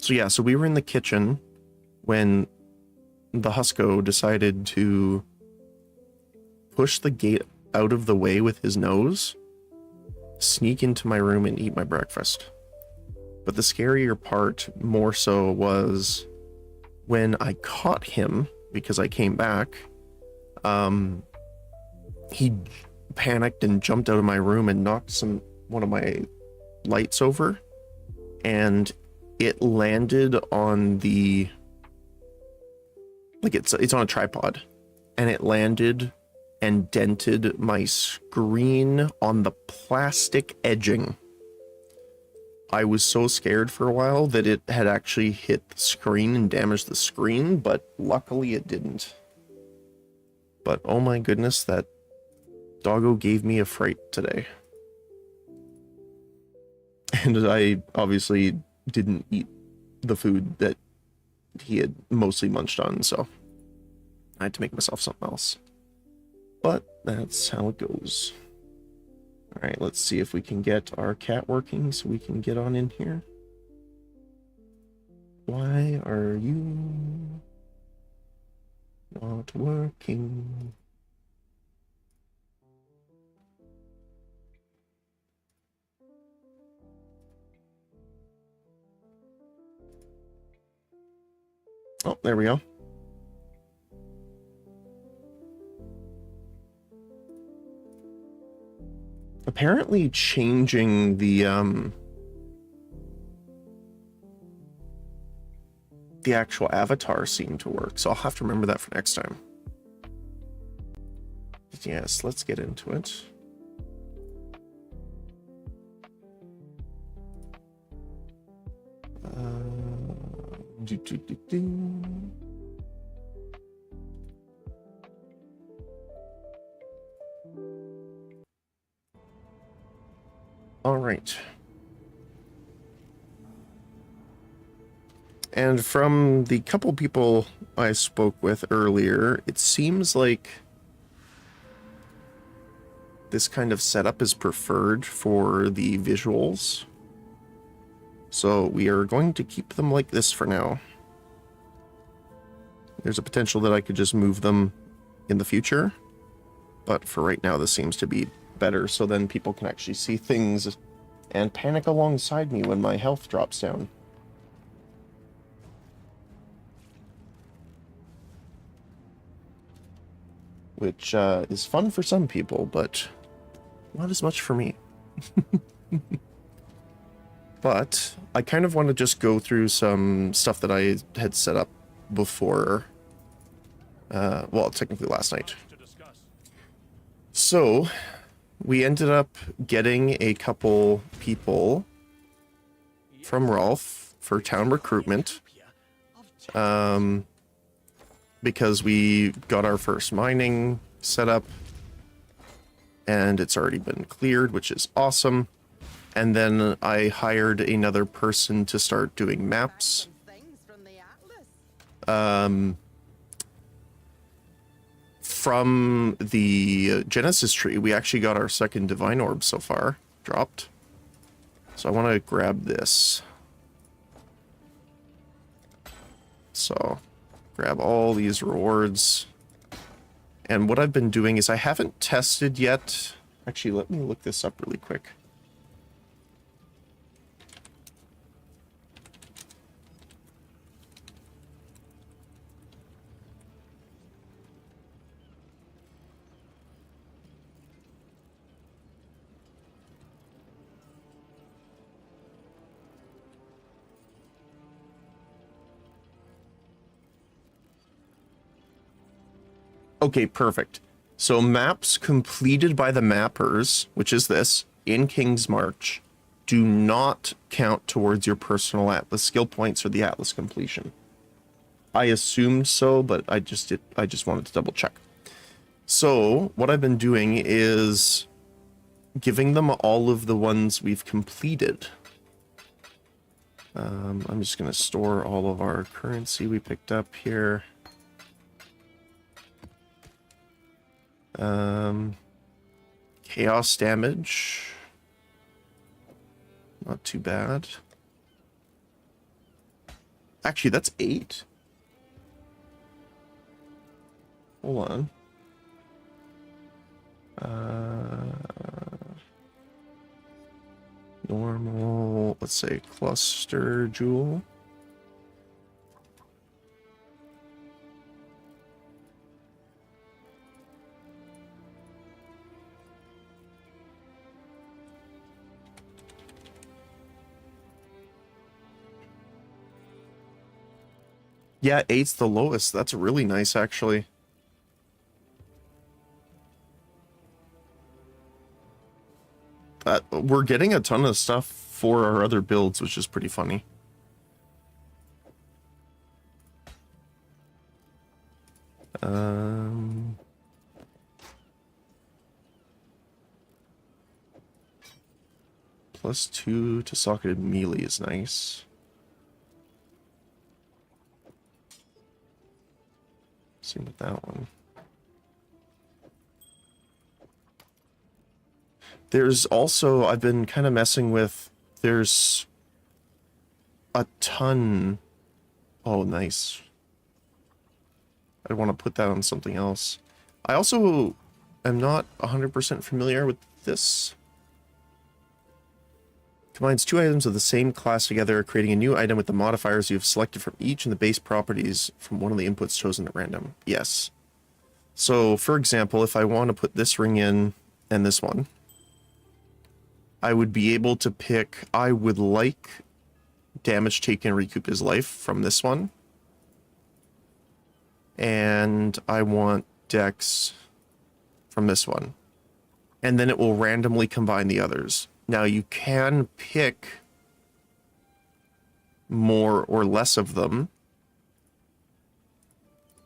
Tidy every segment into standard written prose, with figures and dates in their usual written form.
So yeah, so we were in the kitchen when the Husko decided to push the gate out of the way with his nose, sneak into my room and eat my breakfast. But the scarier part more so was when I caught him, because I came back, he panicked and jumped out of my room and knocked one of my lights over, and it landed on the, like it's on a tripod, and it landed and dented my screen on the plastic edging. I was so scared for a while that it had actually hit the screen and damaged the screen, but luckily it didn't. But oh my goodness, that doggo gave me a fright today. And I obviously didn't eat the food that he had mostly munched on, so I had to make myself something else. But that's how it goes. Alright, let's see if we can get our cat working so we can get on in here. Why are you not working? Oh, there we go. Apparently changing the actual avatar seemed to work, so I'll have to remember that for next time. But yes, let's get into it. All right. And from the couple people I spoke with earlier, it seems like this kind of setup is preferred for the visuals. So we are going to keep them like this for now. There's a potential that I could just move them in the future, but for right now this seems to be better, so then people can actually see things and panic alongside me when my health drops down. Which is fun for some people, but not as much for me. But I kind of want to just go through some stuff that I had set up before, well, technically last night. So we ended up getting a couple people from Rolf for town recruitment, because we got our first mining set up and it's already been cleared, which is awesome. And then I hired another person to start doing maps. From the Genesis tree, we actually got our second Divine Orb so far, dropped. So I want to grab this. So, grab all these rewards. And what I've been doing is I haven't tested yet. Actually, let me look this up really quick. Okay, perfect. So maps completed by the mappers, which is this, in King's March, do not count towards your personal Atlas skill points or the Atlas completion. I assumed so, but I just wanted to double check. So what I've been doing is giving them all of the ones we've completed. I'm just going to store all of our currency we picked up here. Chaos damage. Not too bad. Actually, that's 8. Hold on. Normal, let's say cluster jewel. Yeah, 8's the lowest. That's really nice, actually. We're getting a ton of stuff for our other builds, which is pretty funny. +2 to socketed melee is nice. Same with that one. There's also, I've been kind of messing with, there's a ton. Oh, nice. I want to put that on something else. I also am not 100% familiar with this. Combines 2 items of the same class together, creating a new item with the modifiers you have selected from each and the base properties from one of the inputs chosen at random. Yes. So, for example, if I want to put this ring in and this one, I would be able to pick, I would like damage taken recoup his life from this one. And I want Dex from this one. And then it will randomly combine the others. Now you can pick more or less of them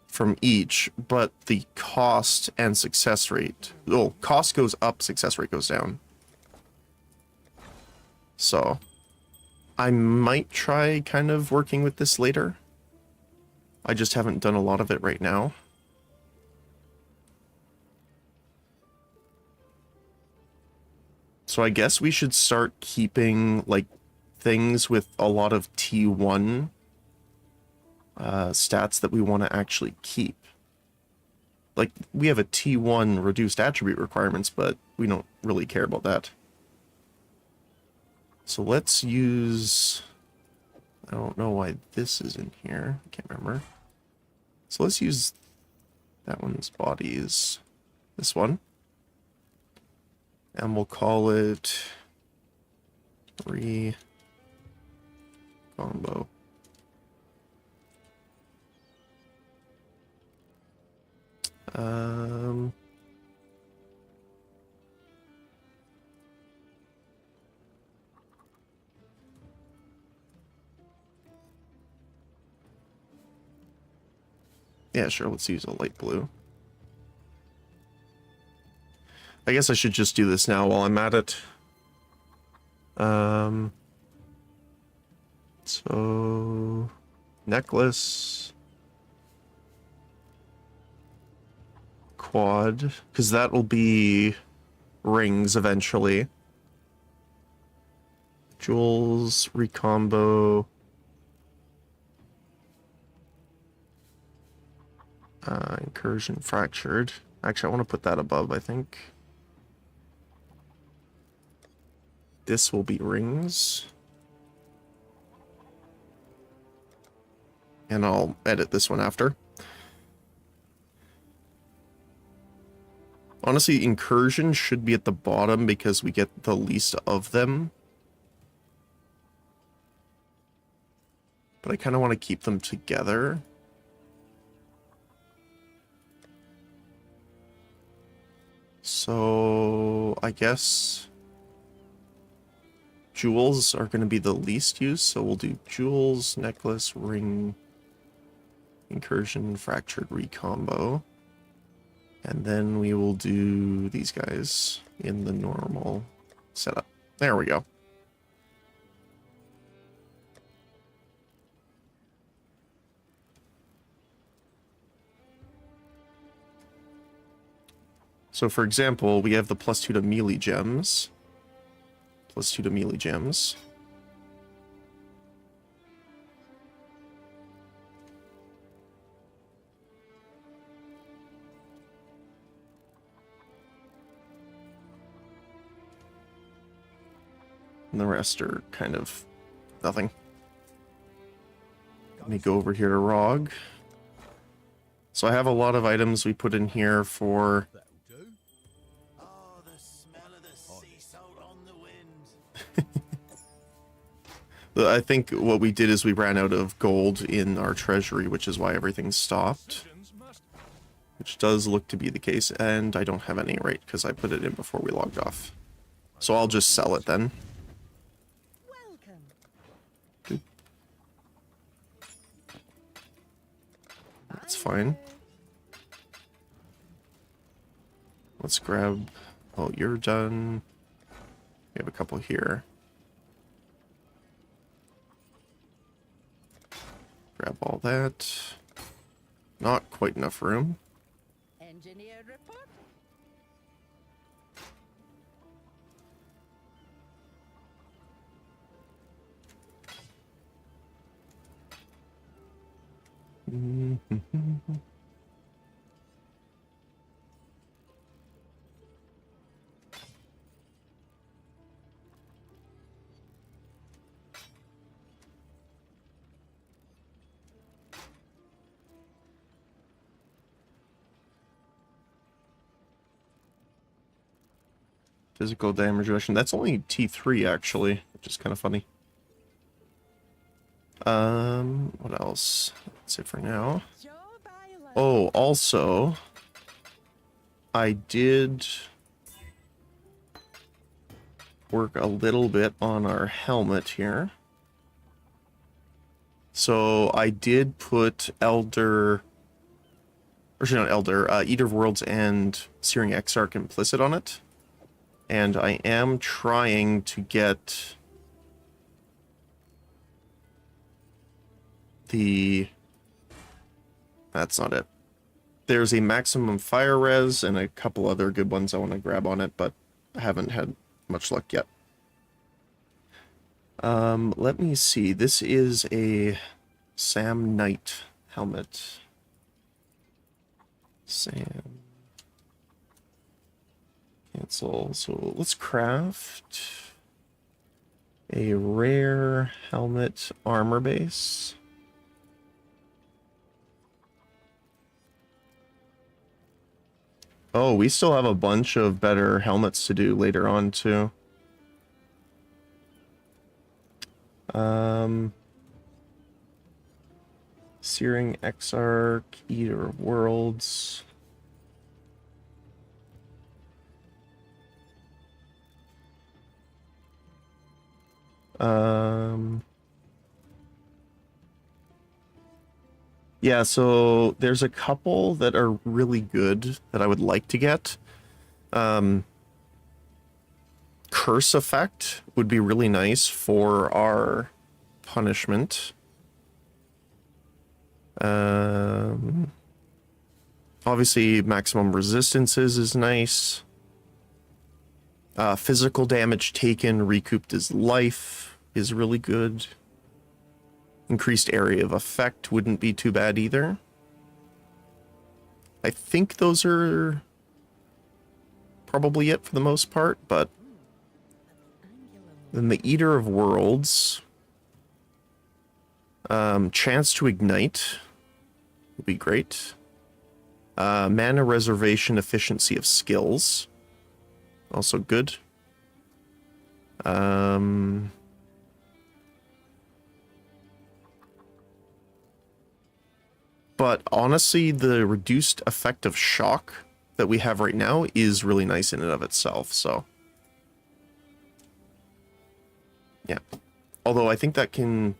from each, but the cost and success rate, oh, cost goes up, success rate goes down. So I might try kind of working with this later. I just haven't done a lot of it right now. So I guess we should start keeping, like, things with a lot of T1 stats that we want to actually keep. Like, we have a T1 reduced attribute requirements, but we don't really care about that. So let's use... I don't know why this is in here. I can't remember. So let's use that one's bodies. This one. And we'll call it combo. Yeah, sure, let's use a light blue. I guess I should just do this now while I'm at it. So necklace, quad, because that will be rings eventually. Jewels, recombo. Incursion, fractured. Actually, I want to put that above, I think. This will be rings. And I'll edit this one after. Honestly, incursion should be at the bottom because we get the least of them. But I kind of want to keep them together. So I guess jewels are going to be the least used, so we'll do jewels, necklace, ring, incursion, fractured, recombo. And then we will do these guys in the normal setup. There we go. So for example, we have the +2 to melee gems. +2 to melee gems. And the rest are kind of nothing. Let me go over here to ROG. So I have a lot of items we put in here for... Oh, the smell of the sea salt on the wind. I think what we did is we ran out of gold in our treasury, which is why everything stopped. Which does look to be the case, and I don't have any, right, because I put it in before we logged off. So I'll just sell it then. Good. That's fine. Let's grab... Oh, you're done. We have a couple here. Grab all that. Not quite enough room. Engineer report. Physical damage reduction. That's only T3 actually, which is kind of funny. What else? That's it for now. Oh, also, I did work a little bit on our helmet here. So I did put Elder, or not Elder, Eater of Worlds and Searing Exarch implicit on it. And I am trying to get the... That's not it. There's a maximum fire res and a couple other good ones I want to grab on it, but I haven't had much luck yet. Let me see. This is a Sam Knight helmet. Sam... Cancel. So let's craft a rare helmet armor base. Oh, we still have a bunch of better helmets to do later on too. Searing Exarch, Eater of Worlds. Yeah, so there's a couple that are really good that I would like to get. Curse effect would be really nice for our punishment. Obviously, maximum resistances is nice. Physical damage taken, recouped as life is really good. Increased area of effect wouldn't be too bad either. I think those are probably it for the most part, but then the Eater of Worlds, chance to ignite would be great. Mana reservation, efficiency of skills, also good. But honestly, the reduced effect of shock that we have right now is really nice in and of itself, so. Yeah. Although I think that can...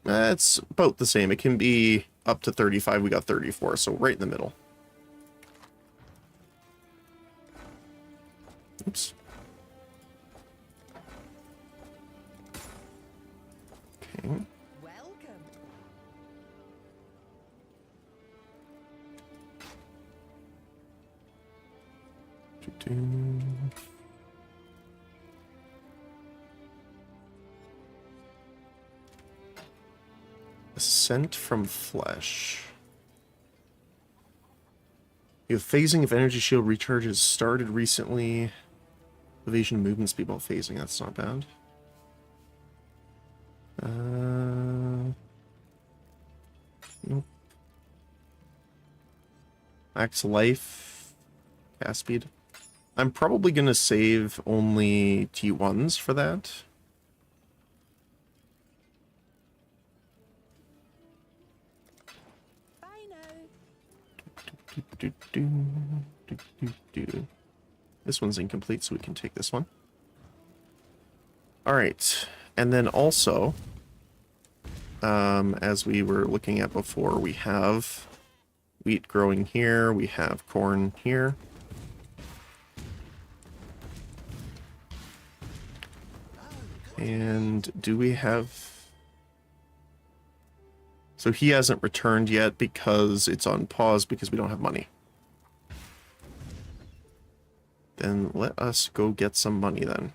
it's about the same. It can be up to 35. We got 34, so right in the middle. Oops. Okay. Ascent from flesh. Your phasing of energy shield recharge has started recently. Evasion movement speed while phasing, that's not bad. Nope. Max life, cast speed. I'm probably gonna save only T1s for that. Bye now. This one's incomplete, so we can take this one. Alright, and then also, as we were looking at before, we have wheat growing here, we have corn here. And do we have... So he hasn't returned yet because it's on pause because we don't have money. Then let us go get some money then.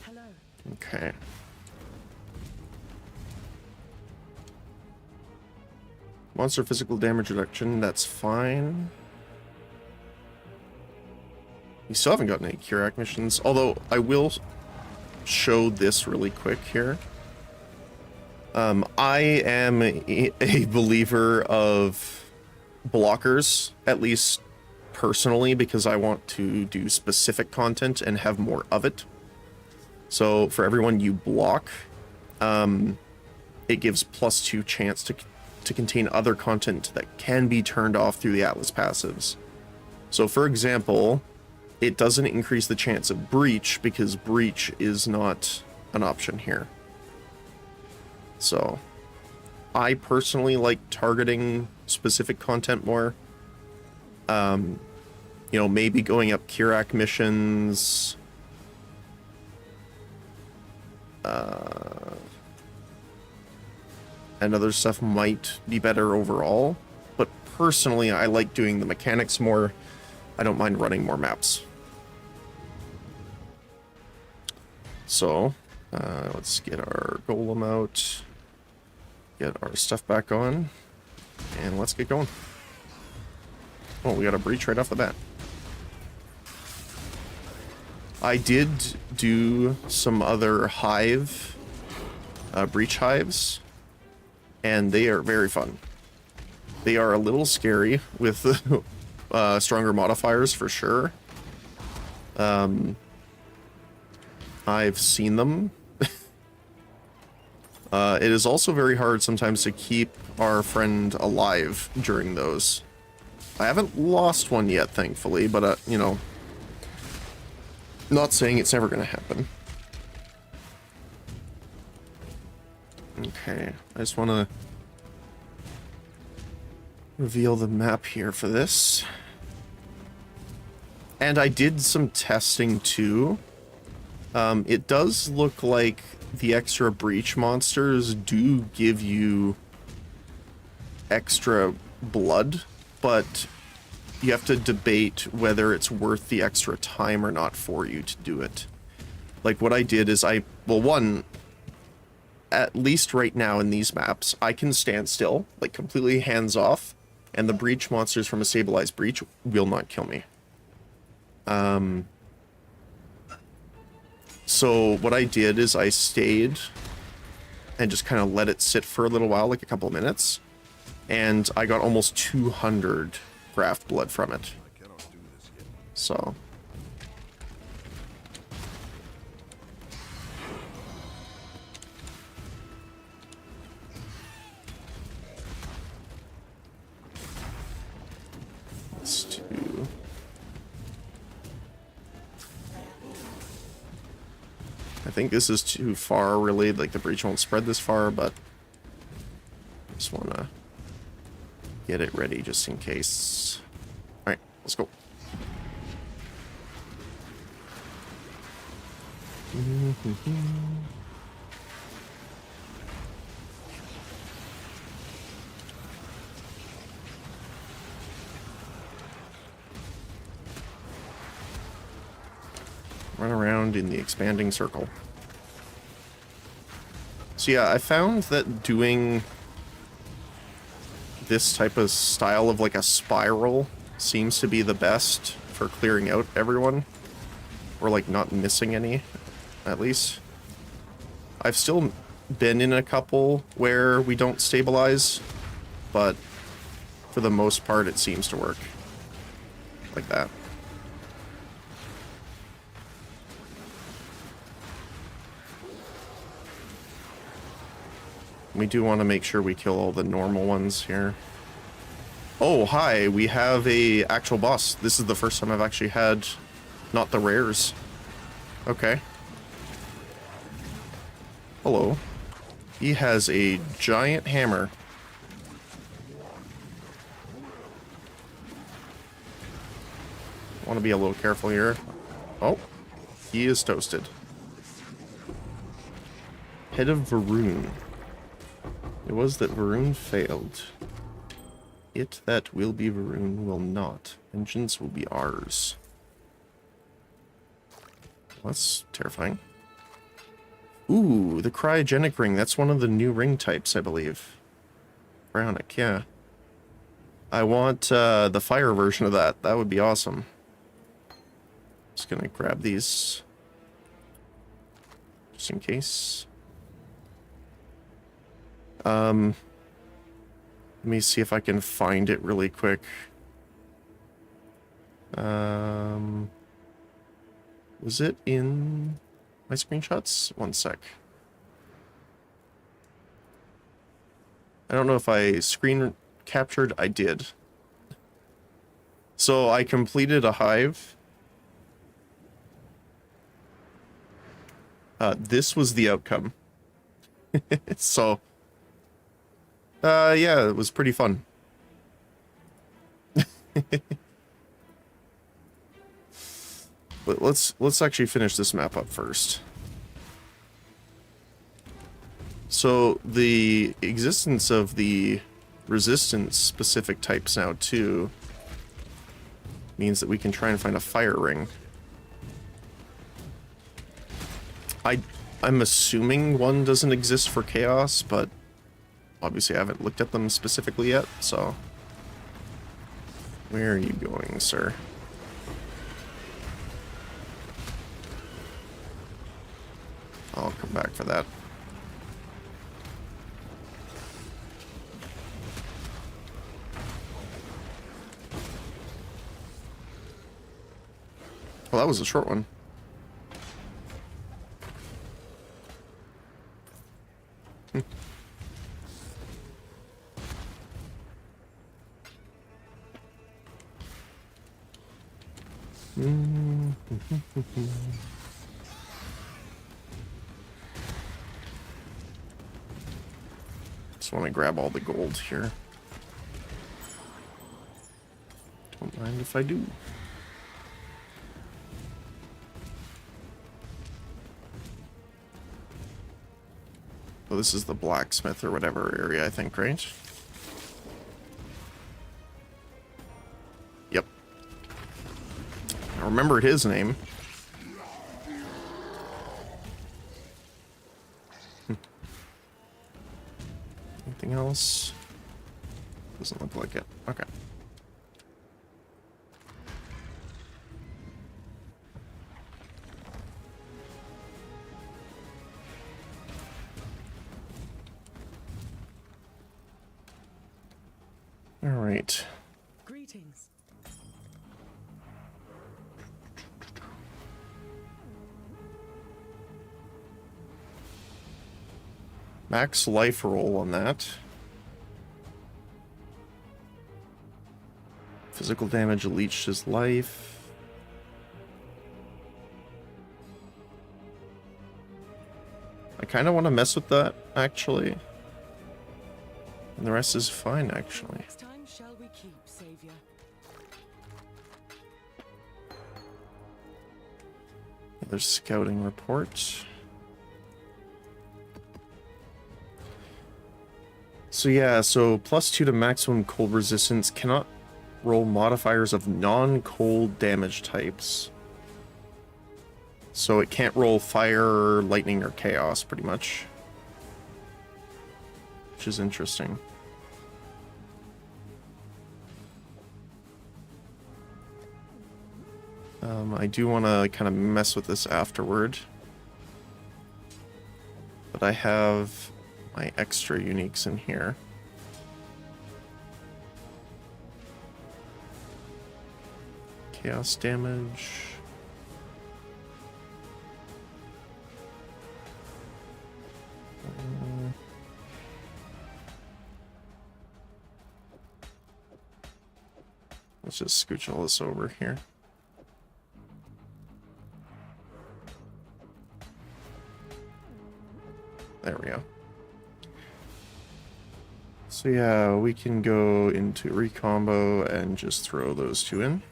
Hello. Okay. Monster physical damage reduction, that's fine. We still haven't gotten any Kirac missions, although I will show this really quick here. I am a believer of blockers, at least personally, because I want to do specific content and have more of it. So for everyone you block, it gives +2 chance to contain other content that can be turned off through the Atlas passives. So for example, it doesn't increase the chance of breach because breach is not an option here. So I personally like targeting specific content more. You know, maybe going up Kirac missions. And other stuff might be better overall, but personally I like doing the mechanics more. I don't mind running more maps. So let's get our golem out, get our stuff back on, and let's get going. Oh, we got a breach right off the bat. I did do some other hive, breach hives, and they are very fun. They are a little scary with stronger modifiers for sure. I've seen them. It is also very hard sometimes to keep our friend alive during those. I haven't lost one yet, thankfully, but, you know, not saying it's never going to happen. Okay, I just want to reveal the map here for this. And I did some testing too. It does look like the extra breach monsters do give you extra blood, but you have to debate whether it's worth the extra time or not for you to do it. Like what I did is well, one, at least right now in these maps, I can stand still, like completely hands off, and the breach monsters from a stabilized breach will not kill me. So what I did is I stayed and just kind of let it sit for a little while, like a couple of minutes, and I got almost 200 graft blood from it. So let's do... I think this is too far, really. Like, the breach won't spread this far, but I just want to get it ready just in case. Alright, let's go. Run around in the expanding circle. So yeah, I found that doing this type of style of like a spiral seems to be the best for clearing out everyone. Or like not missing any, at least. I've still been in a couple where we don't stabilize, but for the most part it seems to work like that. We do want to make sure we kill all the normal ones here. Oh, hi, we have a actual boss. This is the first time I've actually had not the rares. Okay. Hello. He has a giant hammer. Want to be a little careful here. Oh, he is toasted. Head of Varun. It was that Varun failed. It that will be Varun will not. Vengeance will be ours. That's terrifying. Ooh, the cryogenic ring. That's one of the new ring types, I believe. Brownic, yeah. I want the fire version of that. That would be awesome. Just gonna grab these. Just in case. Let me see if I can find it really quick. Was it in my screenshots? One sec. I don't know if I screen captured. I did. So I completed a hive. This was the outcome. So, yeah, it was pretty fun. But let's actually finish this map up first. So the existence of the resistance specific types now too means that we can try and find a fire ring. I'm assuming one doesn't exist for chaos, but obviously I haven't looked at them specifically yet, so where are you going, sir? I'll come back for that. Well, that was a short one. Just want to grab all the gold here. Don't mind if I do. Well, this is the blacksmith or whatever area, I think, right? Yep. I remember his name. Anything else? Doesn't look like it. Okay. All right. Greetings. Max life roll on that. Physical damage leached his life. I kind of want to mess with that, actually. And the rest is fine, actually. Next time shall we keep, Savior? Another scouting report. So yeah, so +2 to maximum cold resistance, cannot roll modifiers of non-cold damage types. So it can't roll fire, lightning, or chaos, pretty much. which is interesting. I do want to kind of mess with this afterward. But I have my extra uniques in here. Chaos damage. Let's just scooch all this over here. There we go. So yeah, we can go into recombo and just throw those two in.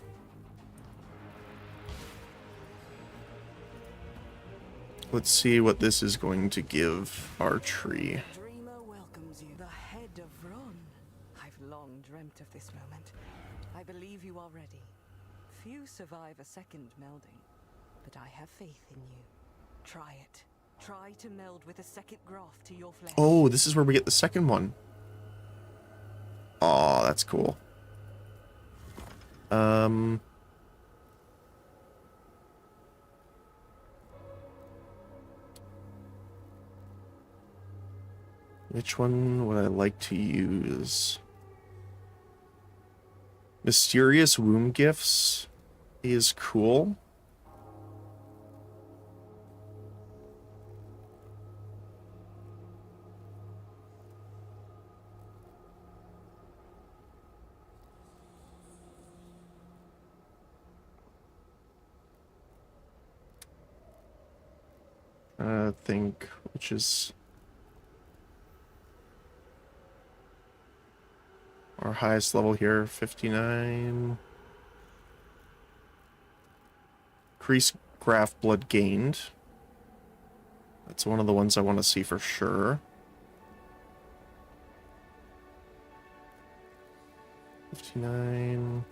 Let's see what this is going to give our tree. Dreamer welcomes you, the head of Ron. I've long dreamt of this moment. I believe you are ready. Few survive a second melding, but I have faith in you. Try it. Try to meld with a second graft to your flesh. Oh, this is where we get the second one. Oh, that's cool. Which one would I like to use? Mysterious Womb Gifts is cool. I think, which is our highest level here, 59. Increase graft blood gained. That's one of the ones I want to see for sure. 59.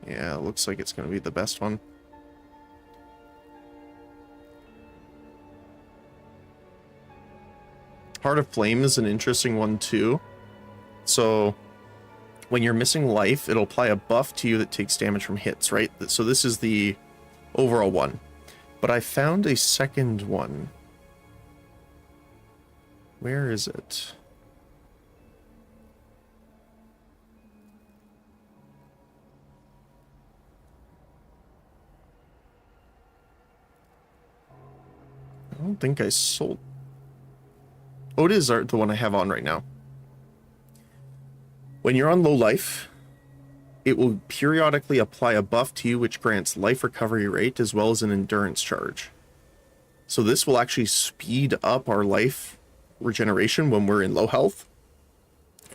Yeah, it looks like it's going to be the best one. Heart of Flame is an interesting one too. So when you're missing life, it'll apply a buff to you that takes damage from hits, right? So this is the overall one. But I found a second one. Where is it? I don't think I sold. Oh, it is the one I have on right now. When you're on low life, it will periodically apply a buff to you which grants life recovery rate as well as an endurance charge. So this will actually speed up our life regeneration when we're in low health.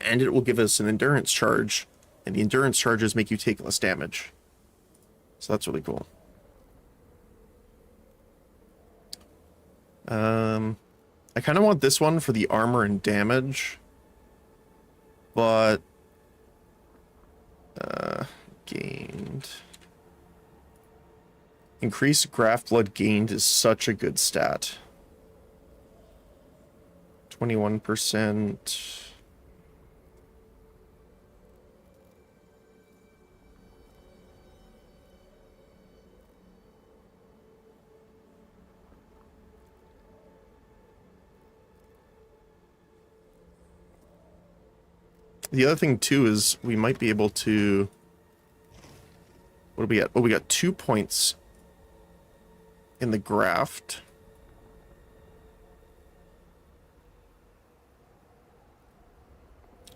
And it will give us an endurance charge. And the endurance charges make you take less damage. So that's really cool. I kind of want this one for the armor and damage, but gained. Increased graft blood gained is such a good stat. 21%. The other thing too is we might be able to. What do we got? Oh, we got 2 points in the graft.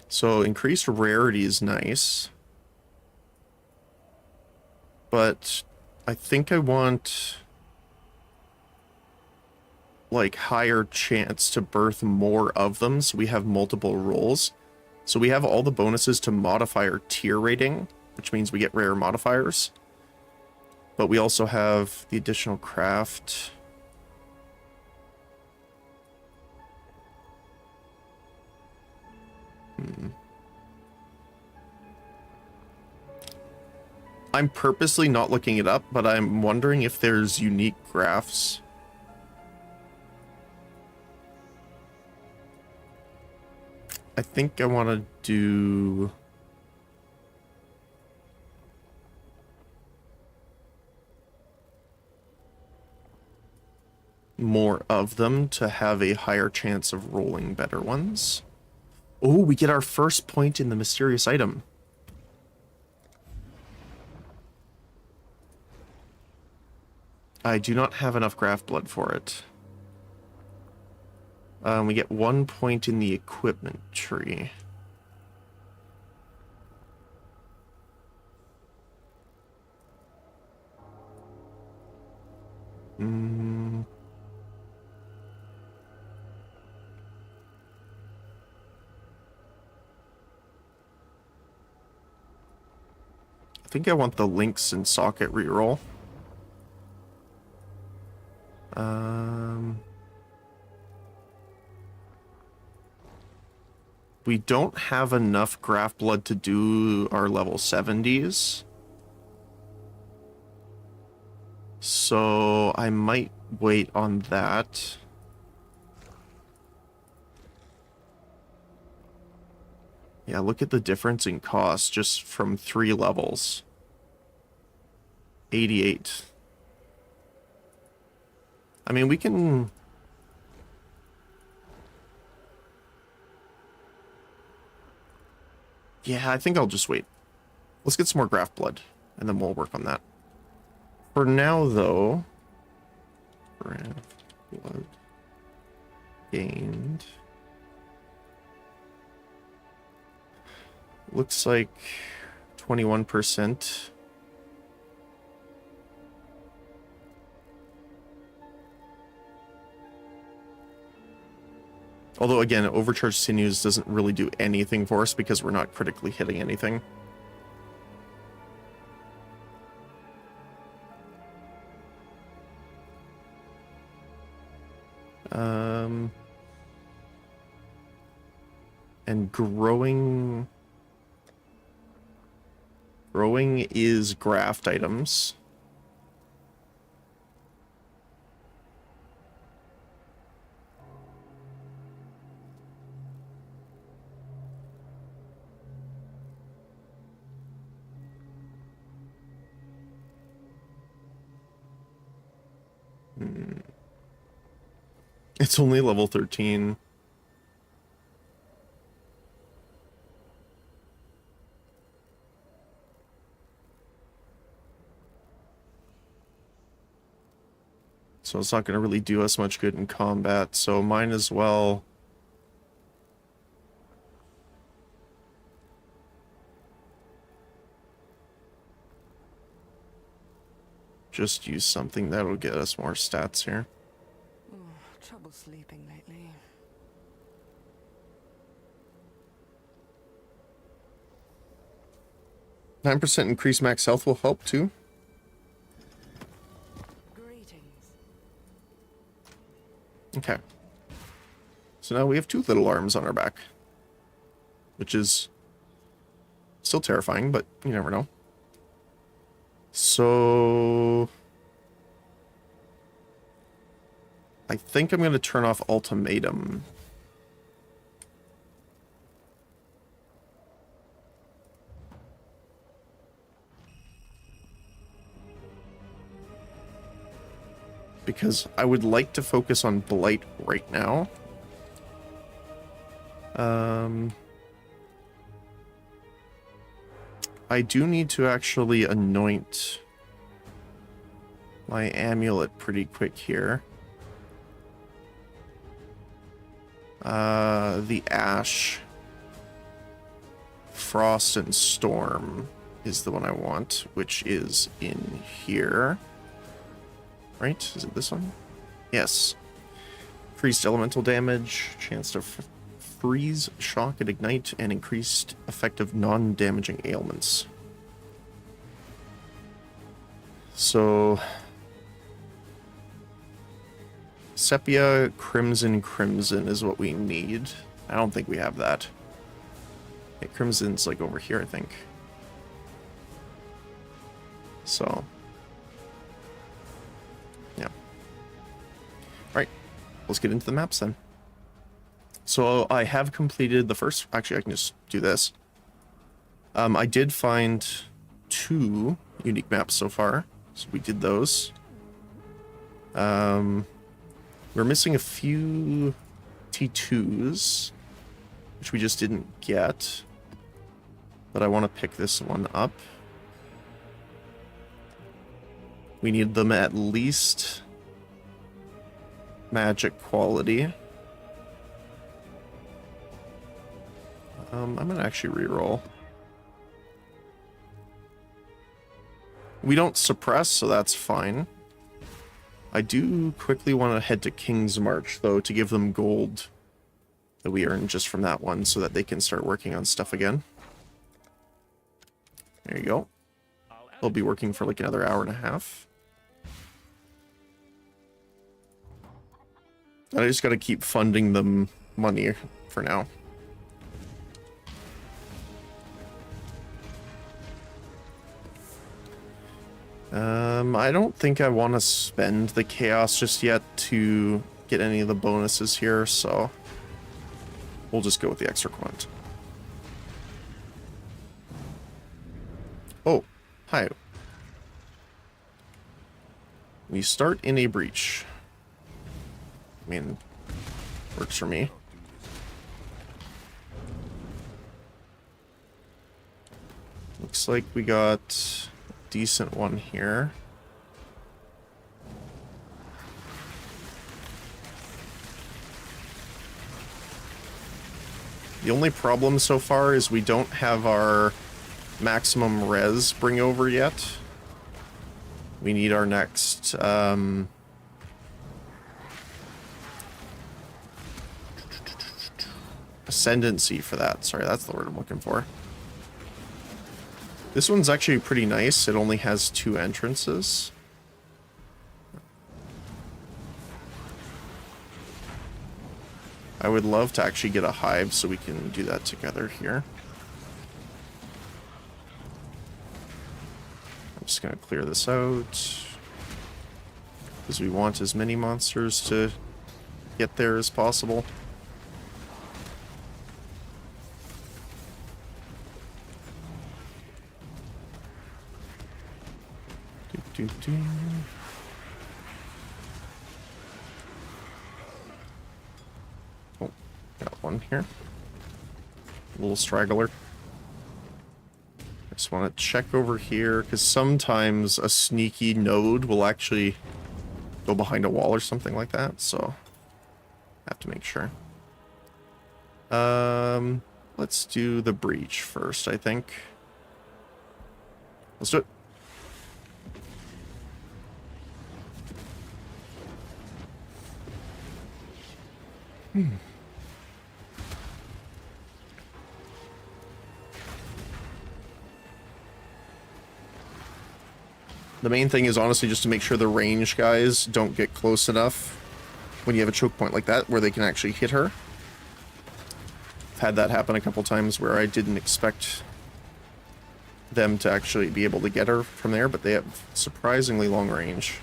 So increased rarity is nice. But I think I want like higher chance to birth more of them so we have multiple rolls. So we have all the bonuses to modify our tier rating, which means we get rare modifiers. But we also have the additional craft. I'm purposely not looking it up, but I'm wondering if there's unique graphs. I think I want to do... more of them to have a higher chance of rolling better ones. Oh, we get our first point in the mysterious item. I do not have enough graph blood for it. We get 1 point in the equipment tree. I think I want the links and socket reroll. We don't have enough graph blood to do our level 70s. So I might wait on that. Yeah, look at the difference in cost just from 3 levels. 88. I mean, we can... Yeah, I think I'll just wait. Let's get some more graph blood, and then we'll work on that. For now, though... Graph blood gained... Looks like 21%. Although, again, overcharged sinews doesn't really do anything for us because we're not critically hitting anything. And growing is graft items. It's only level 13. So it's not going to really do us much good in combat, so might as well just use something that'll get us more stats here. Trouble sleeping lately. %9 increased max health will help too. Okay. So now we have 2 little arms on our back. Which is still terrifying, but you never know. So... I think I'm going to turn off ultimatum. Because I would like to focus on Blight right now. I do need to actually anoint my amulet pretty quick here. The Ash, Frost, and Storm is the one I want, which is in here. Right? Is it this one? Yes. Increased elemental damage, chance to freeze, shock, and ignite, and increased effective non-damaging ailments. So... Sepia, Crimson is what we need. I don't think we have that. Okay, Crimson's like over here, I think. So, yeah. All right, let's get into the maps then. So I have completed the first. Actually, I can just do this. I did find 2 unique maps so far, so we did those. We're missing a few T2s, which we just didn't get. But I want to pick this one up. We need them at least magic quality. I'm gonna actually reroll. We don't suppress, so that's fine. I do quickly want to head to King's March, though, to give them gold that we earned just from that one so that they can start working on stuff again. There you go. They'll be working for like another hour and a half. And I just gotta keep funding them money for now. I don't think I want to spend the chaos just yet to get any of the bonuses here, so we'll just go with the extra quant. Oh, hi. We start in a breach. I mean, works for me. Looks like we got a decent one here. The only problem so far is we don't have our maximum res bring over yet. We need our next ascendancy for that. Sorry, that's the word I'm looking for. This one's actually pretty nice. It only has 2 entrances. I would love to actually get a hive so we can do that together here. I'm just going to clear this out because we want as many monsters to get there as possible. Do, do, do. Oh, got one here. A little straggler. I just want to check over here, because sometimes a sneaky node will actually go behind a wall or something like that, so I have to make sure. Let's do the breach first, I think. Let's do it. The main thing is honestly just to make sure the range guys don't get close enough when you have a choke point like that where they can actually hit her. I've had that happen a couple times where I didn't expect them to actually be able to get her from there, but they have surprisingly long range.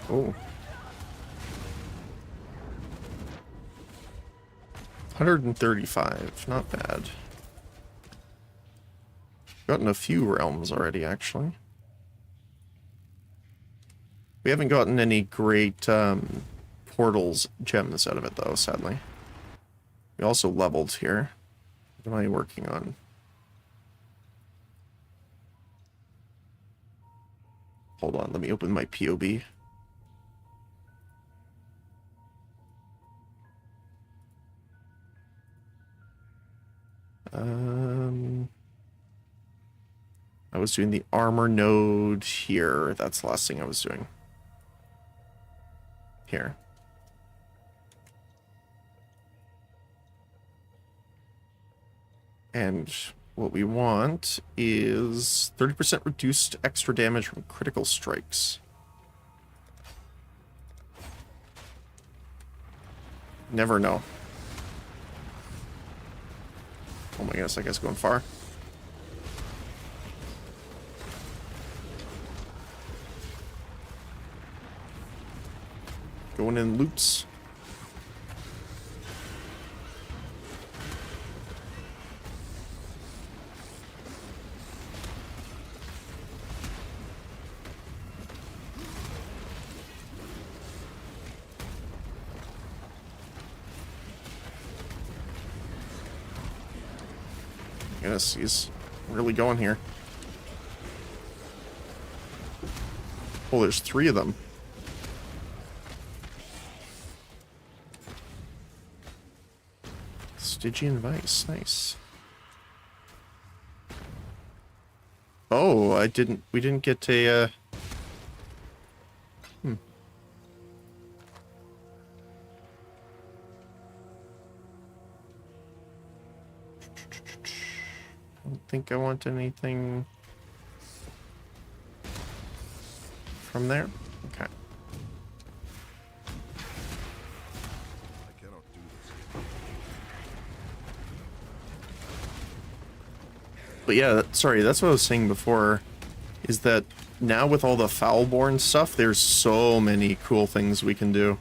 Oh. 135, not bad. Gotten a few realms already, actually. We haven't gotten any great portals gems out of it, though, sadly. We also leveled here. What am I working on? Hold on, let me open my POB. I was doing the armor node here. That's the last thing I was doing. Here. And what we want is 30% reduced extra damage from critical strikes. Never know. Oh my goodness, that guy's going far. Going in loops. Goodness, he's really going here. Oh, there's 3 of them. Stygian Vice, nice. Oh, we didn't get a, I don't think I want anything from there. Okay. I cannot do this. But yeah, sorry, that's what I was saying before, is that now with all the Foulborn stuff, there's so many cool things we can do.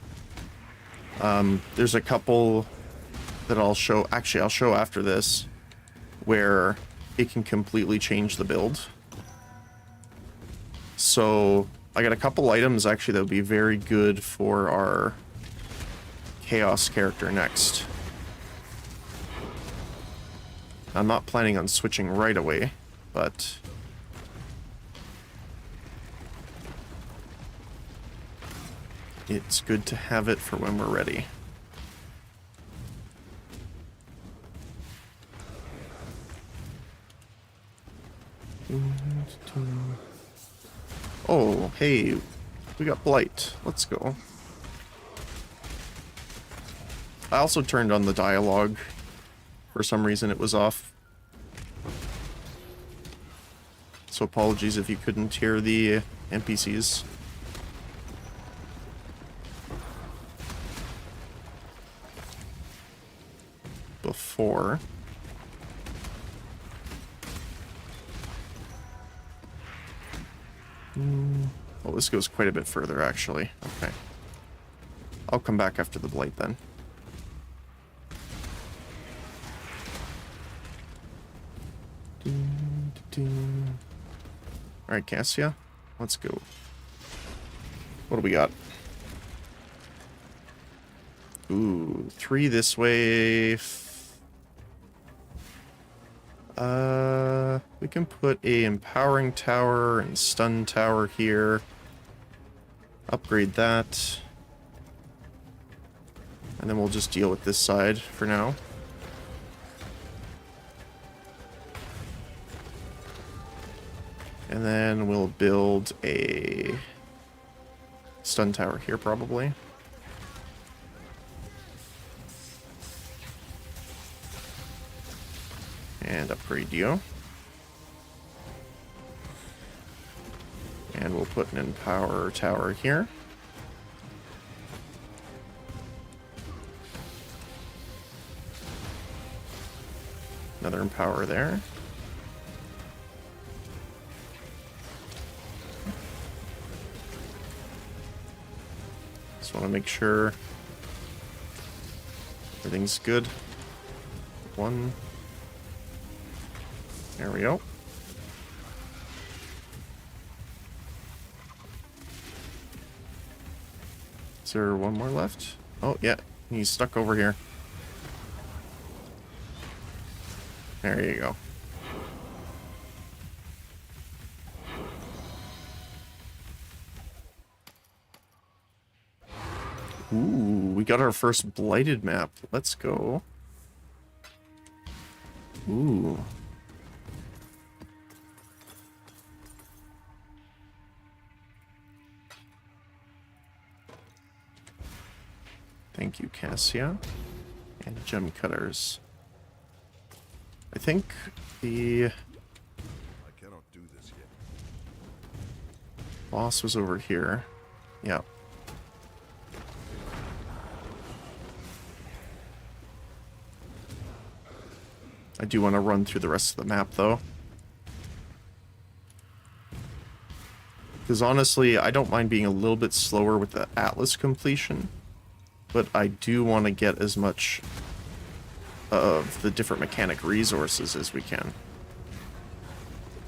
There's a couple that I'll show, actually I'll show after this, where it can completely change the build. So I got a couple items actually that would be very good for our Chaos character next. I'm not planning on switching right away, but it's good to have it for when we're ready. Oh, hey, we got Blight. Let's go. I also turned on the dialogue. For some reason it was off. So apologies if you couldn't hear the NPCs. Before. Oh, this goes quite a bit further, actually. Okay. I'll come back after the Blight, then. Alright, Cassia. Let's go. What do we got? Ooh, 3 this way. We can put a empowering tower and stun tower here. Upgrade that. And then we'll just deal with this side for now. And then we'll build a stun tower here probably. And upgrade you. And we'll put an empower tower here. Another empower there. Just want to make sure everything's good. 1. There we go. Is there one more left? Oh, yeah. He's stuck over here. There you go. Ooh, we got our first blighted map. Let's go. Ooh. Thank you, Cassia. And gem cutters. I think the I cannot do this yet. boss was over here. Yeah. I do want to run through the rest of the map, though. Because honestly, I don't mind being a little bit slower with the Atlas completion, but I do want to get as much of the different mechanic resources as we can.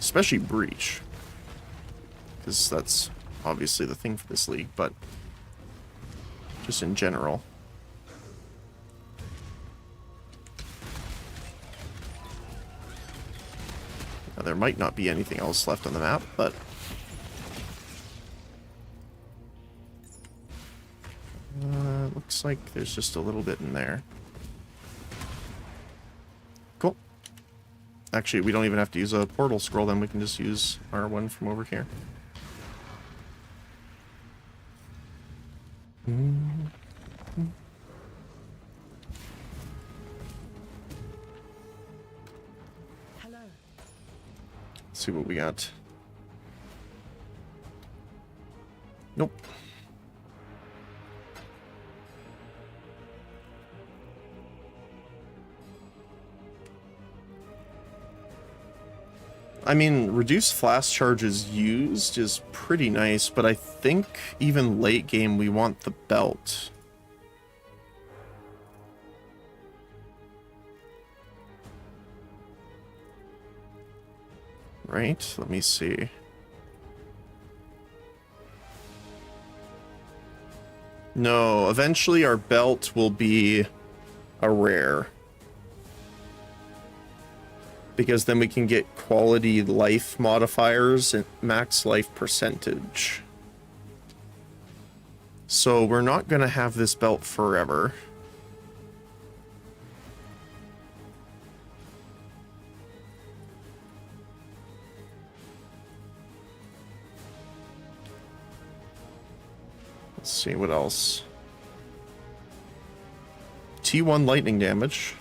Especially Breach. Because that's obviously the thing for this league, but just in general. Now, there might not be anything else left on the map, but looks like there's just a little bit in there. Cool. Actually, we don't even have to use a portal scroll, then we can just use our one from over here. Hello. Let's see what we got. Nope. I mean, reduced flash charges used is pretty nice, but I think even late game we want the belt. Right? Let me see. No, eventually our belt will be a rare. Because then we can get quality life modifiers and max life percentage. So we're not going to have this belt forever. Let's see what else. T1 lightning damage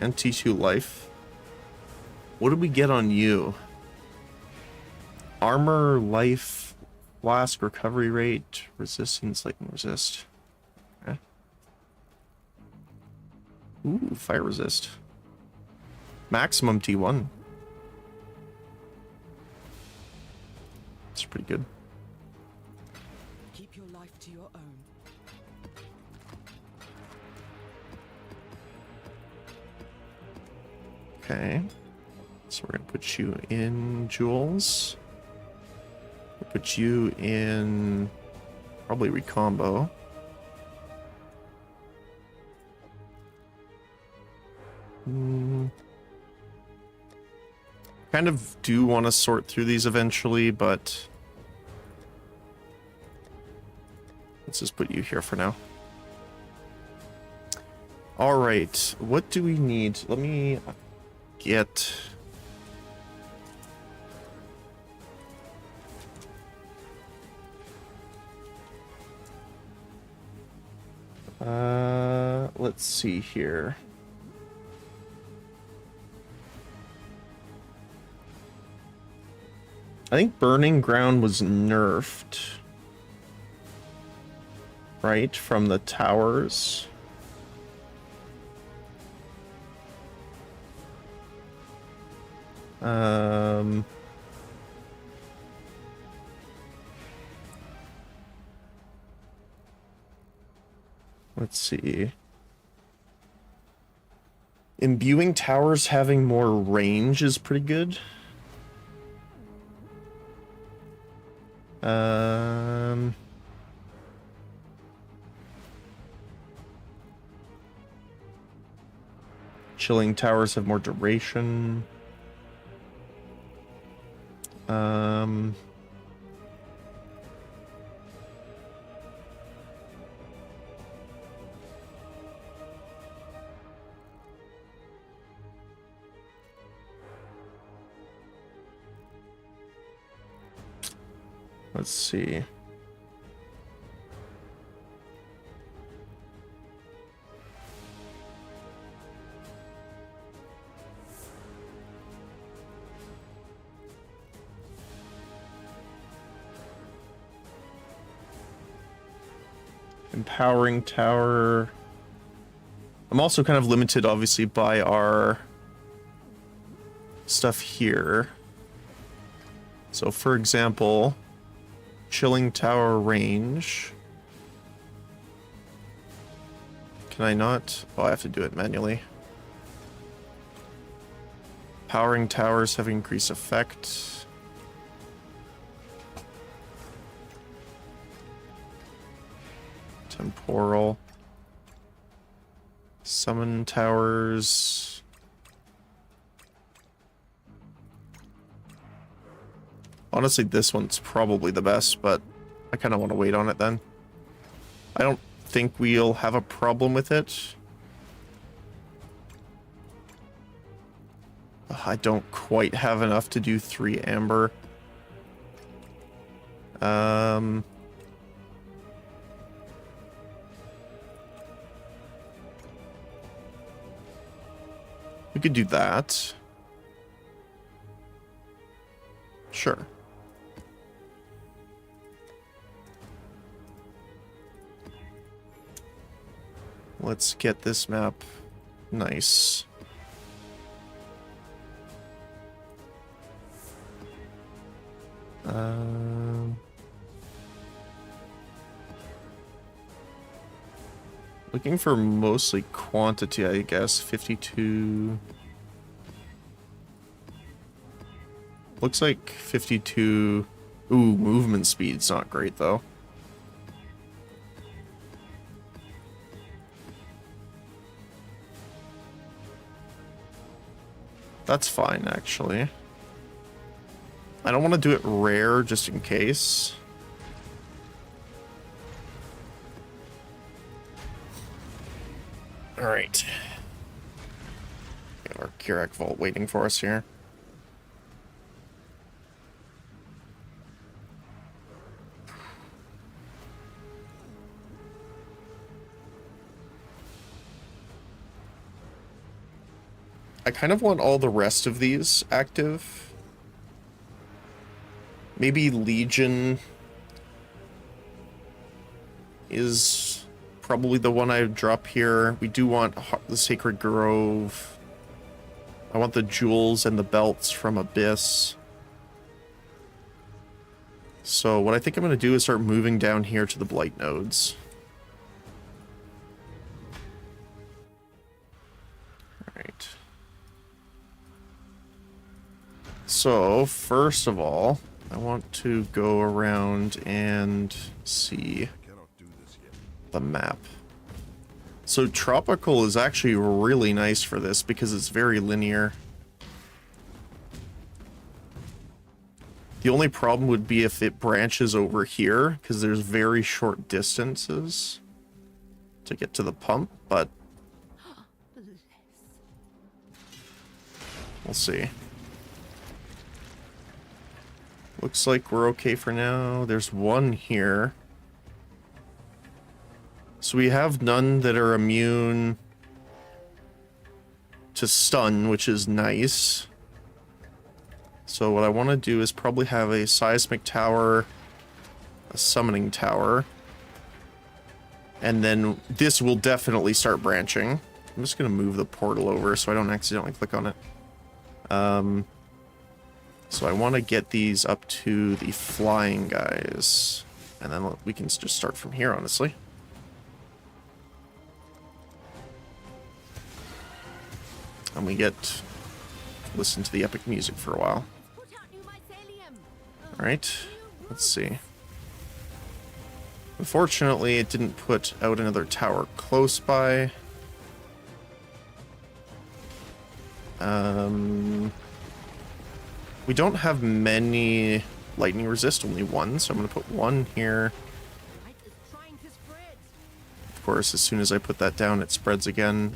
and T2 life. What did we get on you? Armor, life, flask, recovery rate, resistance, lightning resist. Okay. Ooh, fire resist. Maximum T1. That's pretty good. Keep your life to your own. Okay. So we're going to put you in Jewels. We'll put you in probably Recombo. Kind of do want to sort through these eventually, but let's just put you here for now. All right, what do we need? Let me get... let's see here. I think Burning Ground was nerfed, right, from the towers. Let's see. Imbuing towers having more range is pretty good. Chilling towers have more duration. Let's see. Empowering tower. I'm also kind of limited, obviously, by our stuff here. So for example, chilling tower range. Can I not? Oh, I have to do it manually. Powering towers have increased effect. Temporal. Summon towers. Honestly, this one's probably the best, but I kind of want to wait on it then. I don't think we'll have a problem with it. I don't quite have enough to do 3 amber. We could do that. Sure. Let's get this map nice. Looking for mostly quantity, I guess. 52. Looks like 52. Ooh, movement speed's not great though. That's fine, actually. I don't want to do it rare just in case. Alright. Got our Kirak Vault waiting for us here. I kind of want all the rest of these active. Maybe Legion is probably the one I would drop here. We do want the Sacred Grove. I want the jewels and the belts from Abyss. So what I think I'm going to do is start moving down here to the Blight nodes. Alright. So, first of all, I want to go around and see the map. So tropical is actually really nice for this because it's very linear. The only problem would be if it branches over here because there's very short distances to get to the pump, but we'll see. Looks like we're okay for now. There's one here. So we have none that are immune to stun, which is nice. So what I want to do is probably have a seismic tower, a summoning tower, and then this will definitely start branching. I'm just going to move the portal over so I don't accidentally click on it. So I want to get these up to the flying guys, and then we can just start from here, honestly. And we get to listen to the epic music for a while. Alright, let's see. Unfortunately, it didn't put out another tower close by. We don't have many lightning resist, only one, so I'm going to put one here. Of course, as soon as I put that down, it spreads again.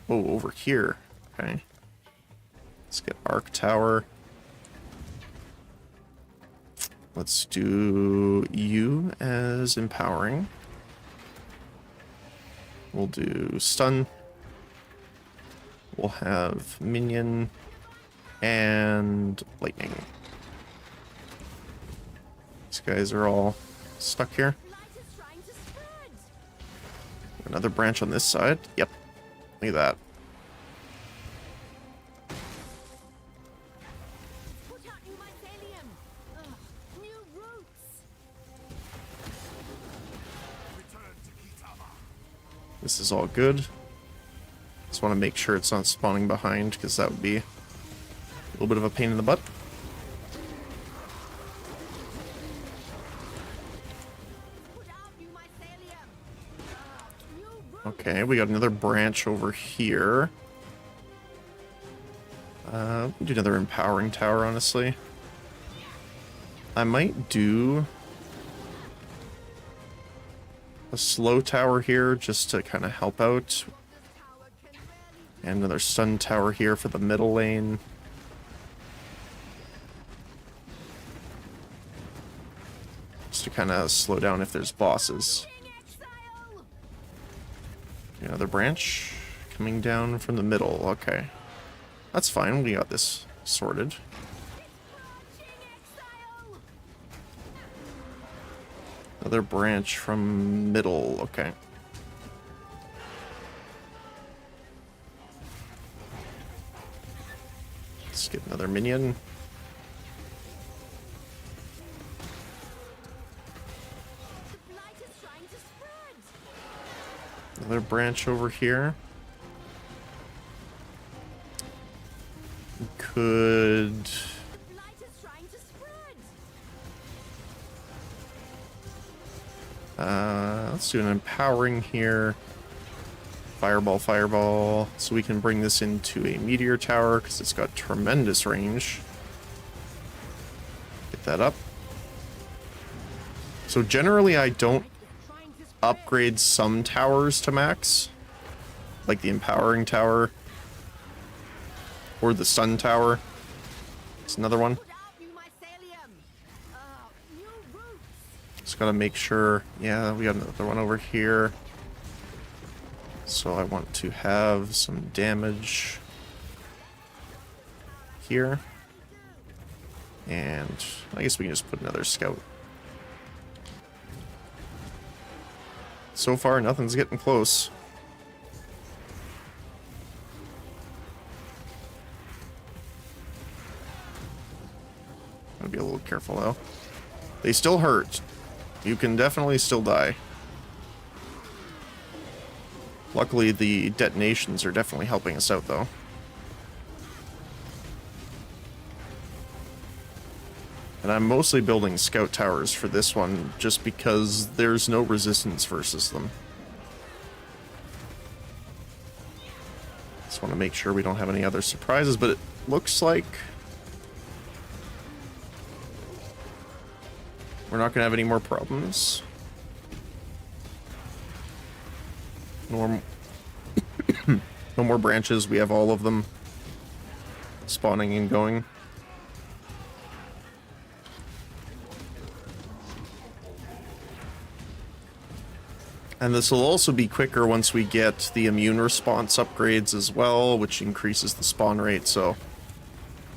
Oh, over here. Okay. Let's get Arc Tower. Let's do you as empowering. We'll do stun. We'll have minion and lightning. These guys are all stuck here. Another branch on this side. Yep. Look at that. This is all good. Just want to make sure it's not spawning behind, because that would be a little bit of a pain in the butt. Okay, we got another branch over here. Do another empowering tower, honestly. I might do a slow tower here just to kind of help out. And another sun tower here for the middle lane. Just to kind of slow down if there's bosses. Another branch coming down from the middle. Okay. That's fine. We got this sorted. Another branch from middle. Okay. Let's get another minion. Another branch over here. Could... let's do an empowering here. Fireball, fireball. So we can bring this into a meteor tower because it's got tremendous range. Get that up. So generally I don't upgrade some towers to max. Like the empowering tower. Or the sun tower. It's another one. Just gotta make sure. Yeah, we got another one over here. So I want to have some damage here. And I guess we can just put another scout. So far, nothing's getting close. Gotta be a little careful though. They still hurt. You can definitely still die. Luckily, the detonations are definitely helping us out, though. And I'm mostly building scout towers for this one, just because there's no resistance versus them. Just want to make sure we don't have any other surprises, but it looks like we're not going to have any more problems. No more branches. We have all of them spawning and going. And this will also be quicker once we get the immune response upgrades as well, which increases the spawn rate, so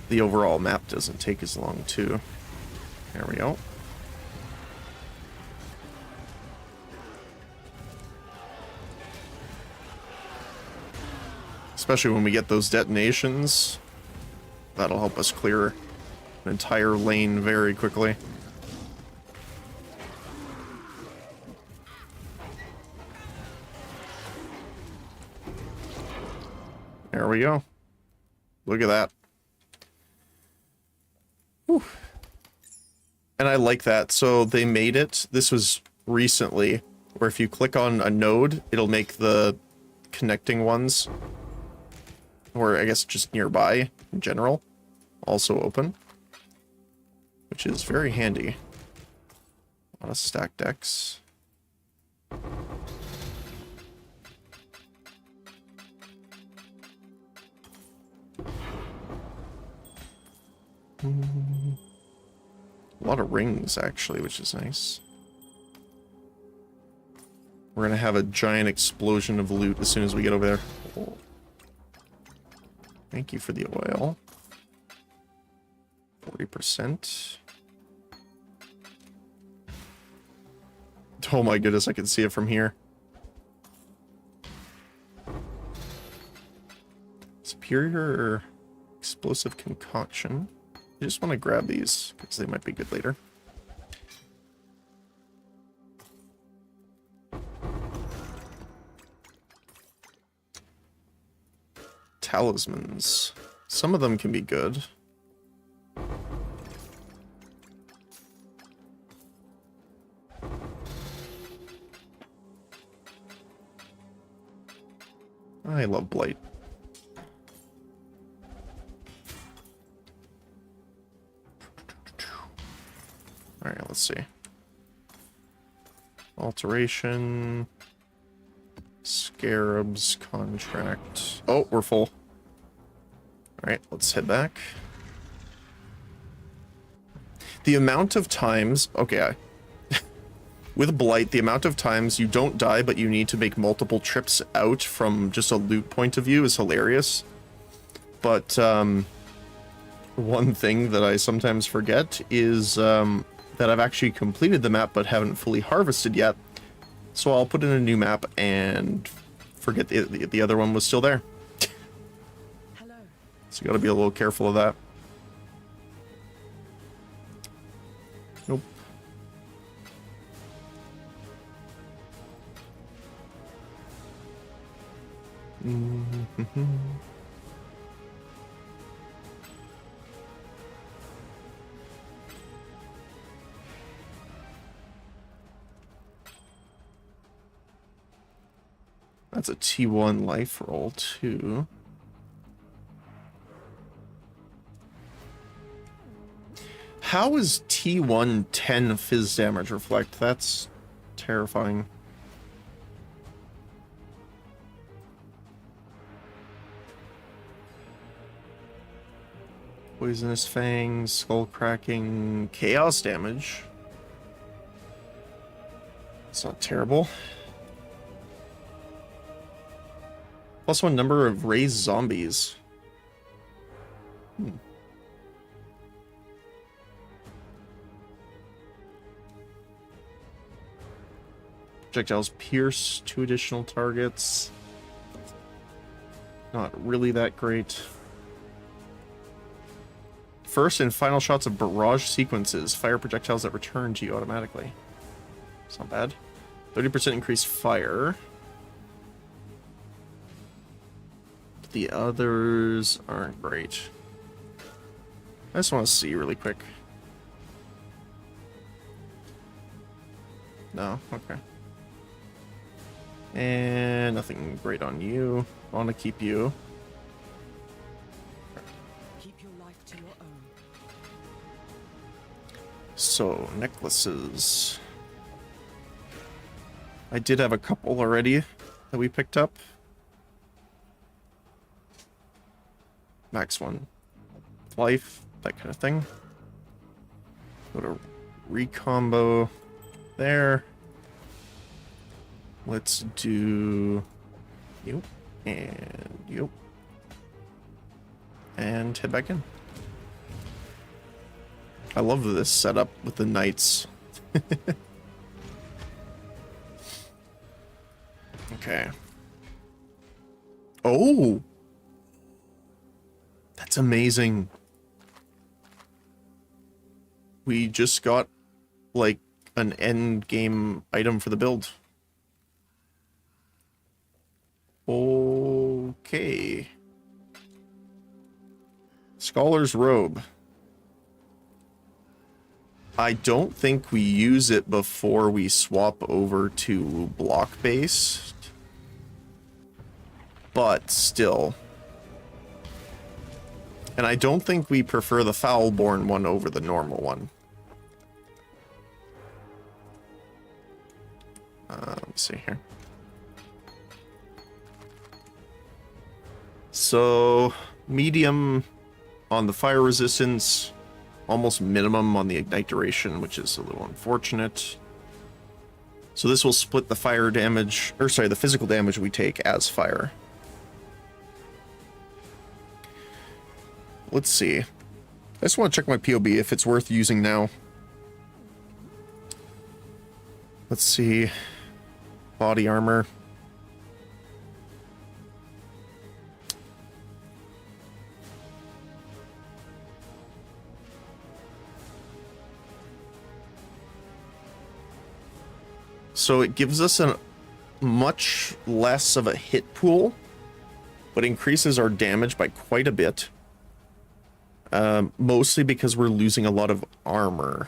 the overall map doesn't take as long too. There we go. Especially when we get those detonations, that'll help us clear an entire lane very quickly. There we go. Look at that. Whew. And I like that. So they made it, this was recently, where if you click on a node, it'll make the connecting ones, or I guess just nearby in general, also open, which is very handy. A lot of stack decks. A lot of rings, actually, which is nice. We're gonna have a giant explosion of loot as soon as we get over there. Oh. Thank you for the oil. 40%. Oh my goodness, I can see it from here. Superior explosive concoction. I just want to grab these because they might be good later. talismans. Some of them can be good. I love Blight. Alright, let's see. Alteration. Scarabs contract. Oh, we're full. Alright, let's head back. The amount of times... Okay, with Blight, the amount of times you don't die, but you need to make multiple trips out from just a loot point of view is hilarious. But, one thing that I sometimes forget is, that I've actually completed the map, but haven't fully harvested yet. So I'll put in a new map and forget the other one was still there. Hello. So you gotta be a little careful of that. Nope. That's a T1 life roll too. How is T1 10 fizz damage reflect? That's terrifying. Poisonous Fangs, Skull Cracking, Chaos damage. It's not terrible. +1 number of raised zombies. Projectiles pierce 2 additional targets. Not really that great. First and final shots of barrage sequences. Fire projectiles that return to you automatically. It's not bad. 30% increased fire. The others aren't great. I just want to see really quick. No? Okay. And nothing great on you. I want to keep you. Keep your life to your own. So, necklaces. I did have a couple already that we picked up. Max 1 life, that kind of thing. Go to recombo there. Let's do you and you. And head back in. I love this setup with the knights. Okay. Oh! That's amazing. We just got, like, an end game item for the build. Okay. Scholar's Robe. I don't think we use it before we swap over to block-based. But still. And I don't think we prefer the Foulborn one over the normal one. Let me see here. So, medium on the fire resistance, almost minimum on the ignite duration, which is a little unfortunate. So this will split the fire damage, or sorry, the physical damage we take as fire. Let's see. I just want to check my POB if it's worth using now. Let's see. Body armor. So it gives us a much less of a hit pool, but increases our damage by quite a bit. Mostly because we're losing a lot of armor.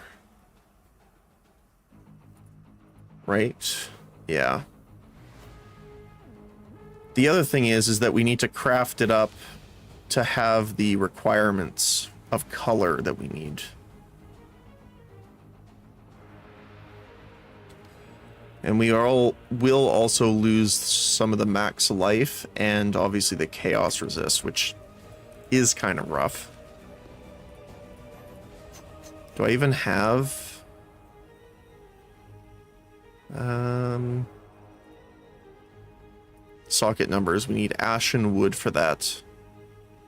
Right? Yeah. The other thing is that we need to craft it up to have the requirements of color that we need. And we will also lose some of the max life and obviously the chaos resist, which is kind of rough. Do I even have... socket numbers? We need ashen wood for that.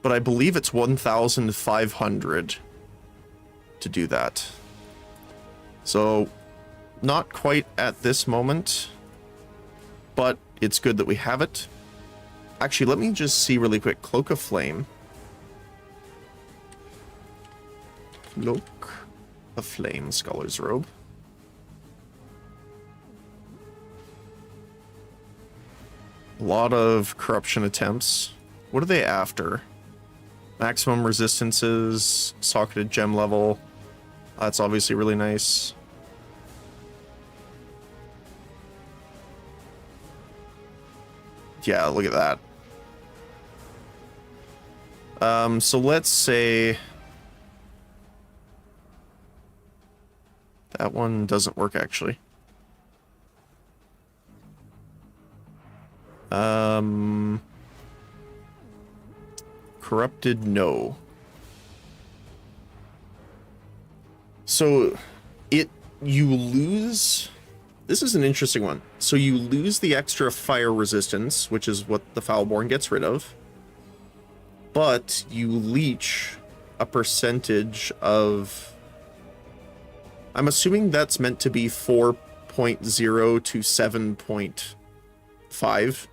But I believe it's 1,500 to do that. So, not quite at this moment, but it's good that we have it. Actually, let me just see really quick. Cloak of Flame. Cloak of Flame, Scholar's Robe. A lot of corruption attempts. What are they after? Maximum resistances, socketed gem level. That's obviously really nice. Yeah, look at that. So let's say that one doesn't work actually. Corrupted, no. So you lose, this is an interesting one. So you lose the extra fire resistance, which is what the Foulborn gets rid of, but you leech a percentage of, I'm assuming that's meant to be 4.0 to 7.5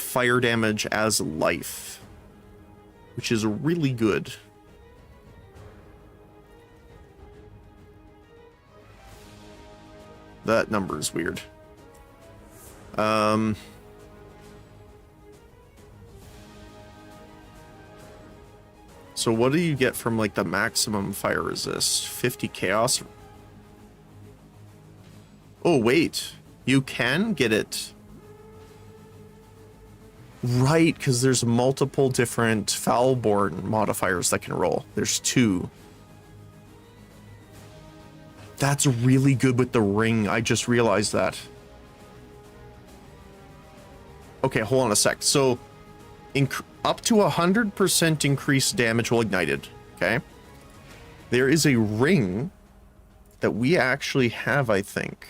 fire damage as life, which is really good. That number is weird. So what do you get from like the maximum fire resist? 50 chaos. Oh wait, you can get it. Right, because there's multiple different Foulborn modifiers that can roll. There's 2. That's really good with the ring. I just realized that. Okay, hold on a sec. So, up to 100% increased damage while ignited. Okay. There is a ring that we actually have, I think.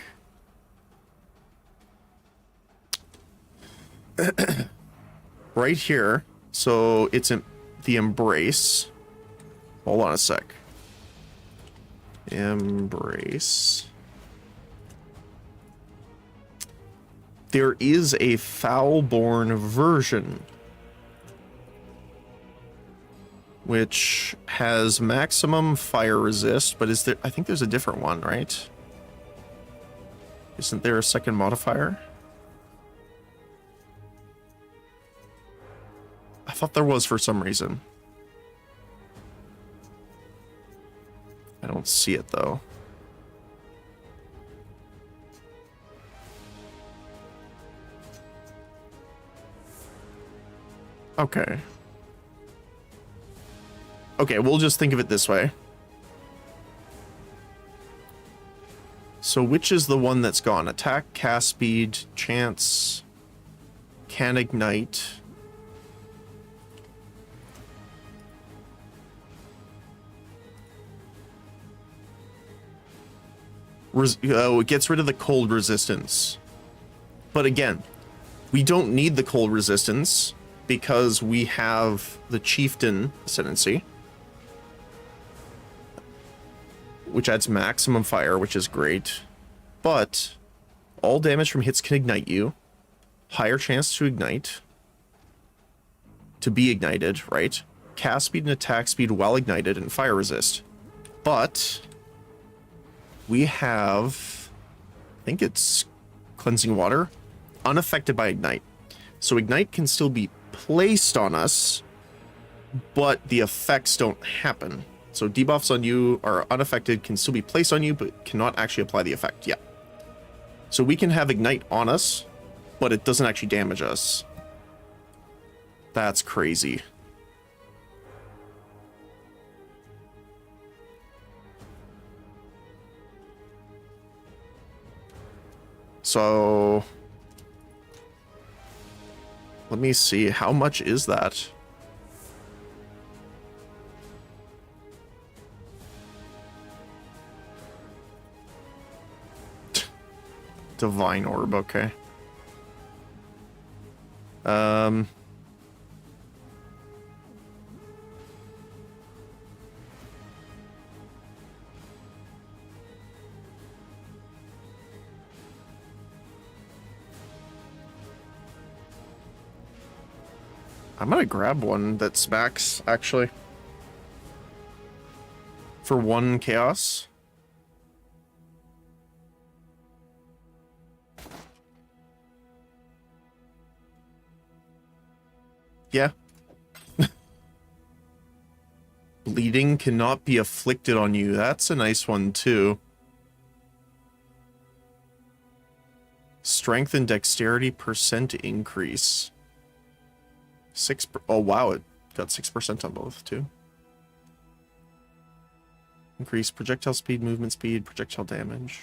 Right here. So, it's in the Embrace. Hold on a sec. Embrace. There is a Foulborn version, which has maximum fire resist, but is there, I think there's a different one, right? Isn't there a second modifier? I thought there was for some reason. I don't see it though. Okay. Okay, we'll just think of it this way. So which is the one that's gone? Attack, cast speed, chance, can ignite. It gets rid of the cold resistance. But again, we don't need the cold resistance because we have the Chieftain Ascendancy, which adds maximum fire, which is great. But all damage from hits can ignite you. Higher chance to ignite. To be ignited, right? Cast speed and attack speed while ignited and fire resist. But we have, I think it's cleansing water, unaffected by ignite. So Ignite can still be placed on us, but the effects don't happen. So debuffs on you are unaffected, can still be placed on you, but cannot actually apply the effect. Yeah. So we can have Ignite on us, but it doesn't actually damage us. That's crazy. So let me see, how much is that? Divine Orb, okay. I'm gonna grab one that's max, actually. For 1 chaos. Yeah. Bleeding cannot be afflicted on you. That's a nice one, too. Strength and dexterity % increase. 6. Oh, wow. It got 6% on both, too. Increase projectile speed, movement speed, projectile damage.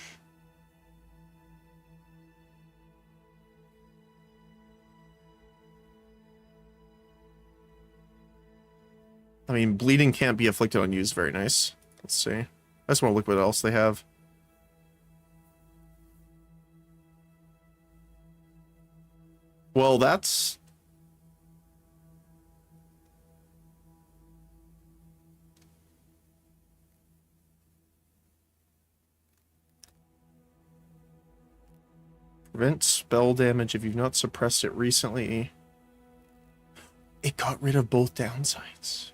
I mean, bleeding can't be afflicted on you is very nice. Let's see. I just want to look what else they have. Well, that's... Prevent spell damage if you've not suppressed it recently. It got rid of both downsides.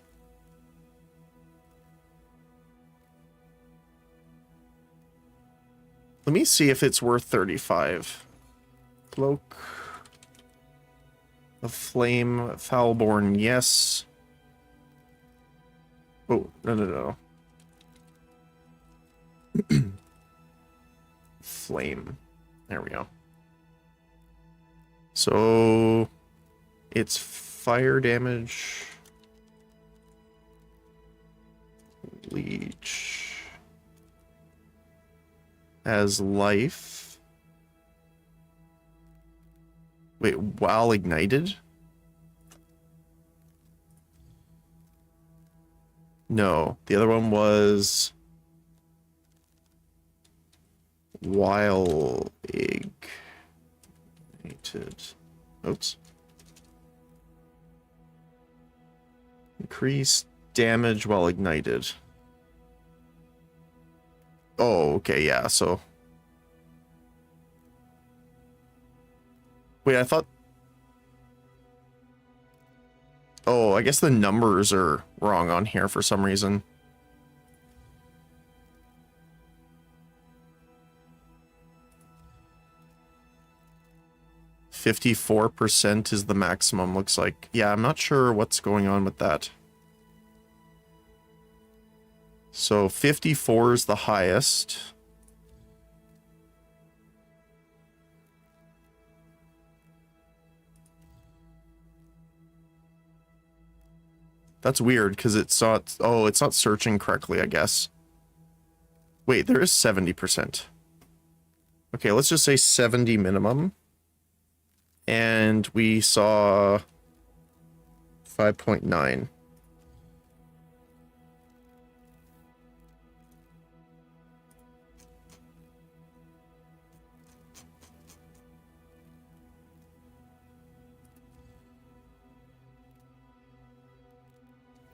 Let me see if it's worth 35. Cloak of Flame, Foulborn, yes. Oh, no. Flame. There we go. So it's fire damage. Leech. As life. Wait, while ignited? No, the other one was while ignited. Oops. Increase damage while ignited. Oh, okay, yeah, so... Wait, I thought... Oh, I guess the numbers are wrong on here for some reason. %54% is the maximum, looks like. Yeah, I'm not sure what's going on with that. So 54 is the highest. That's weird because it's not, oh, it's not searching correctly, I guess. Wait, there is 70%. Okay, let's just say 70 minimum. And we saw 5.9.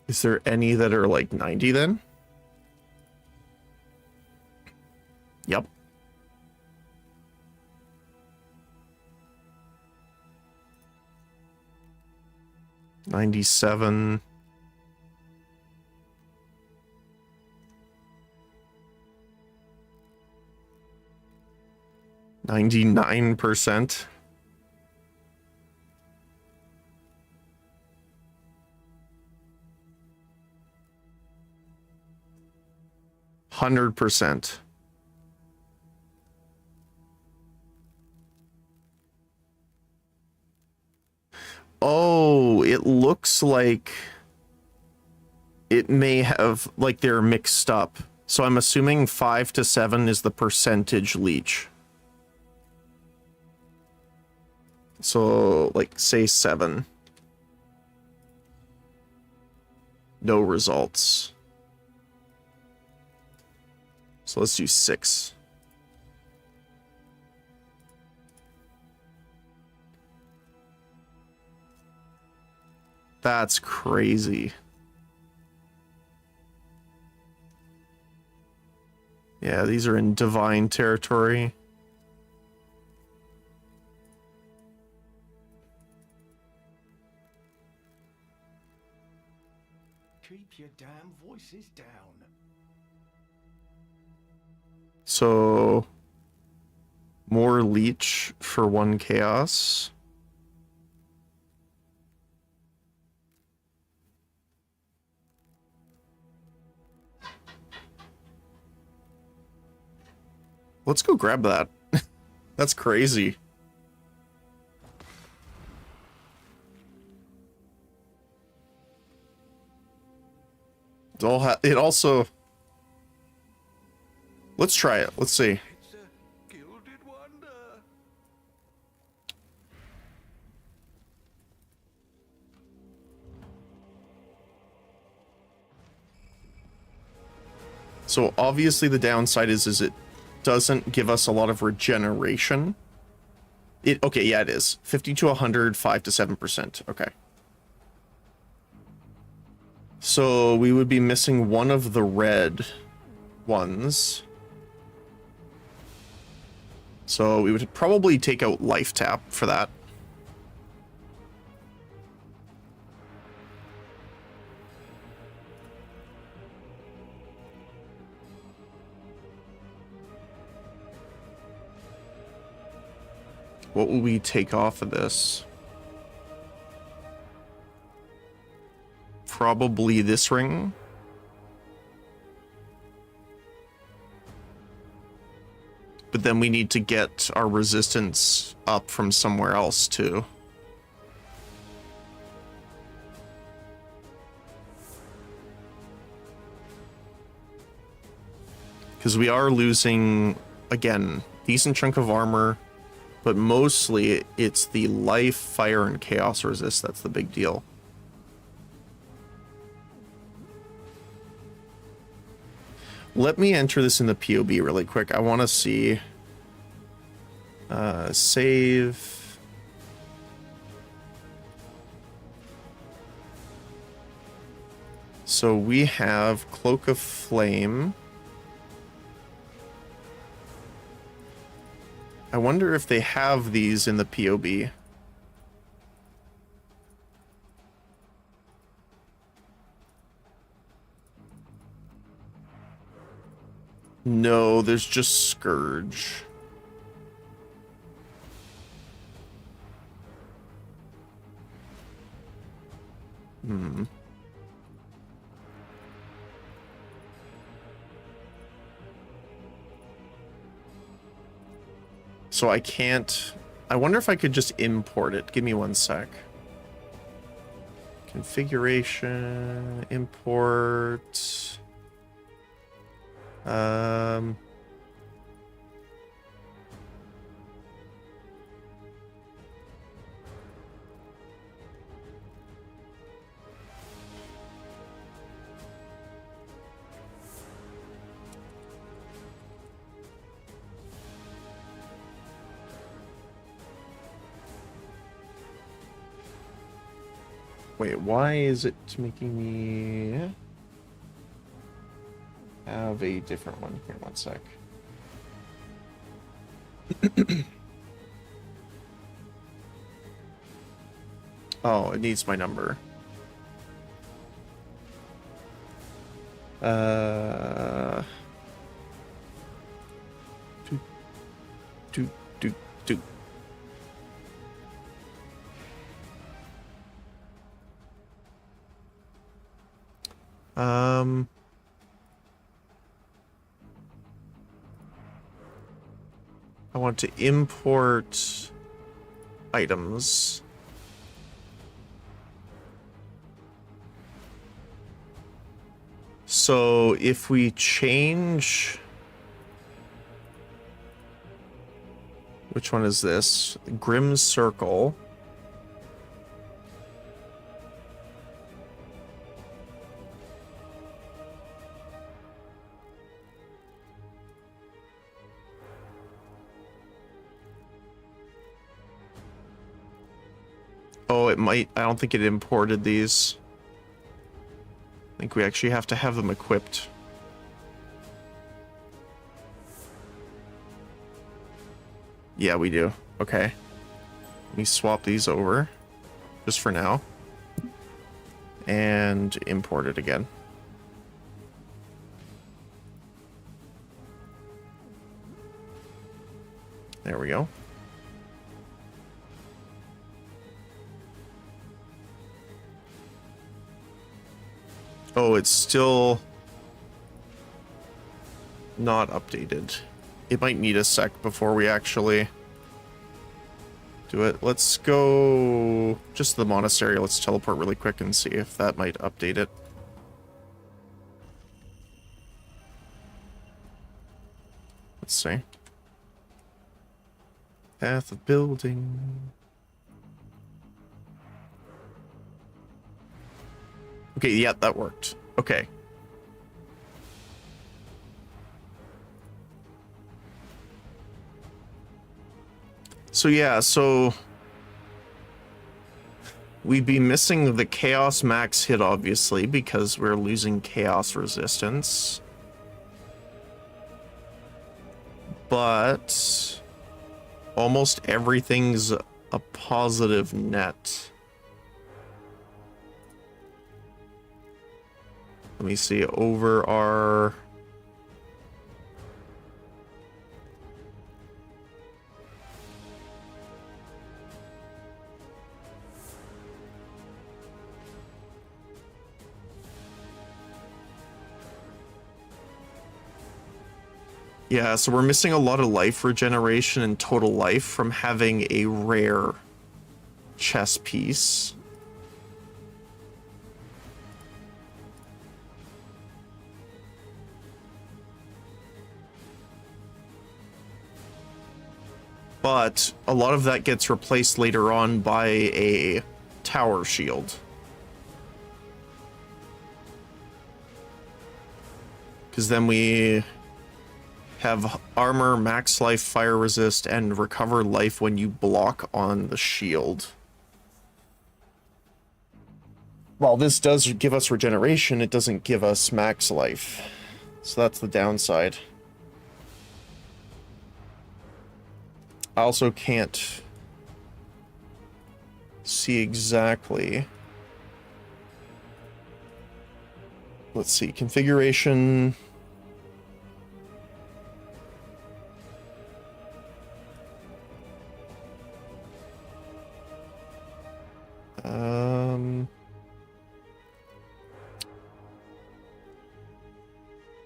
Is there any that are like 90 then? Yep. $97. $99%. 100%. Oh, it looks like it may have, like, they're mixed up. So I'm assuming 5 to 7 is the percentage leech. So, like, say 7. No results. So let's do 6. That's crazy. Yeah, these are in divine territory. Keep your damn voices down. So, more leech for 1 chaos. Let's go grab that. That's crazy. It also... Let's try it. Let's see. It's a gilded wonder. So obviously the downside is it doesn't give us a lot of regeneration. Okay, yeah, it is. 50 to 100, 5 to 7%. Okay. So we would be missing one of the red ones. So we would probably take out Life Tap for that. What will we take off of this? Probably this ring. But then we need to get our resistance up from somewhere else too. Because we are losing, again, decent chunk of armor, but mostly it's the life, fire, and chaos resist that's the big deal. Let me enter this in the POB really quick. I want to see... save... So we have Cloak of Flame. I wonder if they have these in the POB. No, there's just Scourge. So I can't... I wonder if I could just import it. Give me one sec. Configuration, import... Wait, why is it making me have a different one here? One sec. Oh, it needs my number. Do, do, do, do. I want to import items. So if we change, which one is this? Grim Circle. Oh, it might. I don't think it imported these. I think we actually have to have them equipped. Yeah, we do. Okay. Let me swap these over just for now and import it again. There we go. Oh, it's still not updated. It might need a sec before we actually do it. Let's go just to the monastery. Let's teleport really quick and see if that might update it. Let's see. Path of building. Okay, yeah, that worked. Okay. So yeah, so we'd be missing the Chaos Max hit, obviously, because we're losing Chaos Resistance. But almost everything's a positive net. Let me see, over our... Yeah, so we're missing a lot of life regeneration and total life from having a rare chess piece. But a lot of that gets replaced later on by a tower shield. Because then we have armor, max life, fire resist, and recover life when you block on the shield. While this does give us regeneration, it doesn't give us max life. So that's the downside. I also can't see exactly. Let's see, configuration.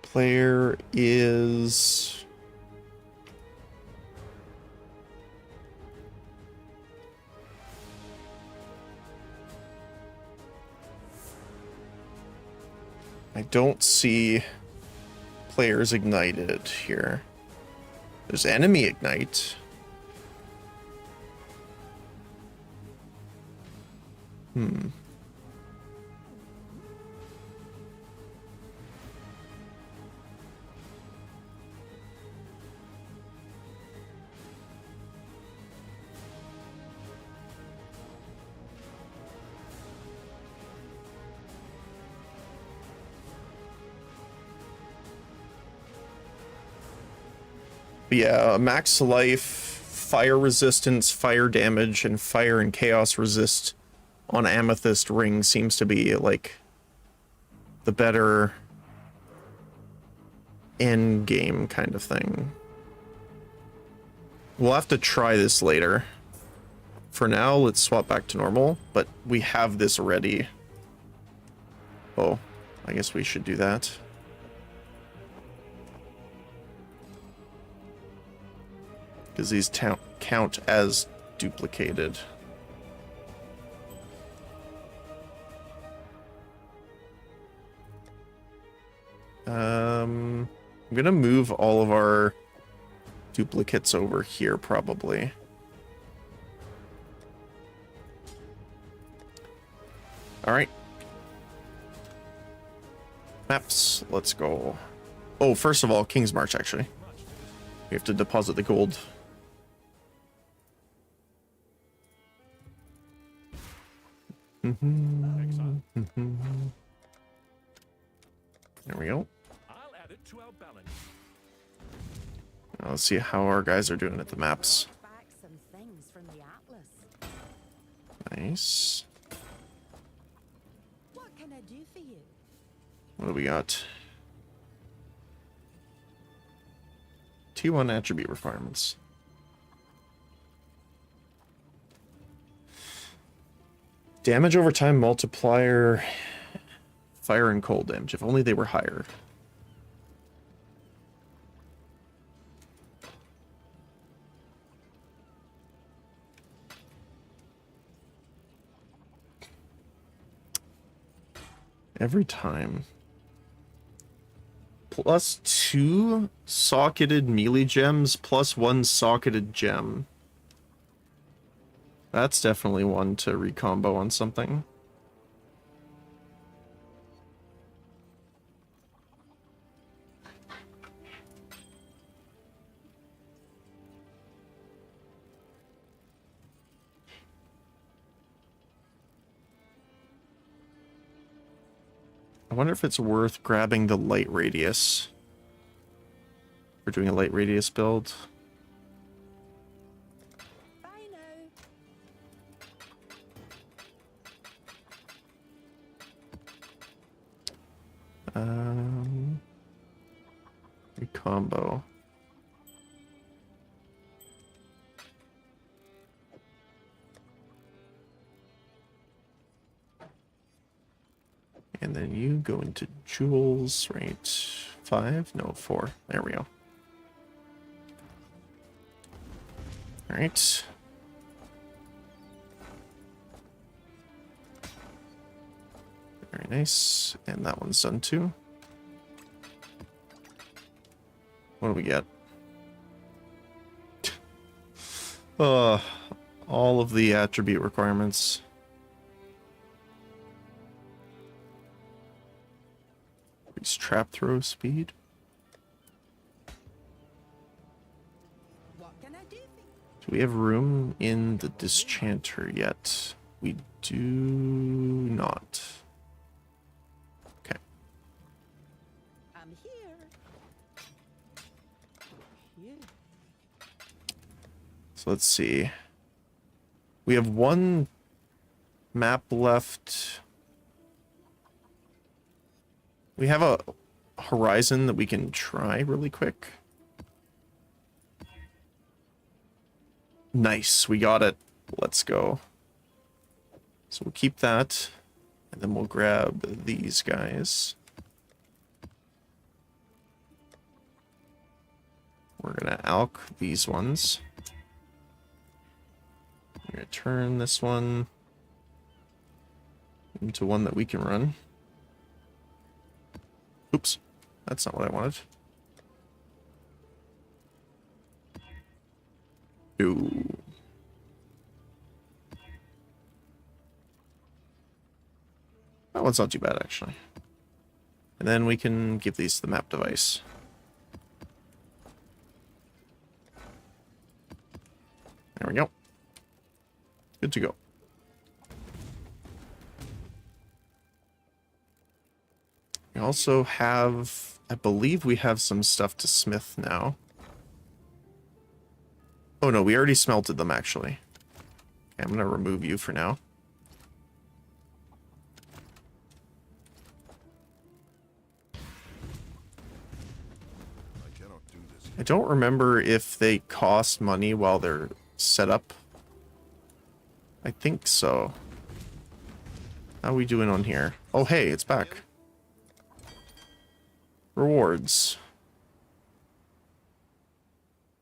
Player is... I don't see players ignited here. There's enemy ignite. Yeah, max life, fire resistance, fire damage, and fire and chaos resist on Amethyst Ring seems to be like the better end game kind of thing. We'll have to try this later. For now, let's swap back to normal, but we have this ready. Oh, I guess we should do that. because these count as duplicated. I'm gonna move all of our duplicates over here probably. All right. Maps, let's go. Oh, first of all, King's March, actually. We have to deposit the gold. There we go. I'll add it to our balance. Now let's see how our guys are doing at the maps. Back some things from the Atlas. Nice. What can I do for you? What do we got? T1 attribute requirements. Damage over time multiplier, fire and cold damage. If only they were higher. Every time. Plus 2 socketed melee gems, plus 1 socketed gem. That's definitely one to recombo on something. I wonder if it's worth grabbing the light radius. We're doing a light radius build. Bye now. Recombo. And then you go into jewels, right? 5? No, 4. There we go. All right. Very nice. And that one's done too. What do we get? All of the attribute requirements. Increase trap throw speed. What can I do for you? Do we have room in the dischanter yet? We do not. Okay. I'm here. Phew. So let's see. We have one map left. We have a horizon that we can try really quick. Nice, we got it. Let's go. So we'll keep that, and then we'll grab these guys. We're gonna alch these ones. I'm gonna turn this one into one that we can run. Oops, that's not what I wanted. Ooh. That one's not too bad, actually. And then we can give these to the map device. There we go. Good to go. We also have, I believe we have some stuff to smith now. Oh no, we already smelted them actually. Okay, I'm gonna remove you for now. I cannot do this. I don't remember if they cost money while they're set up. I think so. How are we doing on here? Oh hey, it's back. Rewards.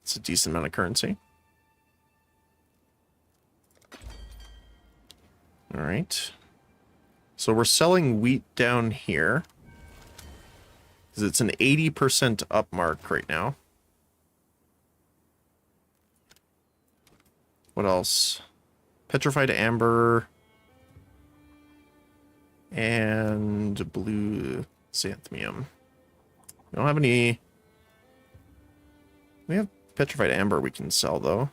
It's a decent amount of currency. All right. So we're selling wheat down here. Because it's an 80% up mark right now. What else? Petrified amber. And blue xanthemium. We don't have any... We have petrified amber we can sell, though.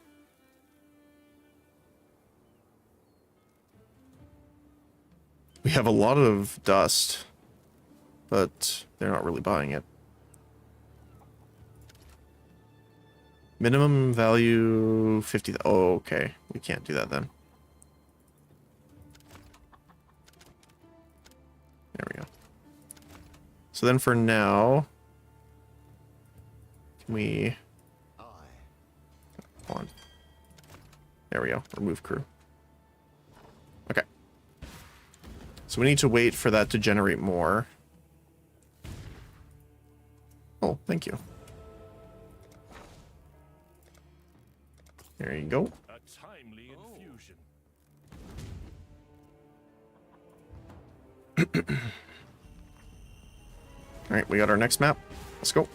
We have a lot of dust, but they're not really buying it. Minimum value 50. Oh, okay. We can't do that then. There we go. So then for now, can we... Hold on. There we go. Remove crew. Okay. So we need to wait for that to generate more. Oh, thank you. There you go. A timely infusion. All right, we got our next map. Let's go.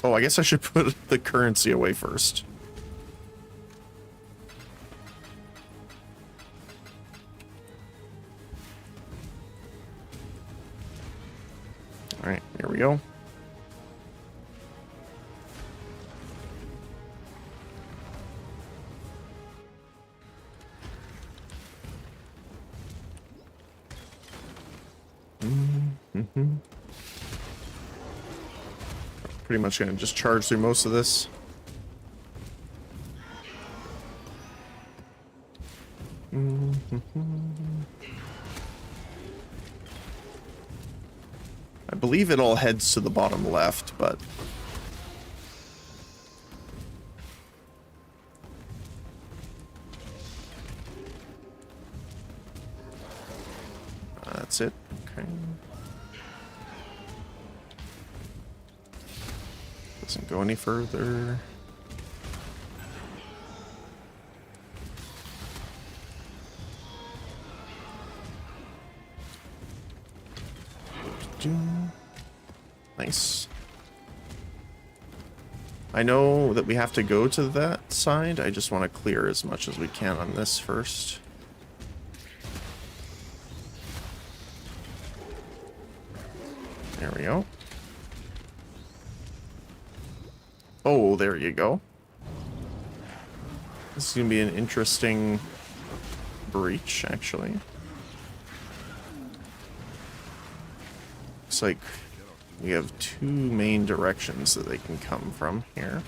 Oh, I guess I should put the currency away first. All right, here we go. Pretty much gonna just charge through most of this. I believe it all heads to the bottom left, but that's it. Okay. Doesn't go any further. Nice. I know that we have to go to that side. I just want to clear as much as we can on this first. There we go. Oh, there you go. This is going to be an interesting breach, actually. Looks like we have two main directions that they can come from here.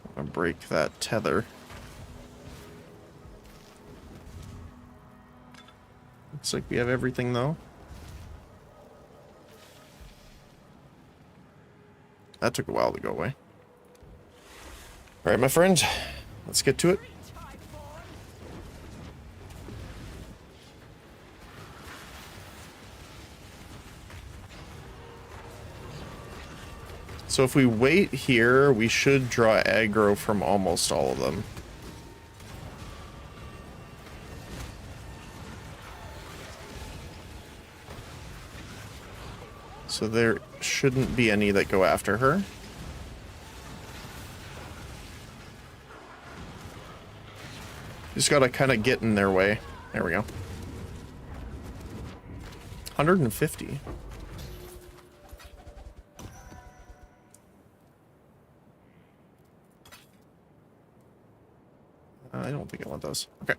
I'm gonna break that tether. Looks like we have everything, though. That took a while to go away. All right, my friend, let's get to it. So if we wait here, we should draw aggro from almost all of them. So there shouldn't be any that go after her. Just gotta kind of get in their way. There we go. 150. I don't think I want those. Okay.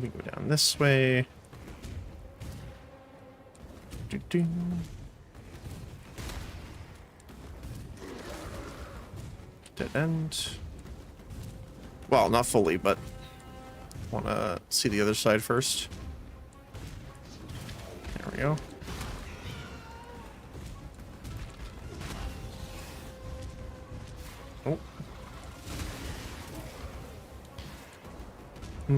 We go down this way. Doo-doo. Dead end. Well, not fully, but want to see the other side first. There we go. It's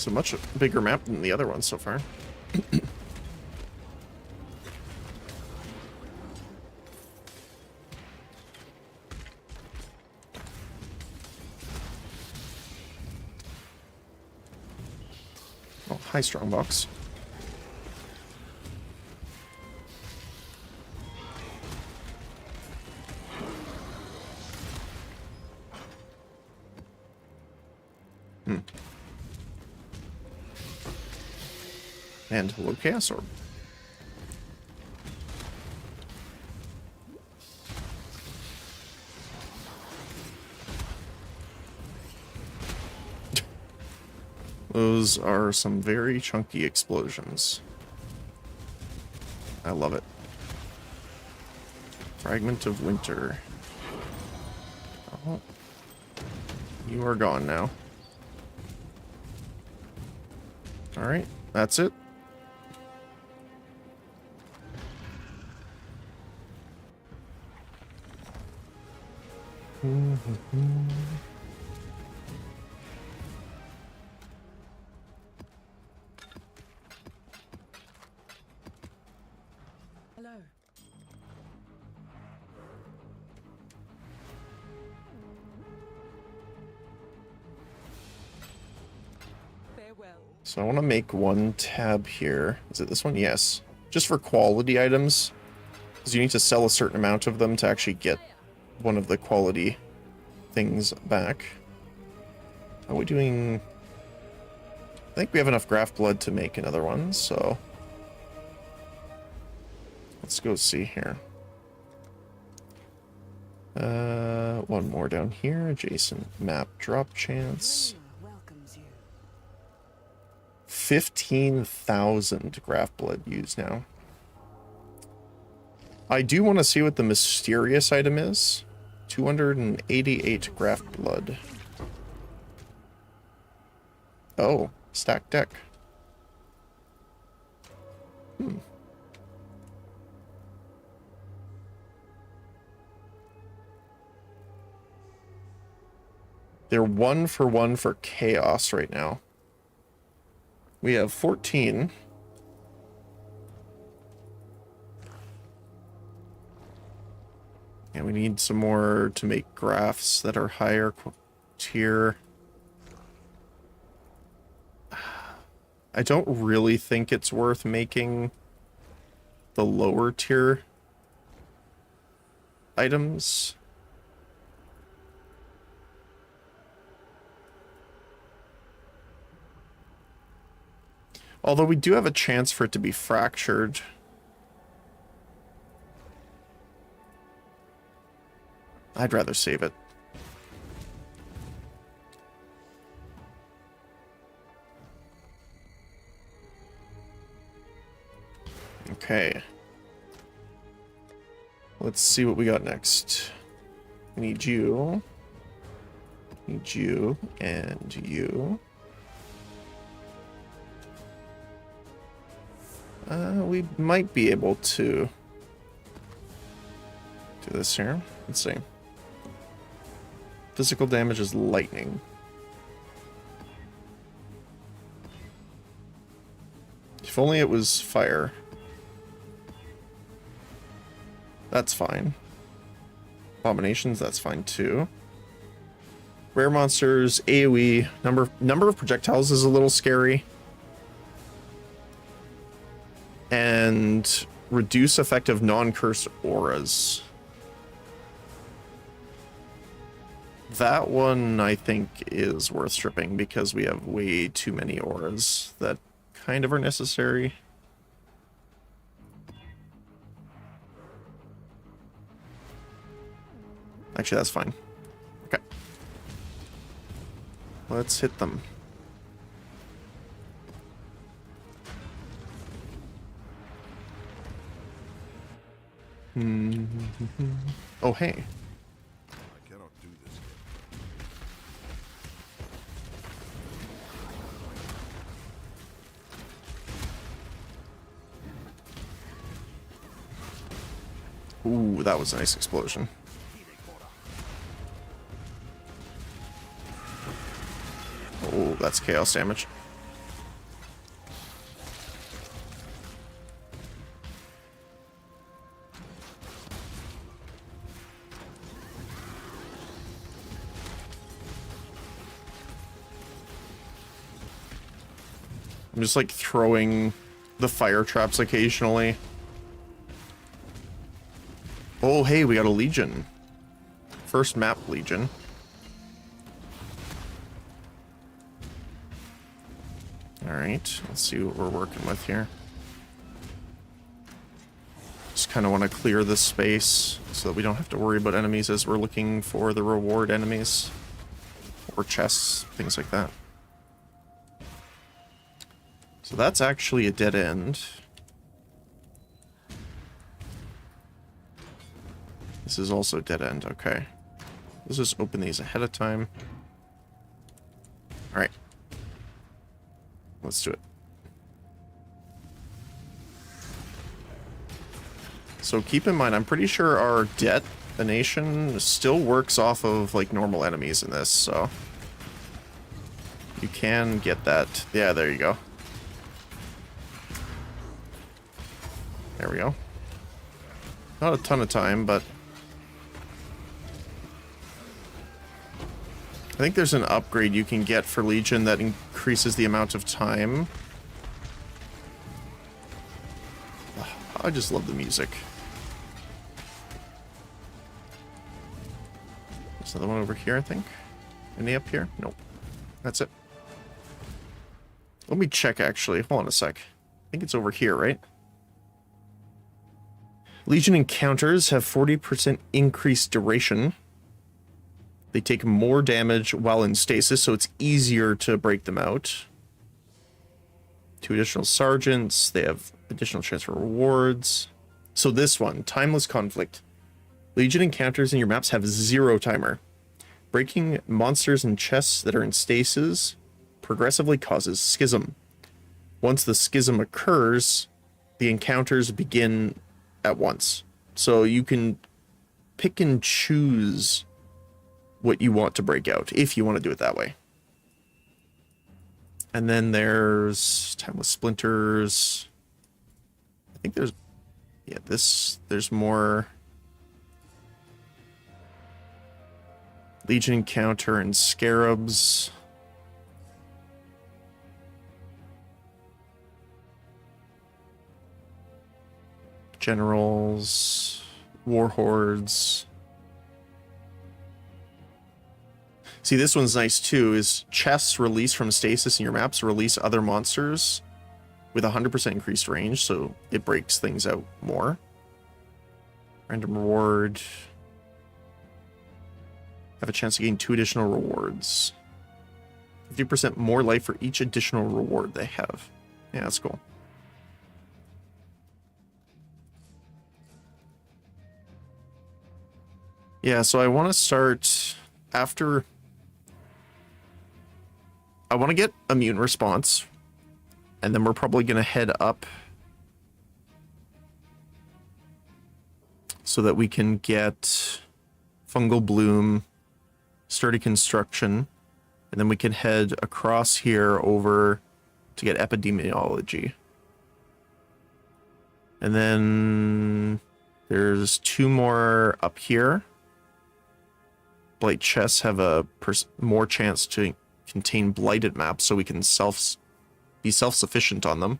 a much bigger map than the other one so far. Oh, hi, Strongbox. And hello, Chaos Orb. Those are some very chunky explosions. I love it. Fragment of Winter. Oh. You are gone now. Alright, that's it. Hello. Farewell. So I want to make one tab here. Is it this one? Yes. Just for quality items. Because you need to sell a certain amount of them to actually get one of the quality things back. How are we doing? I think we have enough graft blood to make another one, so let's go see here. One more down here. Adjacent map drop chance. Welcomes you. 15,000 graft blood used now. I do want to see what the mysterious item is. 288 graft blood. Oh, stack deck. They're 1 for chaos right now. We have 14. And we need some more to make grafts that are higher tier. I don't really think it's worth making the lower tier items. Although we do have a chance for it to be fractured. I'd rather save it. Okay. Let's see what we got next. We need you. Need you and you. We might be able to do this here. Let's see. Physical damage is lightning. If only it was fire. That's fine. Abominations, that's fine too. Rare monsters, AoE, number of projectiles is a little scary. And reduce effective non-cursed auras. That one I think is worth stripping because we have way too many auras that kind of are necessary. Actually, that's fine. Okay. Let's hit them. Oh, hey. I cannot do this yet. Ooh, that was a nice explosion. Oh, that's chaos damage. I'm just like throwing the fire traps occasionally. Oh, hey, we got a Legion. First map Legion. Alright, let's see what we're working with here. Just kind of want to clear this space so that we don't have to worry about enemies as we're looking for the reward enemies. Or chests, things like that. So that's actually a dead end. This is also a dead end, okay. Let's just open these ahead of time. Alright. Let's do it. So keep in mind, I'm pretty sure our detonation still works off of like normal enemies in this, so you can get that. Yeah, there you go. There we go. Not a ton of time, but I think there's an upgrade you can get for Legion that increases the amount of time. I just love the music. There's another one over here, I think. Any up here? Nope. That's it. Let me check, actually. Hold on a sec. I think it's over here, right? Legion encounters have 40% increased duration. They take more damage while in stasis, so it's easier to break them out. 2 additional sergeants. They have additional chance for rewards. So this one, Timeless Conflict. Legion encounters in your maps have 0 timer. Breaking monsters and chests that are in stasis progressively causes schism. Once the schism occurs, the encounters begin at once. So you can pick and choose what you want to break out, if you want to do it that way. And then there's Timeless Splinters. I think there's, yeah, there's more Legion Encounter and Scarabs. Generals, Warhordes. See, this one's nice too, is chests release from stasis in your maps release other monsters with 100% increased range, so it breaks things out more. Random reward. Have a chance to gain 2 additional rewards. 50% more life for each additional reward they have. Yeah, that's cool. Yeah, so I want to start after... I want to get immune response, and then we're probably going to head up so that we can get Fungal Bloom, Sturdy Construction, and then we can head across here over to get Epidemiology. And then there's 2 more up here. Blight chests have a more chance to contain blighted maps, so we can be self-sufficient on them.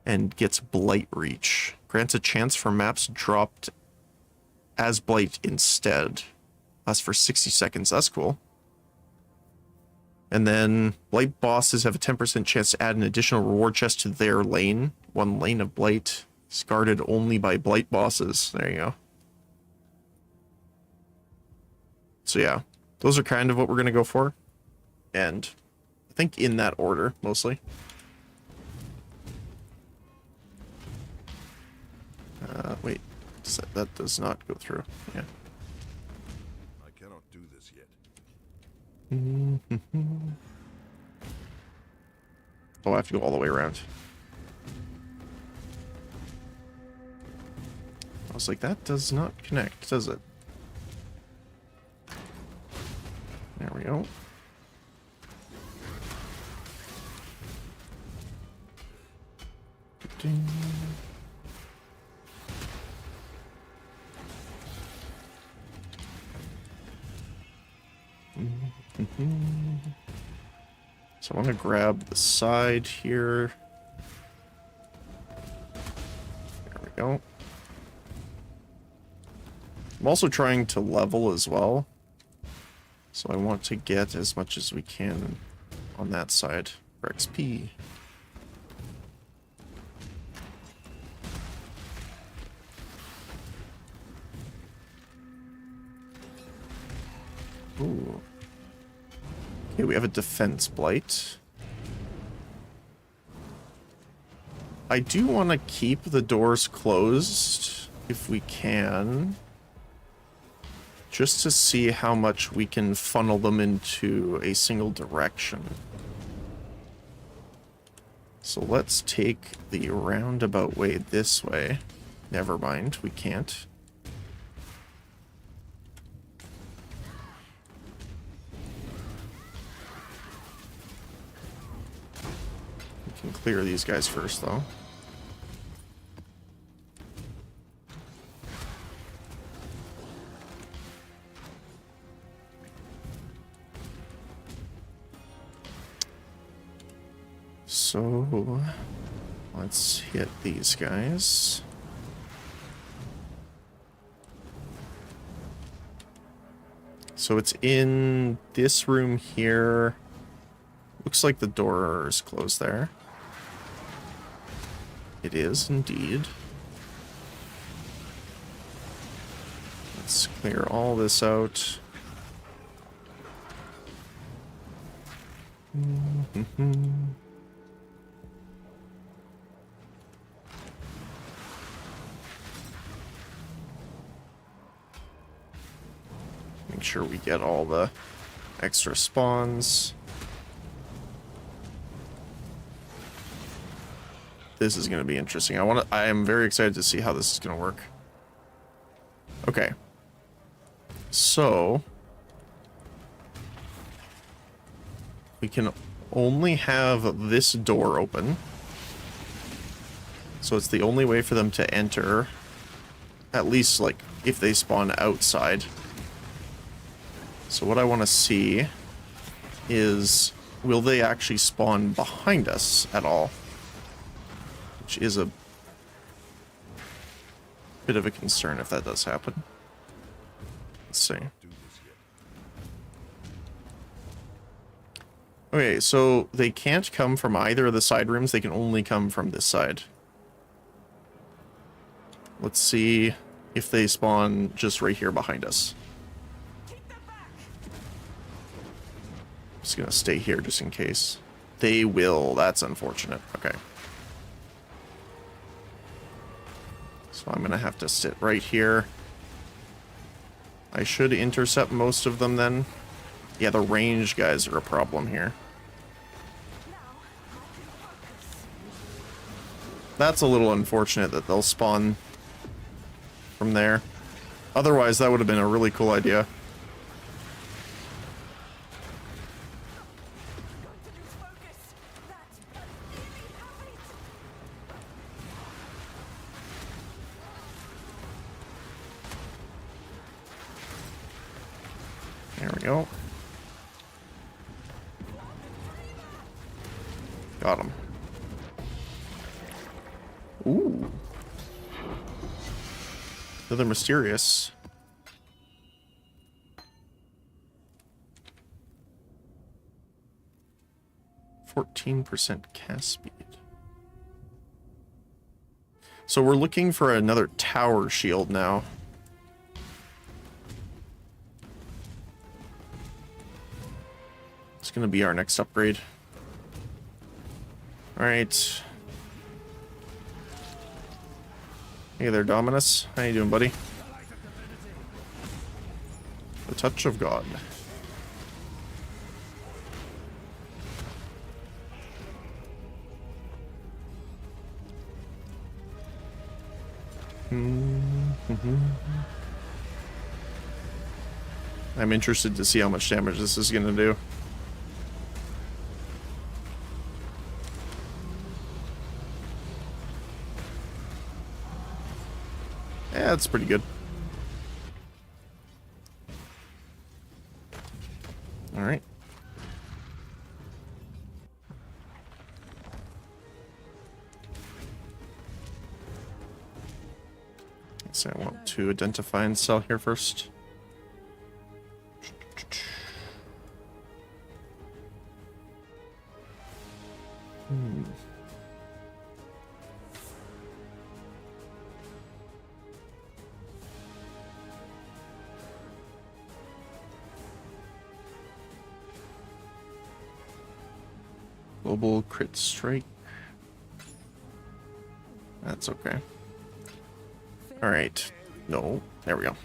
And gets Blight Reach. Grants a chance for maps dropped as Blight instead. Lasts for 60 seconds. That's cool. And then Blight bosses have a 10% chance to add an additional reward chest to their lane. 1 lane of Blight is guarded only by Blight bosses. There you go. So yeah, those are kind of what we're going to go for. And I think in that order, mostly. Wait, that does not go through. Yeah. I cannot do this yet. Oh, I have to go all the way around. was like, that does not connect, does it? There we go. Ding. So I want to grab the side here. There we go. I'm also trying to level as well. So I want to get as much as we can on that side for XP. Ooh. Okay, we have a defense blight. I do want to keep the doors closed if we can, just to see how much we can funnel them into a single direction. So let's take the roundabout way this way. Never mind, we can't. We can clear these guys first, though. So, let's hit these guys. So it's in this room here. Looks like the door is closed there. It is indeed. Let's clear all this out. Make sure we get all the extra spawns. This is going to be interesting. I am very excited to see how this is going to work. Okay. So we can only have this door open. So it's the only way for them to enter. At least, like, if they spawn outside. So what I want to see is, will they actually spawn behind us at all? Which is a bit of a concern if that does happen. Let's see. Okay, so they can't come from either of the side rooms. They can only come from this side. Let's see if they spawn just right here behind us. Just gonna stay here just in case. They will. That's unfortunate. Okay. So I'm gonna have to sit right here. I should intercept most of them then. Yeah, the range guys are a problem here. That's a little unfortunate that they'll spawn from there. Otherwise, that would have been a really cool idea. There we go. Got him. Ooh. Another mysterious. %, cast speed. So we're looking for another tower shield now. It's going to be our next upgrade. All right. Hey there, Dominus. How you doing, buddy? The touch of God. I'm interested to see how much damage this is going to do. Yeah, that's pretty good. All right. So I want to identify and sell here first. Global crit strike. That's okay. All right. No, there we go.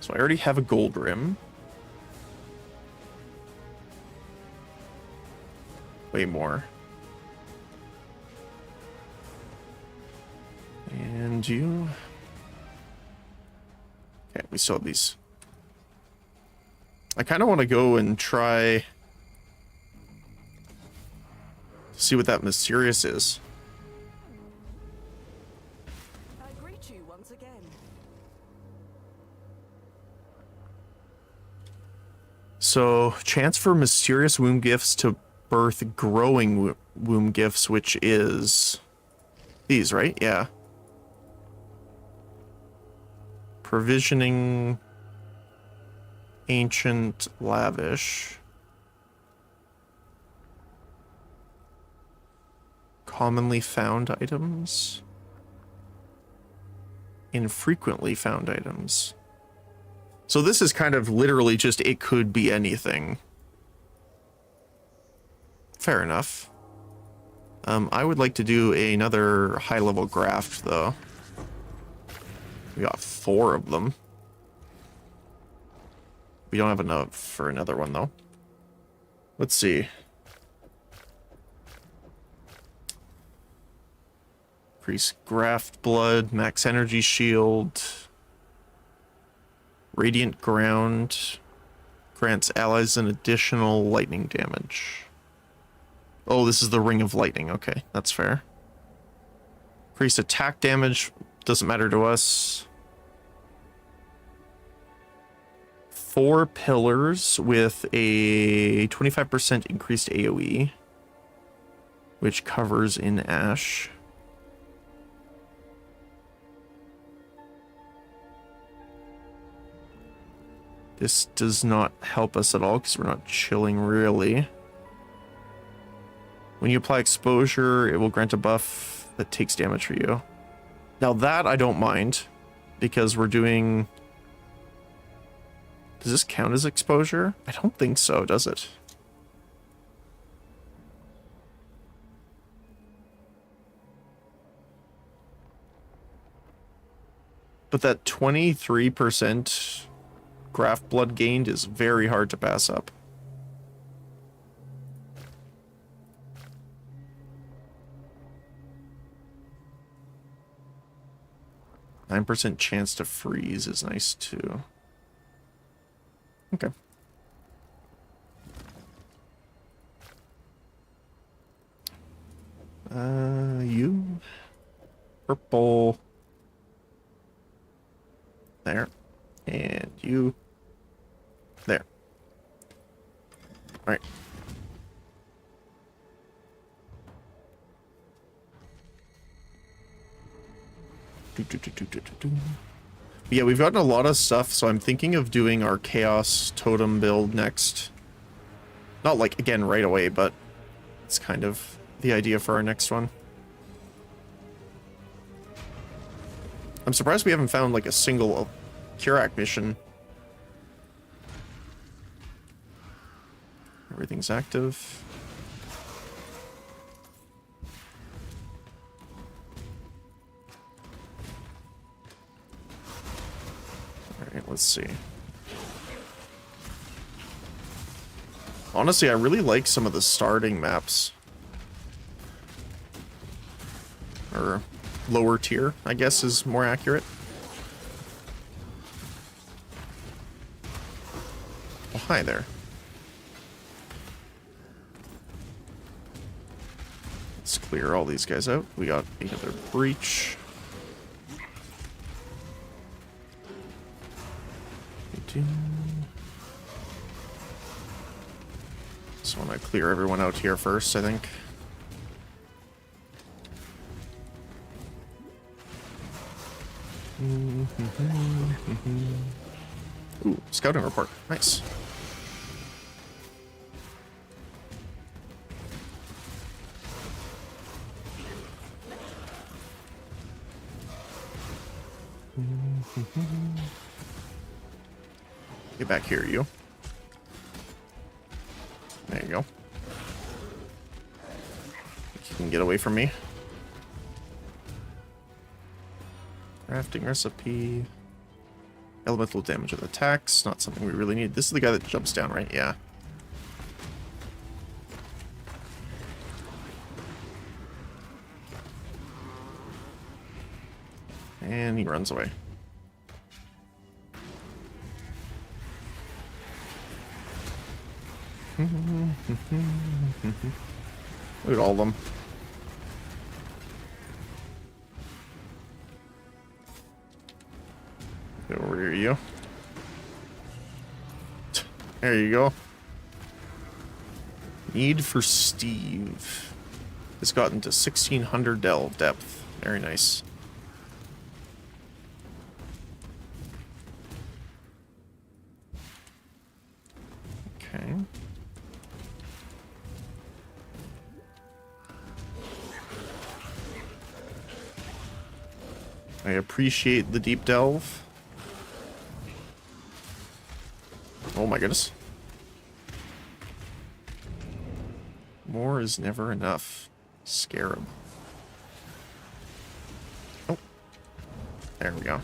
So I already have a gold rim. Way more. And you. Okay, we still have these. I kind of want to go and try to see what that mysterious is. I greet you once again. So, chance for mysterious womb gifts to birth growing womb gifts, which is these, right? Yeah. Provisioning, ancient, lavish. Commonly found items. Infrequently found items. So this is kind of literally just, it could be anything. Fair enough. I would like to do another high-level graft, though. We got 4 of them. We don't have enough for another one, though. Let's see. Increase graft blood, max energy shield. Radiant ground. Grants allies an additional lightning damage. Oh, this is the Ring of Lightning. Okay, that's fair. Increase attack damage. Doesn't matter to us. 4 pillars with a 25% increased AoE, which covers in ash. This does not help us at all because we're not chilling really. When you apply exposure, it will grant a buff that takes damage for you. Now that I don't mind, because we're doing... Does this count as exposure? I don't think so, does it? But that 23% graft blood gained is very hard to pass up. %9 chance to freeze is nice too. Okay. You. Purple. There. And you. There. Alright. Yeah, we've gotten a lot of stuff, so I'm thinking of doing our Chaos Totem build next. Not like, again, right away, but it's kind of the idea for our next one. I'm surprised we haven't found, like, a single Curak mission. Everything's active. Alright, let's see. Honestly, I really like some of the starting maps. or lower tier, I guess is more accurate. Oh, hi there. Let's clear all these guys out. We got another breach. Just want to clear everyone out here first, I think. Ooh, scouting report. Nice. Get back here, you. There you go. You can get away from me. Crafting recipe. Elemental damage with attacks. Not something we really need. This is the guy that jumps down, right? Yeah. And he runs away. Look at all of them. Get over here, you. There you go. Need for Steve. It's gotten to 1600 delve depth. Very nice. Okay. I appreciate the deep delve. Oh my goodness. More is never enough. Scarab. Oh. There we go.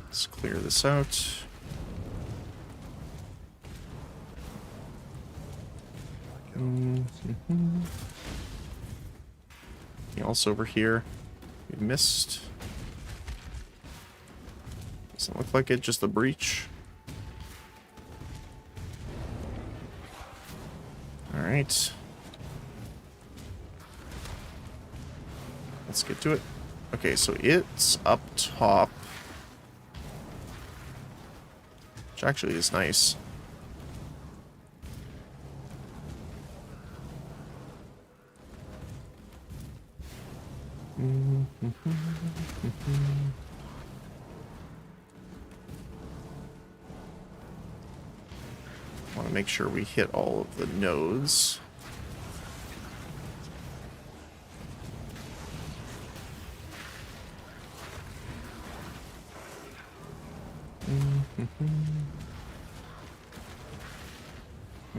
Let's clear this out. Anything else over here? We missed. Doesn't look like it, just the breach. Alright. Let's get to it. Okay, so it's up top. Which actually is nice. Want to make sure we hit all of the nodes.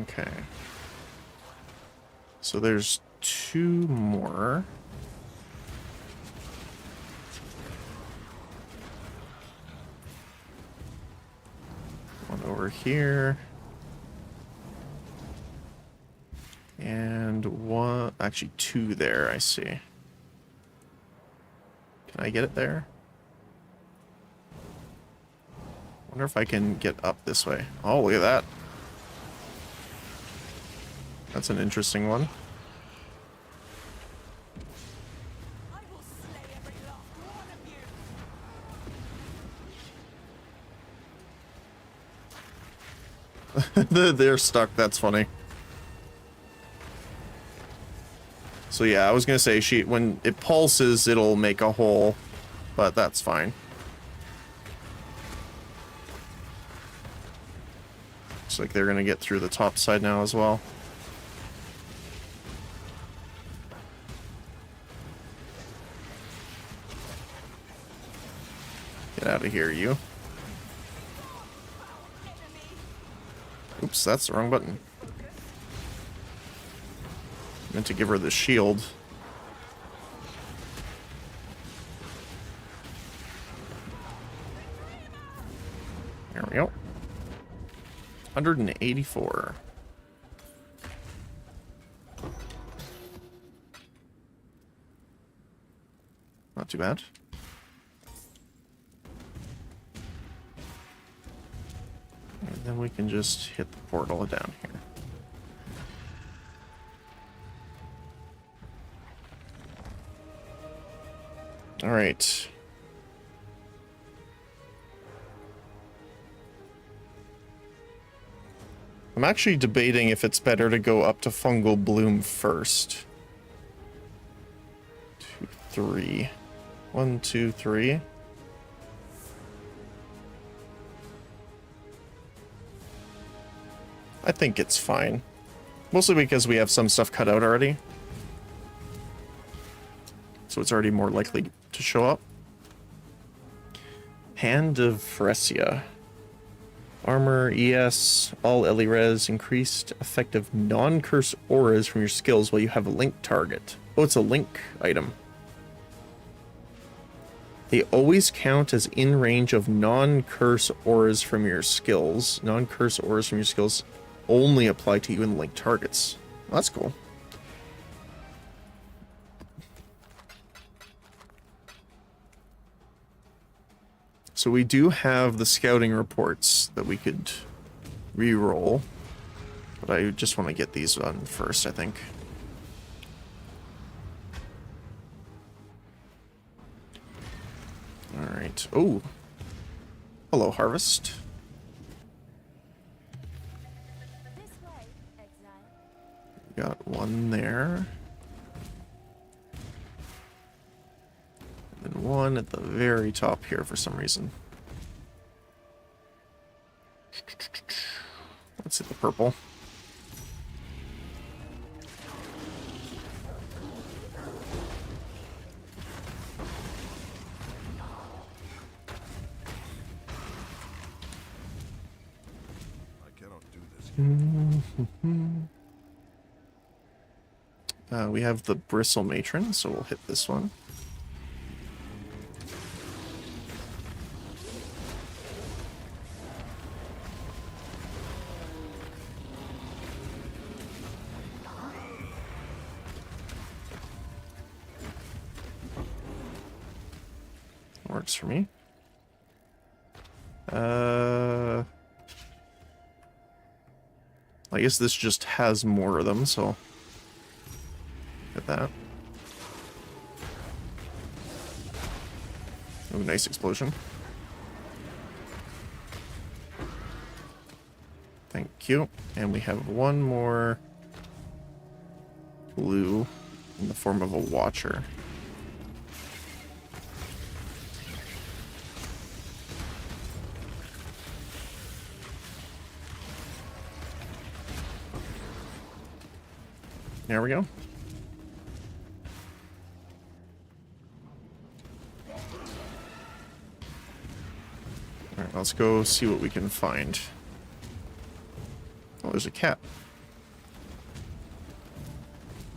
Okay. So there's two more. One over here. And one, actually two there, I see. Can I get it there? Wonder if I can get up this way. Oh, look at that. That's an interesting one. I will slay every last one of you. They're stuck, that's funny. So yeah, I was gonna say, when it pulses, it'll make a hole, but that's fine. Looks like they're gonna get through the top side now as well. Get out of here, you. Oops, that's the wrong button. Meant to give her the shield. There we go. 184. not too bad. And then we can just hit the portal down here. All right. I'm actually debating if it's better to go up to Fungal Bloom first. 2, 3. 1, 2, 3. I think it's fine. Mostly because we have some stuff cut out already. So it's already more likely to show up. Hand of Fresia. Armor, ES, all Elirez, increased effective non-curse auras from your skills while you have a link target. Oh, it's a link item. They always count as in range of non-curse auras from your skills. Non-curse auras from your skills only apply to you and link targets. Well, that's cool. So we do have the scouting reports that we could re-roll, but I just want to get these on first, I think. All right. Oh, hello, Harvest. This way, Exile. Got one there. And one at the very top here for some reason. Let's hit the purple. I cannot do this yet. We have the Bristle Matron, so we'll hit this one. Works for me. I guess this just has more of them, so get that. Oh, nice explosion. Thank you. And we have one more blue in the form of a Watcher. There we go. Alright, let's go see what we can find. Oh, there's a cat.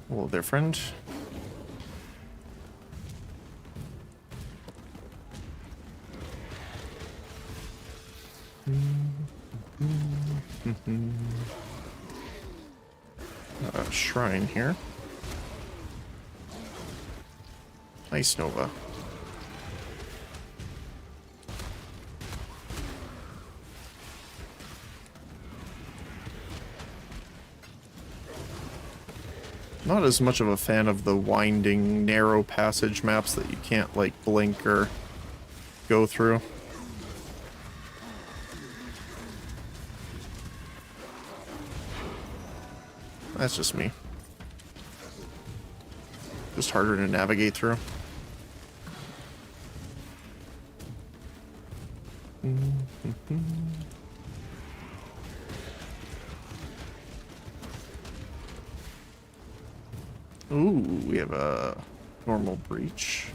Hello there, friend. Shrine here. Nice, Nova. Not as much of a fan of the winding, narrow passage maps that you can't, like, blink or go through. That's just me. Just harder to navigate through. Ooh, we have a normal breach.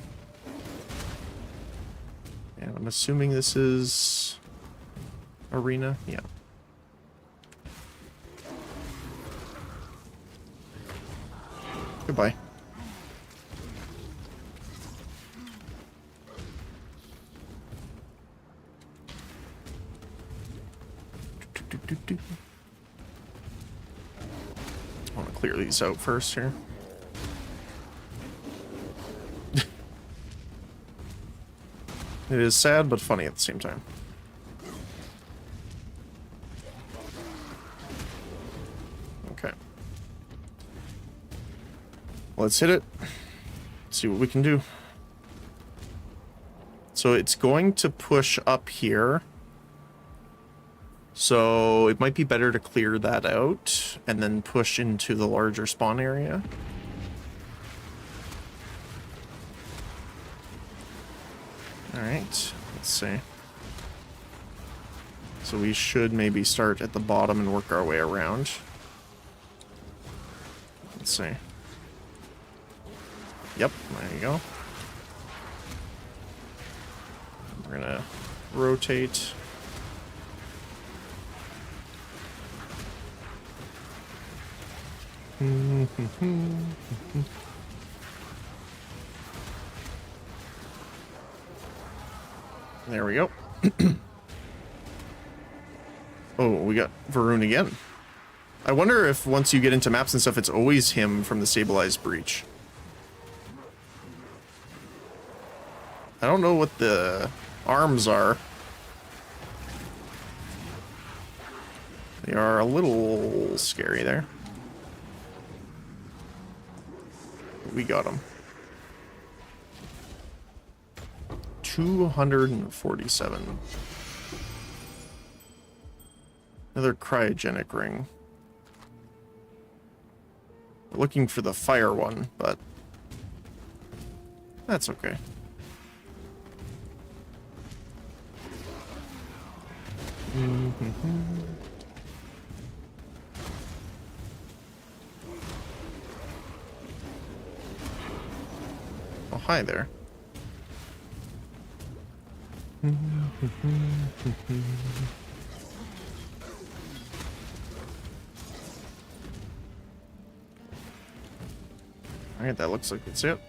And I'm assuming this is arena? Yeah. Goodbye. I want to clear these out first here. It is sad but funny at the same time. Okay. Let's hit it. See what we can do. So it's going to push up here. So it might be better to clear that out and then push into the larger spawn area. Alright, let's see. So we should maybe start at the bottom and work our way around. Let's see. Yep, there you go. We're gonna rotate. There we go. Oh, we got Varun again. I wonder if once you get into maps and stuff, it's always him from the stabilized breach. I don't know what the arms are. They are a little scary there. We got him. 247. Another cryogenic ring. We're looking for the fire one, but that's okay. Oh, hi there. Alright, that looks like it's it.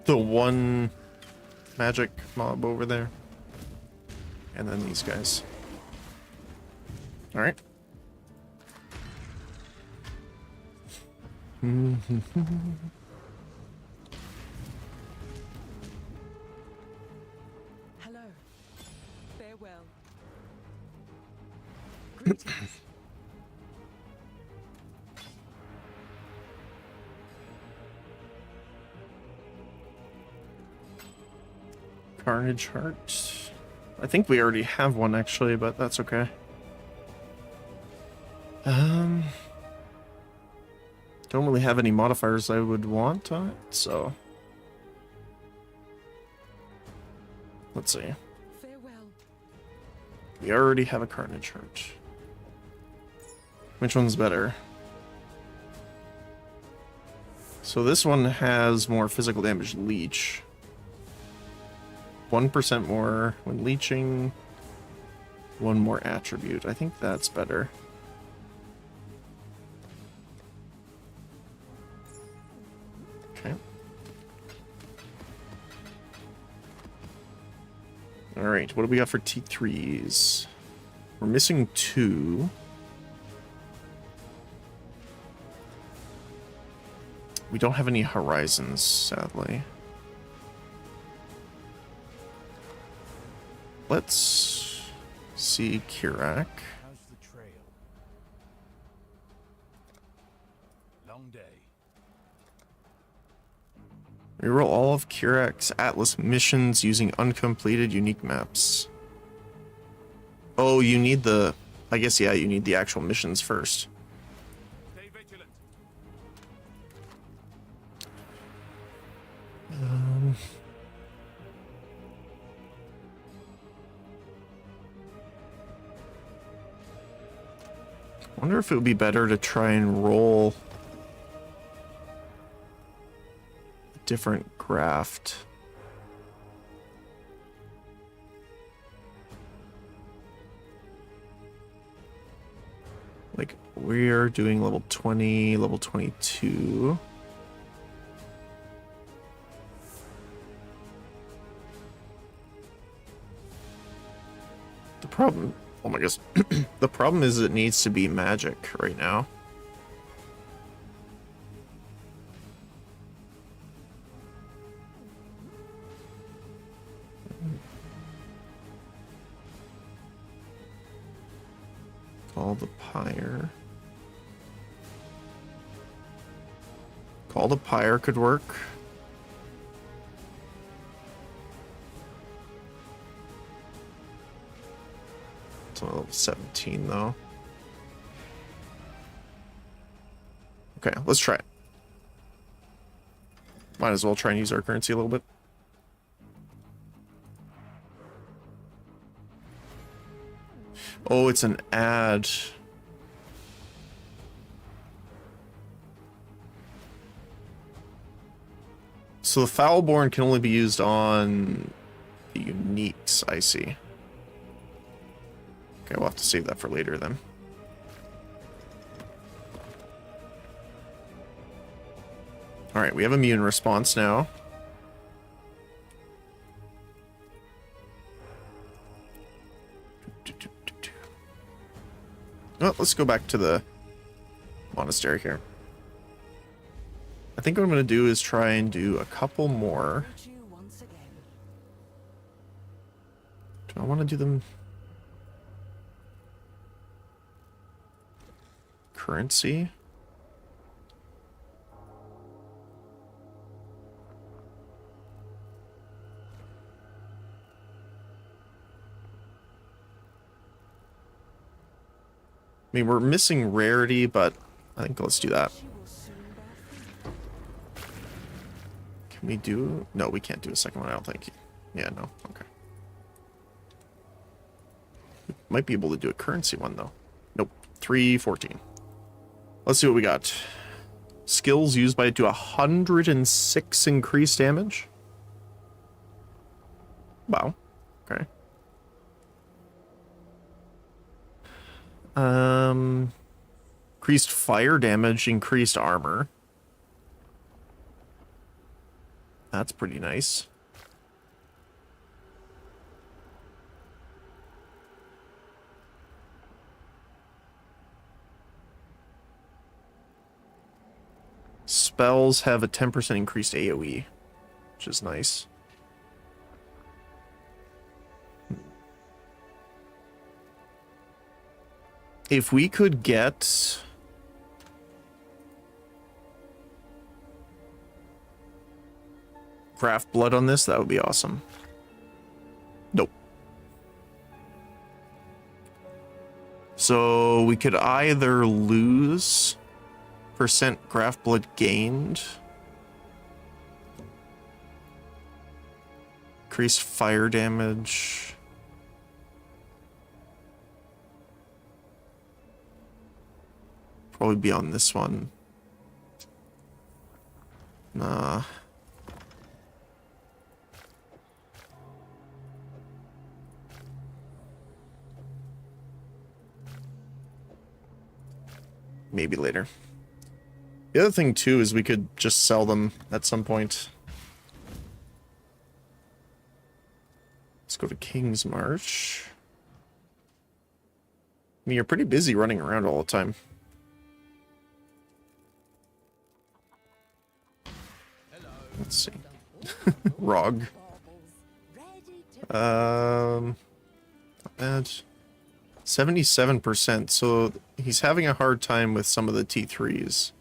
The one magic mob over there. And then these guys. Alright. Hello. Farewell. Greetings. Carnage Heart. I think we already have one actually, but that's okay. Don't really have any modifiers I would want on it, so let's see. Farewell. We already have a Carnage Heart. Which one's better? So this one has more physical damage leech. 1% more when leeching. One more attribute. I think that's better. Okay. Alright, what do we got for T3s? We're missing 2. We don't have any horizons, sadly. Let's see Kirak. How's the trail? Long day. Reroll all of Kirak's Atlas missions using uncompleted unique maps. Oh, you need the... I guess, yeah, you need the actual missions first. Stay vigilant. I wonder if it would be better to try and roll a different graft. Like, we're doing level 20, level 22. The problem... Oh my gosh. The problem is it needs to be magic right now. Call the Pyre. Call the Pyre could work. It's on level 17 though. Okay, let's try it. Might as well try and use our currency a little bit. Oh, it's an ad. So the Foulborn can only be used on the uniques, I see. Okay, we'll have to save that for later then. Alright, we have immune response now. Well, let's go back to the monastery here. I think what I'm going to do is try and do a couple more. Meet you once again. Do I want to do them? Currency? I mean, we're missing rarity, but I think let's do that. She will soon bear fruit. Can we do... No, we can't do a second one, I don't think. Yeah, no. Okay. Might be able to do a currency one, though. Nope. 314. Let's see what we got. Skills used by it do 106 increased damage. Wow. Okay. Increased fire damage, increased armor. That's pretty nice. Spells have a 10% increased AoE, which is nice. If we could get... Craft blood on this, that would be awesome. Nope. So we could either lose percent craft blood gained, increased fire damage. Probably be on this one. Nah. Maybe later. The other thing too is we could just sell them at some point. Let's go to King's March. I mean, you're pretty busy running around all the time. Let's see. Rog. Not bad. 77%, so he's having a hard time with some of the T3s.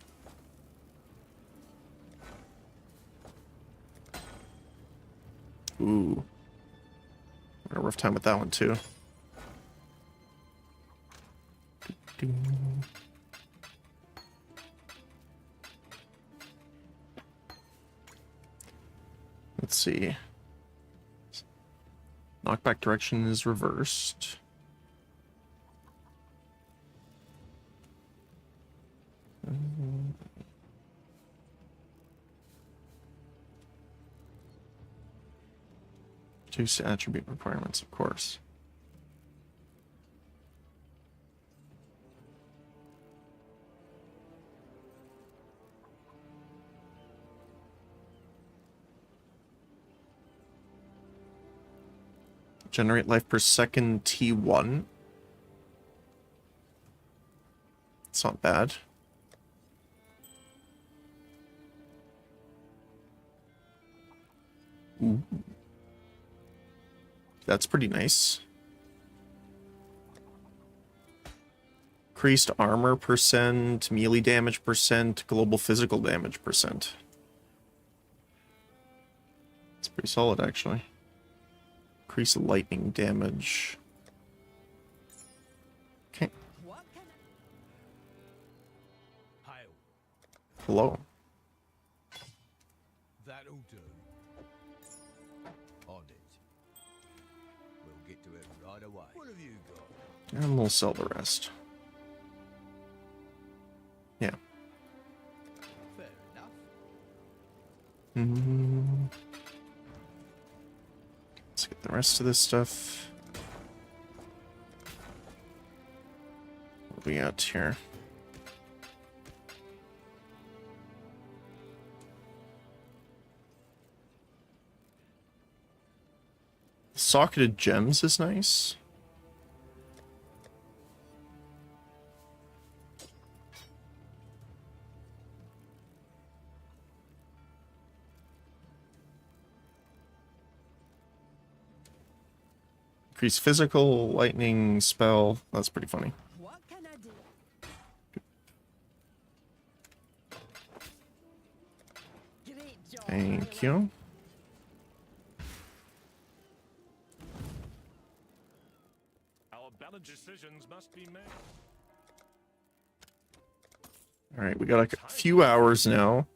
Ooh. Had a rough time with that one too. Let's see. Knockback direction is reversed. Reduce attribute requirements, of course. Generate life per second T1. It's not bad. Ooh. That's pretty nice. Increased armor percent, melee damage percent, global physical damage percent. It's pretty solid, actually. Increase lightning damage. Okay. What can I... Hail. Hello. That'll do. On it. We'll get to it right away. What have you got? And we'll sell the rest. Yeah. Fair enough. Let's get the rest of this stuff. What do we got here? Socketed gems is nice. Increase physical, lightning, spell. That's pretty funny. What can I do? Great job. Thank you. Our balanced decisions must be made. Alright, we got like a few hours now.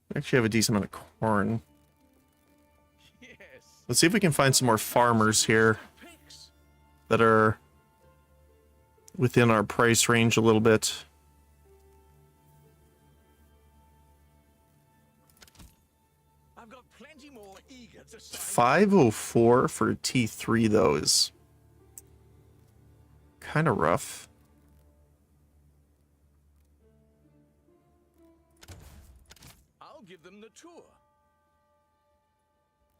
We actually have a decent amount of corn. Yes. Let's see if we can find some more farmers here Picks. that are within our price range a little bit. I've got plenty more eager to sign. 504 for T3 though is kind of rough. I'll give them the tour.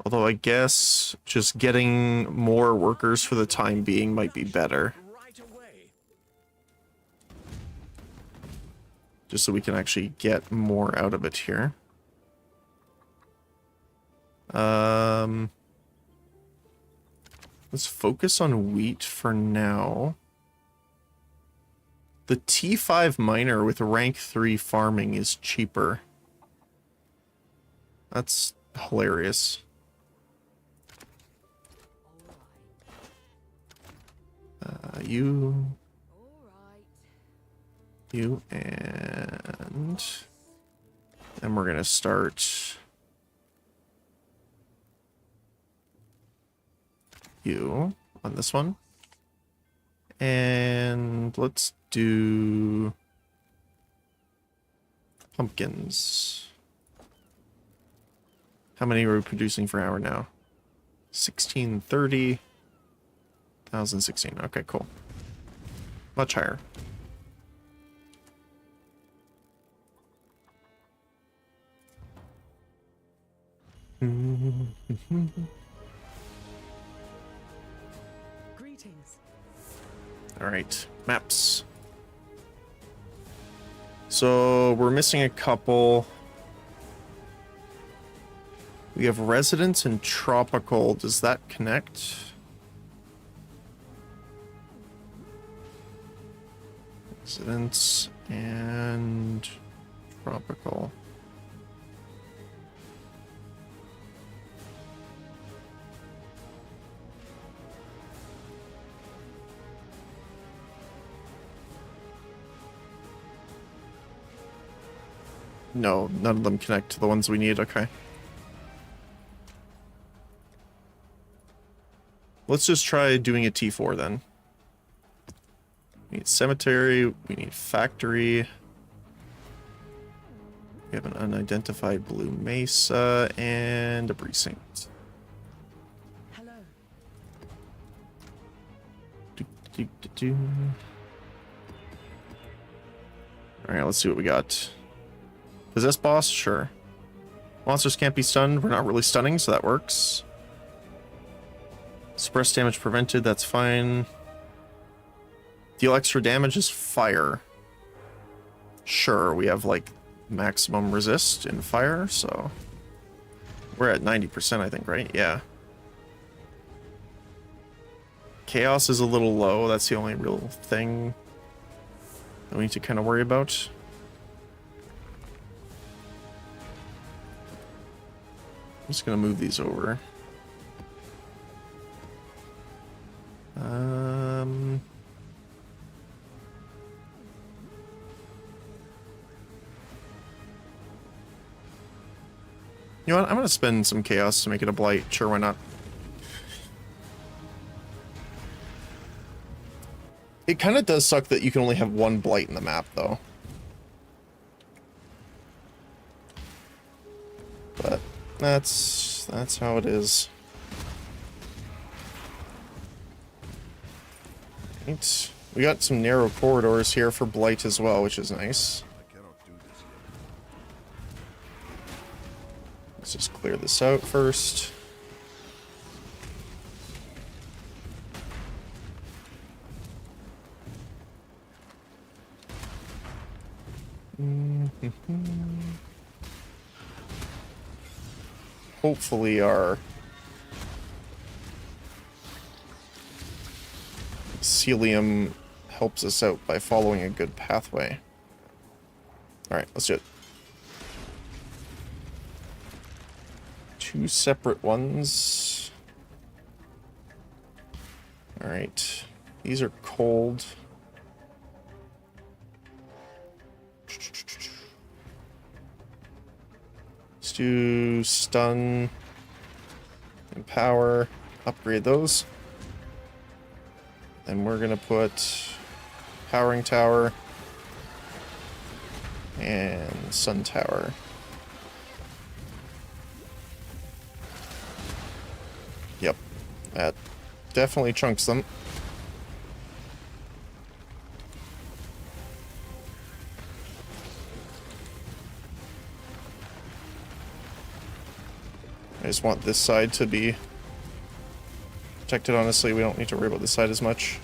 Although I guess just getting more workers for the time being might be better. Right away. Just so we can actually get more out of it here. Let's focus on wheat for now. The T5 miner with rank 3 farming is cheaper. That's hilarious. You, and then we're gonna start you on this one, and let's do pumpkins. How many are we producing per hour now? 1630. 1016. Okay, cool. Much higher. Greetings. All right, maps. So we're missing a couple. We have residence and tropical. Does that connect? Residence and tropical. No, none of them connect to the ones we need. Okay. Let's just try doing a T4 then. We need cemetery, we need factory. We have an unidentified blue mesa and a precinct. Hello. Alright, let's see what we got. Possess boss? Sure. Monsters can't be stunned. We're not really stunning, so that works. Suppress damage prevented, that's fine. Deal extra damage is fire. Sure, we have like maximum resist in fire, so we're at 90%, I think, right? Yeah. Chaos is a little low. That's the only real thing that we need to kind of worry about. I'm just gonna move these over. You know what? I'm gonna spend some chaos to make it a blight. Sure, why not? It kind of does suck that you can only have one blight in the map, though. But that's how it is. Right. We got some narrow corridors here for blight as well, which is nice. I cannot do this yet. Let's just clear this out first. Hopefully our Celium helps us out by following a good pathway. Alright, let's do it. 2 separate ones. Alright. These are cold. Let's do stun and power. Upgrade those. Then we're gonna put powering tower and sun tower. Yep, that definitely chunks them. I just want this side to be protected, honestly. We don't need to worry about this side as much.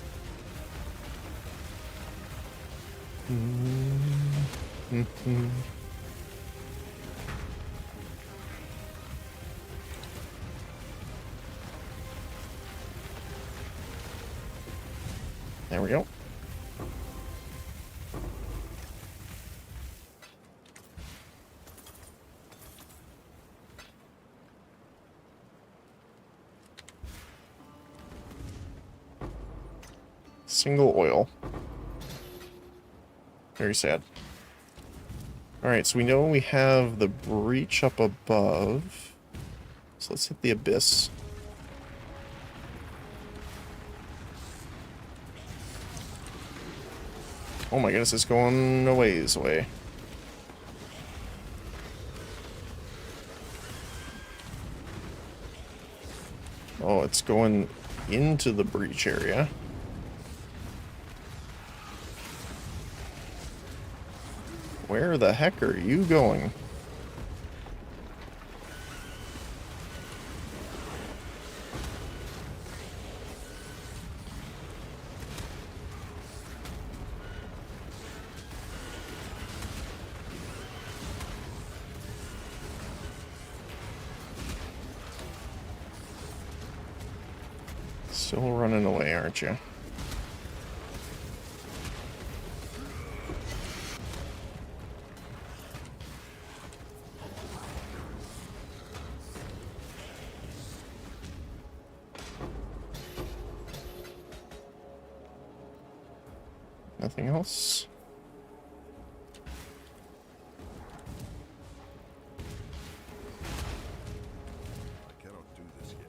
There we go. Single oil. Very sad. Alright, so we know we have the breach up above. So let's hit the abyss. Oh my goodness, it's going a ways away. Oh, it's going into the breach area. Where the heck are you going? Still running away, aren't you? Nothing else? I cannot do this yet.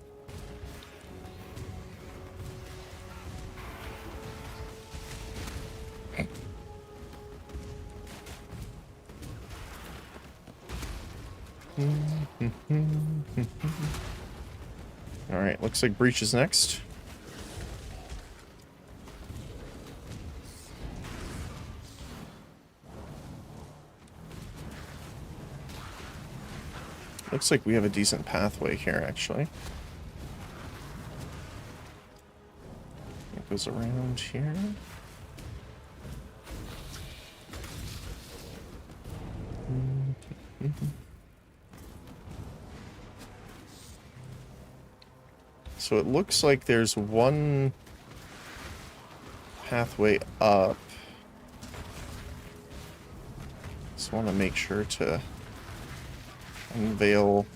Alright, looks like breach is next. Looks like we have a decent pathway here, actually. It goes around here. So it looks like there's one pathway up. Just want to make sure to unveil what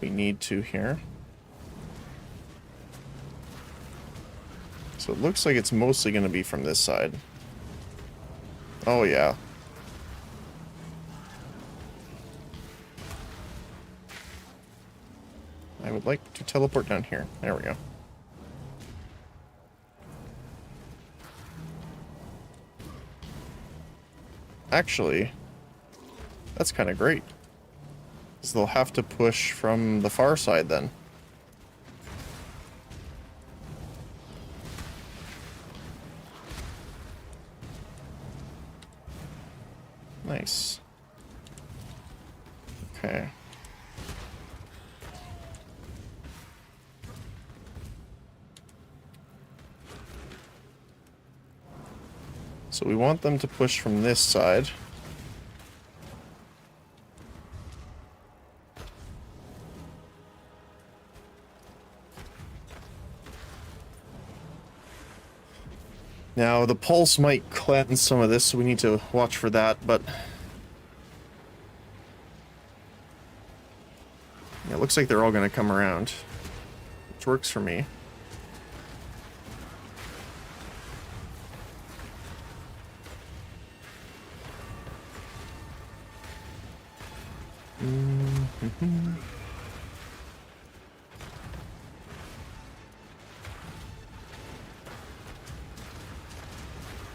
we need to here. So it looks like it's mostly going to be from this side. Oh yeah. I would like to teleport down here. There we go. Actually, that's kind of great. Because they'll have to push from the far side then. Nice. Okay. So we want them to push from this side. Now, the pulse might cleanse some of this, so we need to watch for that, but... yeah, it looks like they're all going to come around, which works for me.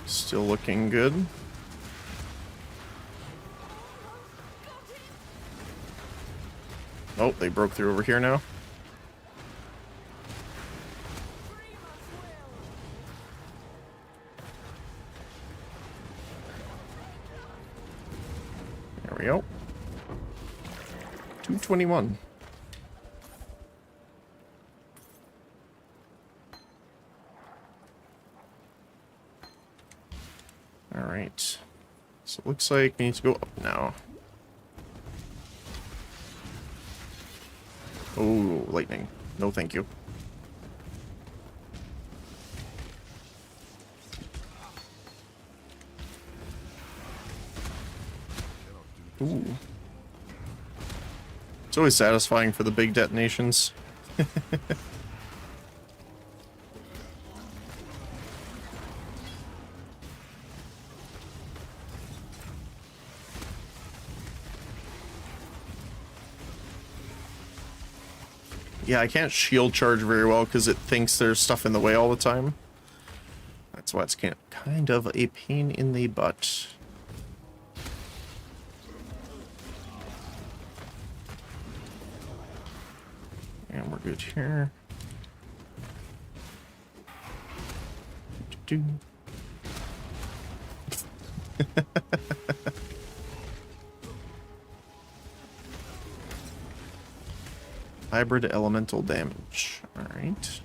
Still looking good. Oh, they broke through over here now. There we go. 221. Alright. So it looks like we need to go up now. Oh, lightning. No, thank you. Ooh. It's always satisfying for the big detonations. Yeah, I can't shield charge very well because it thinks there's stuff in the way all the time. That's why it's kind of a pain in the butt. And we're good here. Do. Hybrid elemental damage. Alright.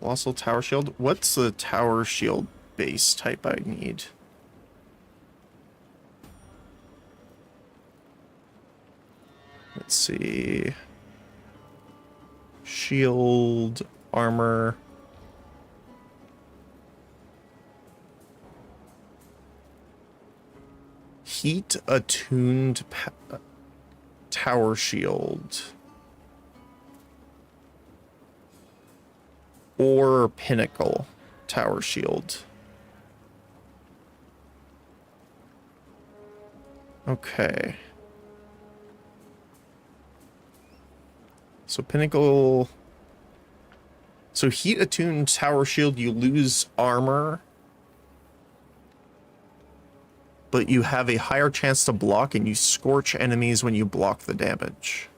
Colossal tower shield. What's the tower shield base type I need? Let's see. Shield, armor. Heat attuned tower shield. Or pinnacle tower shield. Okay. So pinnacle. So heat attuned tower shield, you lose armor, but you have a higher chance to block and you scorch enemies when you block the damage.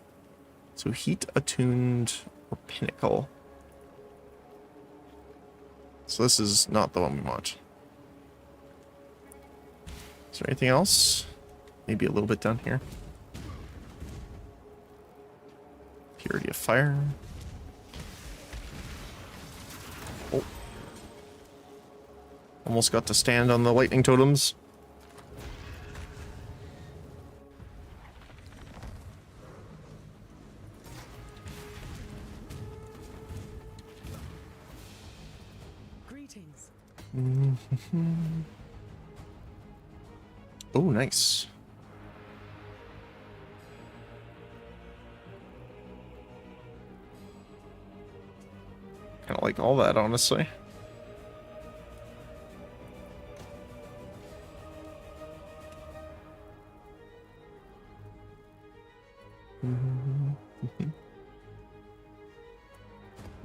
So heat attuned or pinnacle. So this is not the one we want. Is there anything else? Maybe a little bit down here. Purity of fire. Oh. Almost got to stand on the lightning totems. Greetings. Oh, nice. Kind of like all that, honestly.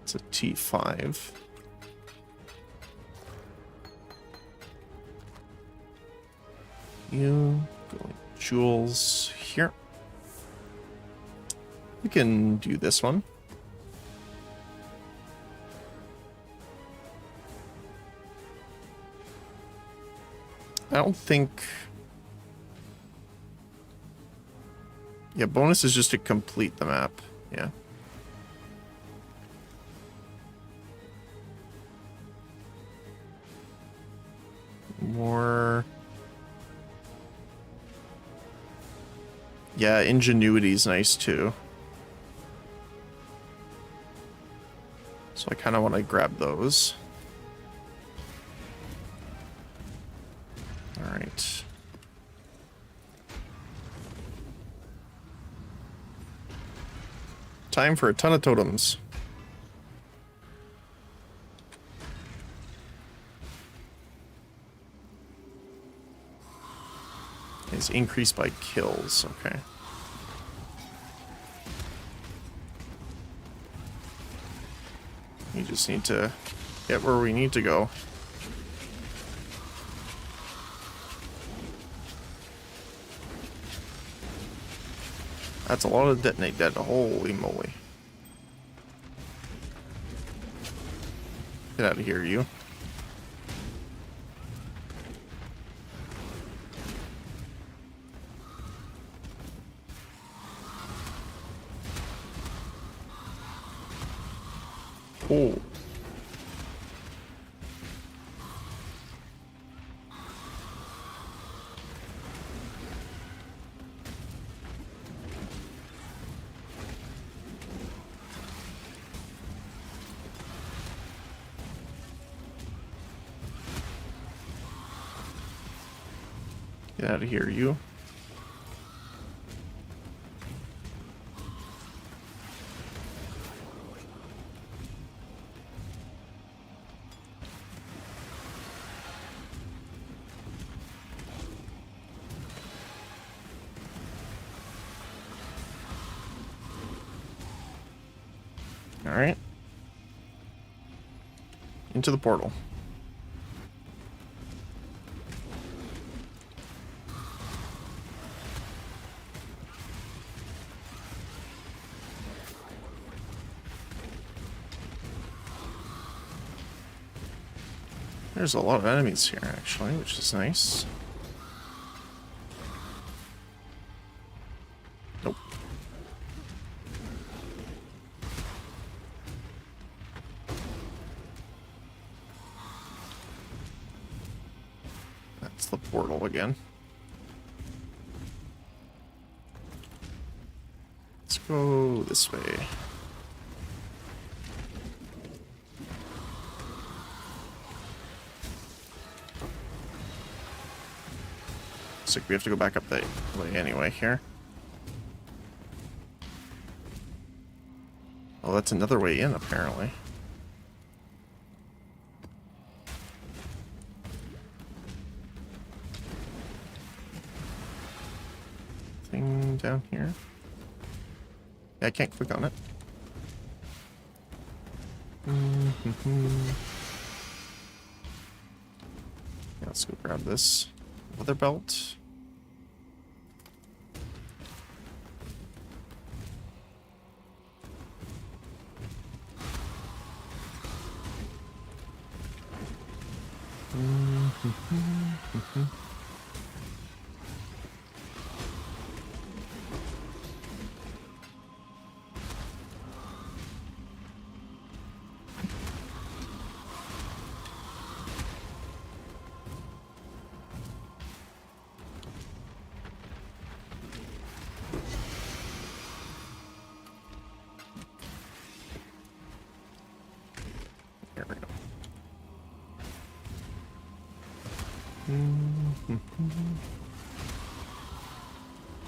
It's a T5. You going jewels here. We can do this one. I don't think... Yeah, bonus is just to complete the map. Yeah. More... Yeah, ingenuity's nice too. So I kind of want to grab those. All right. Time for a ton of totems. Is increased by kills. Okay. We just need to get where we need to go. That's a lot of detonate dead. Holy moly. Get out of here, you. Oh. Get out of here, you. All right. Into the portal. There's a lot of enemies here, actually, which is nice. Nope. That's the portal again. Let's go this way. Looks like we have to go back up that way anyway here. Oh, that's another way in, apparently. Thing down here. Yeah, I can't click on it. Yeah, let's go grab this leather belt.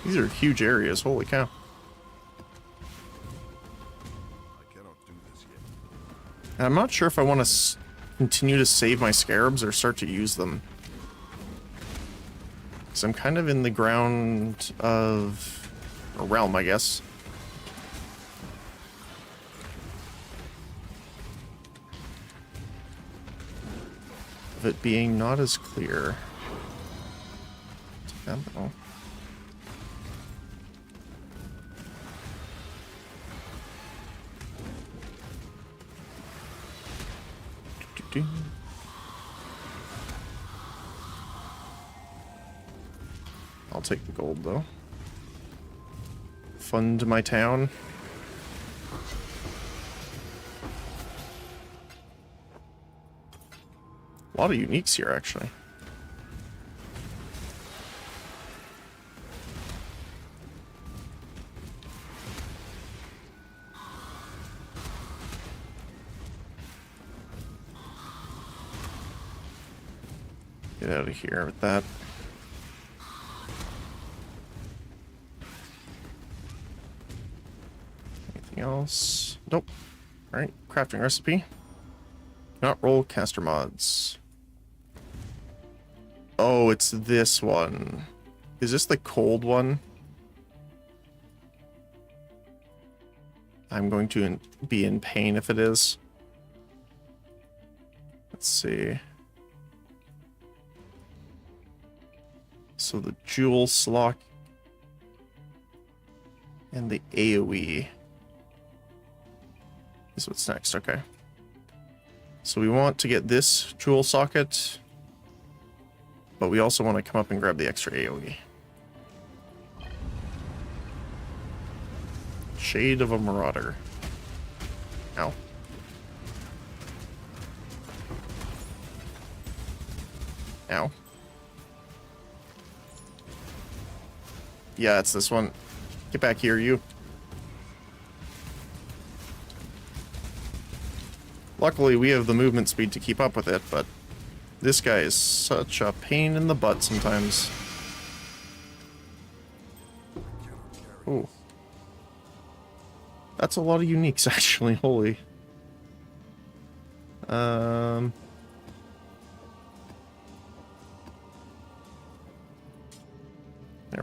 These are huge areas, holy cow. I cannot do this yet. And I'm not sure if I want to continue to save my scarabs or start to use them. Because I'm kind of in the ground of a realm, I guess. Of it being not as clear. Ammo. Do-do-do. I'll take the gold though. Fund my town. A lot of uniques here, actually. Get out of here with that. Anything else? Nope. Alright, crafting recipe. Not roll caster mods. Oh, it's this one. Is this the cold one? I'm going to be in pain if it is. Let's see. So the jewel slock and the AoE is what's next. Okay. So we want to get this jewel socket, but we also want to come up and grab the extra AoE. Shade of a Marauder. Ow. Ow. Yeah, it's this one. Get back here, you. Luckily, we have the movement speed to keep up with it, but this guy is such a pain in the butt sometimes. Ooh. That's a lot of uniques, actually. Holy. There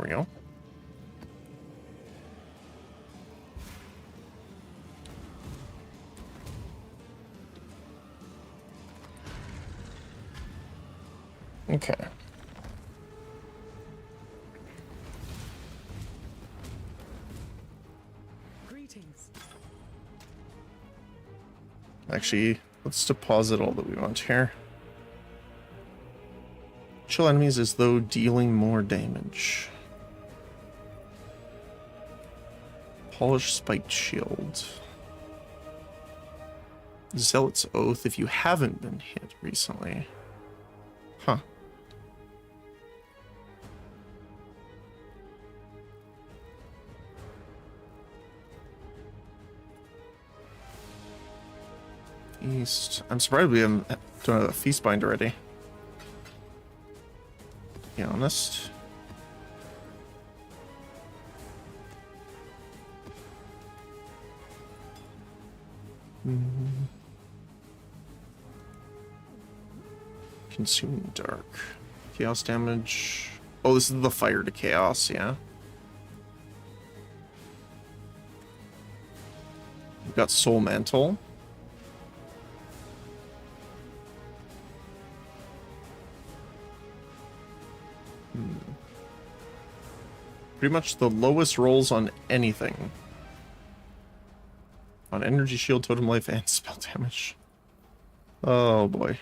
we go. Okay. Greetings. Actually, let's deposit all that we want here. Chill enemies as though dealing more damage. Polished spiked shield. Zealot's Oath if you haven't been hit recently. Huh. Feast. I'm surprised we haven't done a feast bind already. To be honest. Consuming dark. Chaos damage. Oh, this is the fire to chaos, yeah. We've got Soul Mantle. Pretty much the lowest rolls on anything. On energy shield, totem life, and spell damage. Oh boy.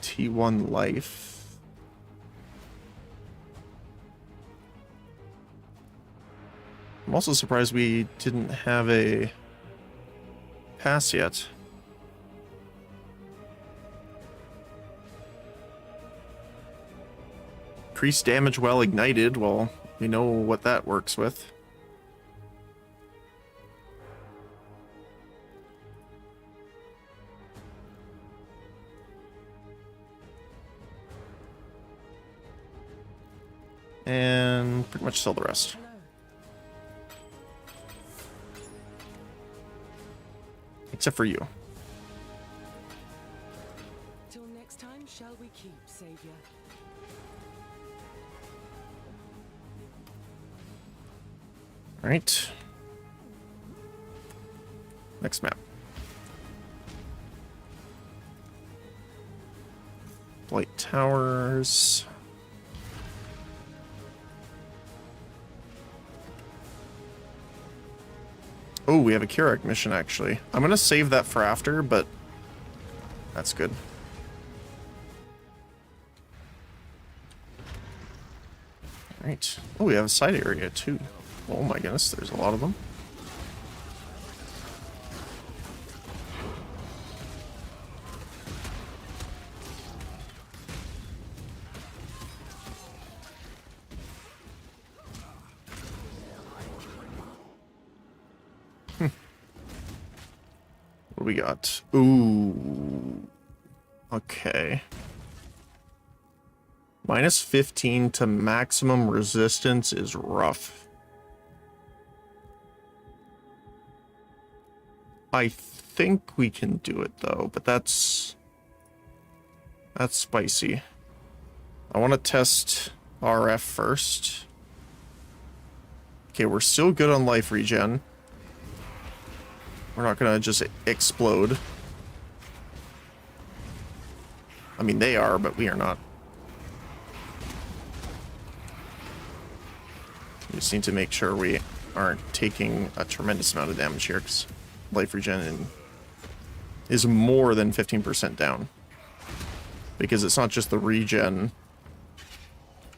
T1 life. I'm also surprised we didn't have a pass yet. Increase damage while ignited. Well, we know what that works with. And pretty much sell the rest. Hello. Except for you. Till next time, shall we keep, Savior? Alright. Next map. Blight Towers. Oh, we have a Keurig mission, actually. I'm going to save that for after, but that's good. Alright. Oh, we have a side area, too. Oh my goodness, there's a lot of them. What do we got? Ooh. Okay. Minus 15 to maximum resistance is rough. I think we can do it though, but that's spicy. I want to test RF first. Okay, we're still good on life regen. We're not gonna just explode. I mean, they are, but we are not. We just need to make sure we aren't taking a tremendous amount of damage here, because life regen is more than 15% down. Because it's not just the regen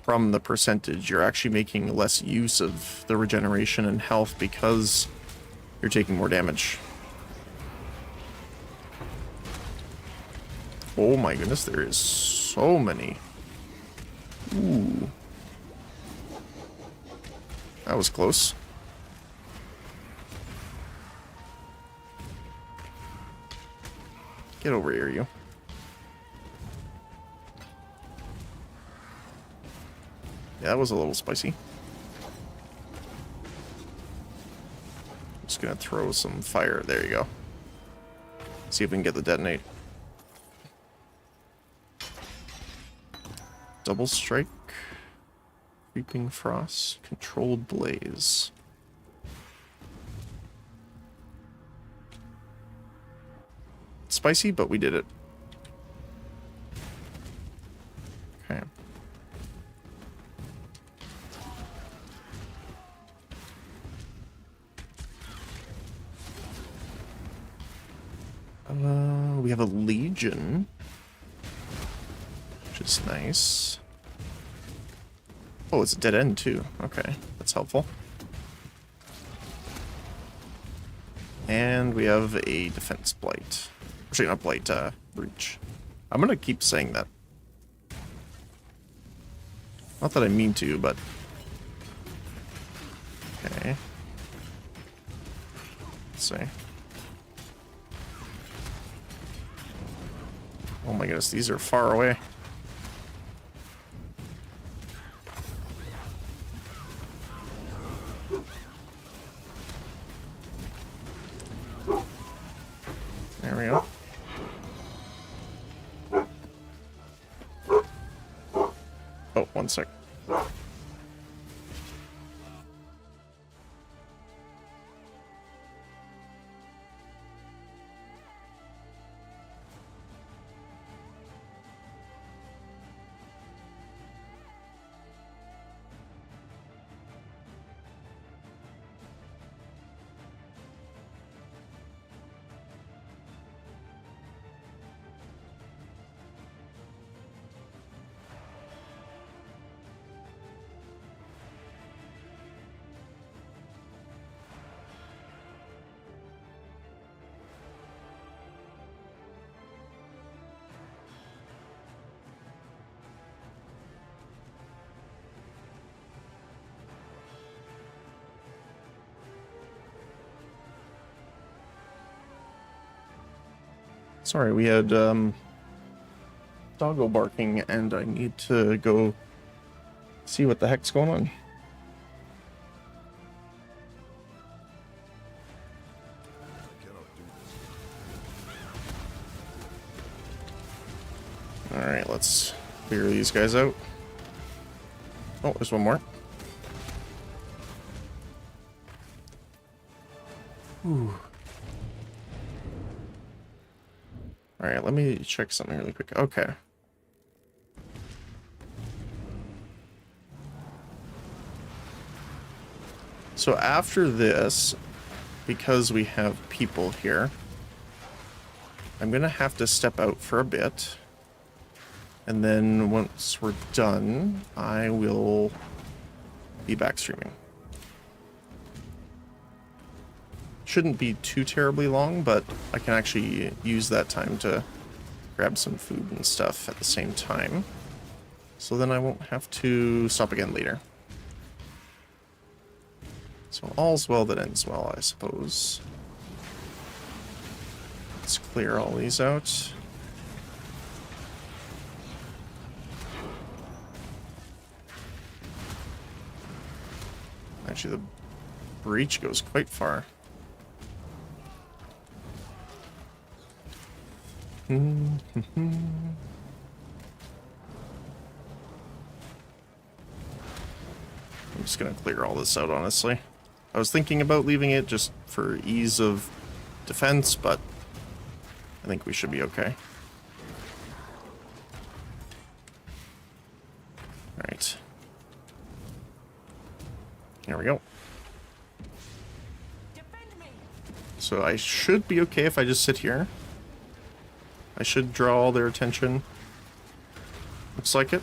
from the percentage, you're actually making less use of the regeneration and health because you're taking more damage. Oh my goodness, there is so many. Ooh. That was close. Get over here, you. Yeah, that was a little spicy. Just gonna throw some fire. There you go. See if we can get the detonate. Double strike. Creeping frost. Controlled blaze. Spicy, but we did it. Okay. We have a legion, which is nice. Oh, it's a dead end too. Okay, that's helpful. And we have a defense blight. Actually, not blight, breach. I'm gonna keep saying that. Not that I mean to, but... Okay. Let's see. Oh my goodness, these are far away. There we go. Oh, one sec. Sorry, we had doggo barking, and I need to go See what the heck's going on. I cannot do this. Alright, let's clear these guys out. Oh, there's one more. Ooh. Alright, let me check something really quick. Okay. So after this, because we have people here, I'm gonna have to step out for a bit. And then once we're done, I will be back streaming. Shouldn't be too terribly long, but I can actually use that time to grab some food and stuff at the same time. So then I won't have to stop again later. So all's well that ends well, I suppose. Let's clear all these out. Actually, the breach goes quite far. I'm just gonna clear all this out, honestly. I was thinking about leaving it just for ease of defense, but I think we should be okay. Alright. Here we go. So I should be okay if I just sit here. I should draw all their attention. Looks like it.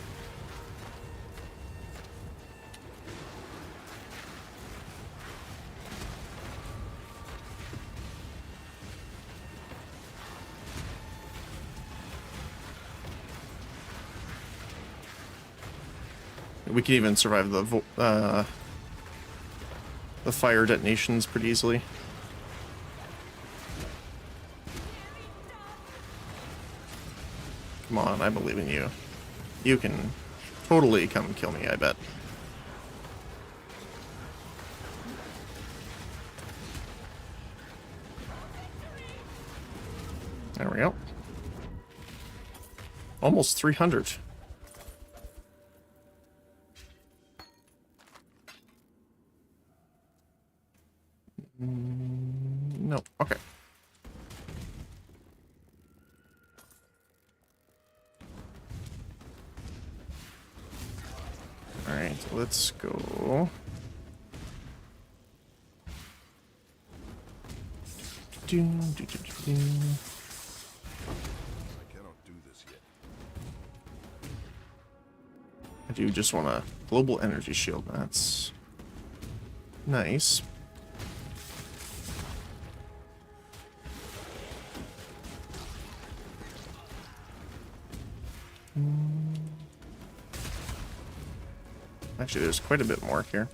We can even survive the fire detonations pretty easily. Come on, I believe in you. You can totally come kill me, I bet. There we go. Almost 300. No, okay. Alright, let's go. I cannot do this yet. I do just want a global energy shield. That's nice. Actually, there's quite a bit more here.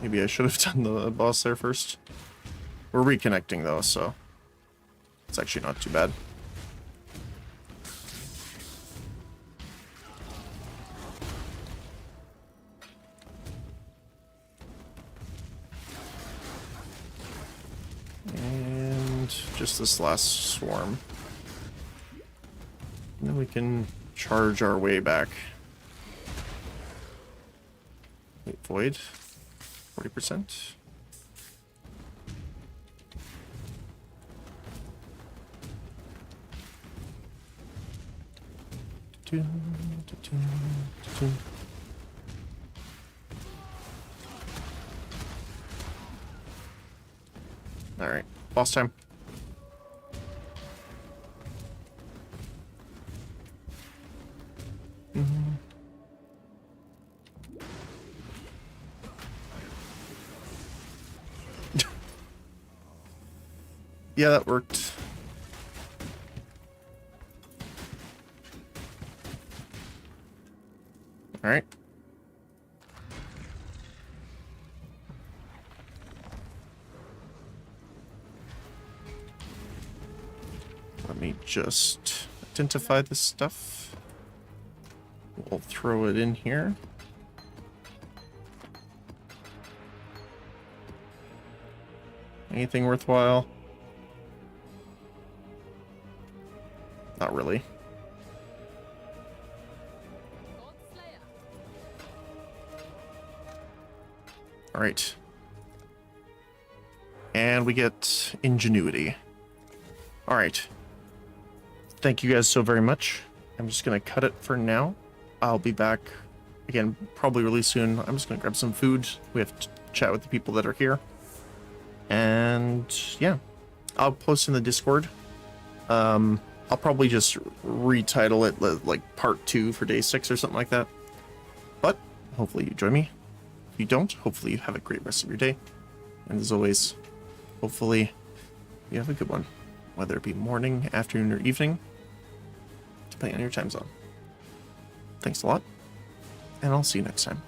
Maybe I should have done the boss there first. We're reconnecting though, so it's actually not too bad. And just this last swarm. And then we can charge our way back. Wait, void. 40%. All right, boss time. Yeah, that worked. All right. Let me just identify this stuff. We'll throw it in here. Anything worthwhile? Not really. All right. And we get ingenuity. All right. Thank you guys so very much. I'm just going to cut it for now. I'll be back again, probably really soon. I'm just going to grab some food. We have to chat with the people that are here. And yeah, I'll post in the Discord. I'll probably just retitle it like part 2 for day 6 or something like that. But hopefully you join me. If you don't, hopefully you have a great rest of your day. And as always, hopefully you have a good one, whether it be morning, afternoon, or evening, depending on your time zone. Thanks a lot, and I'll see you next time.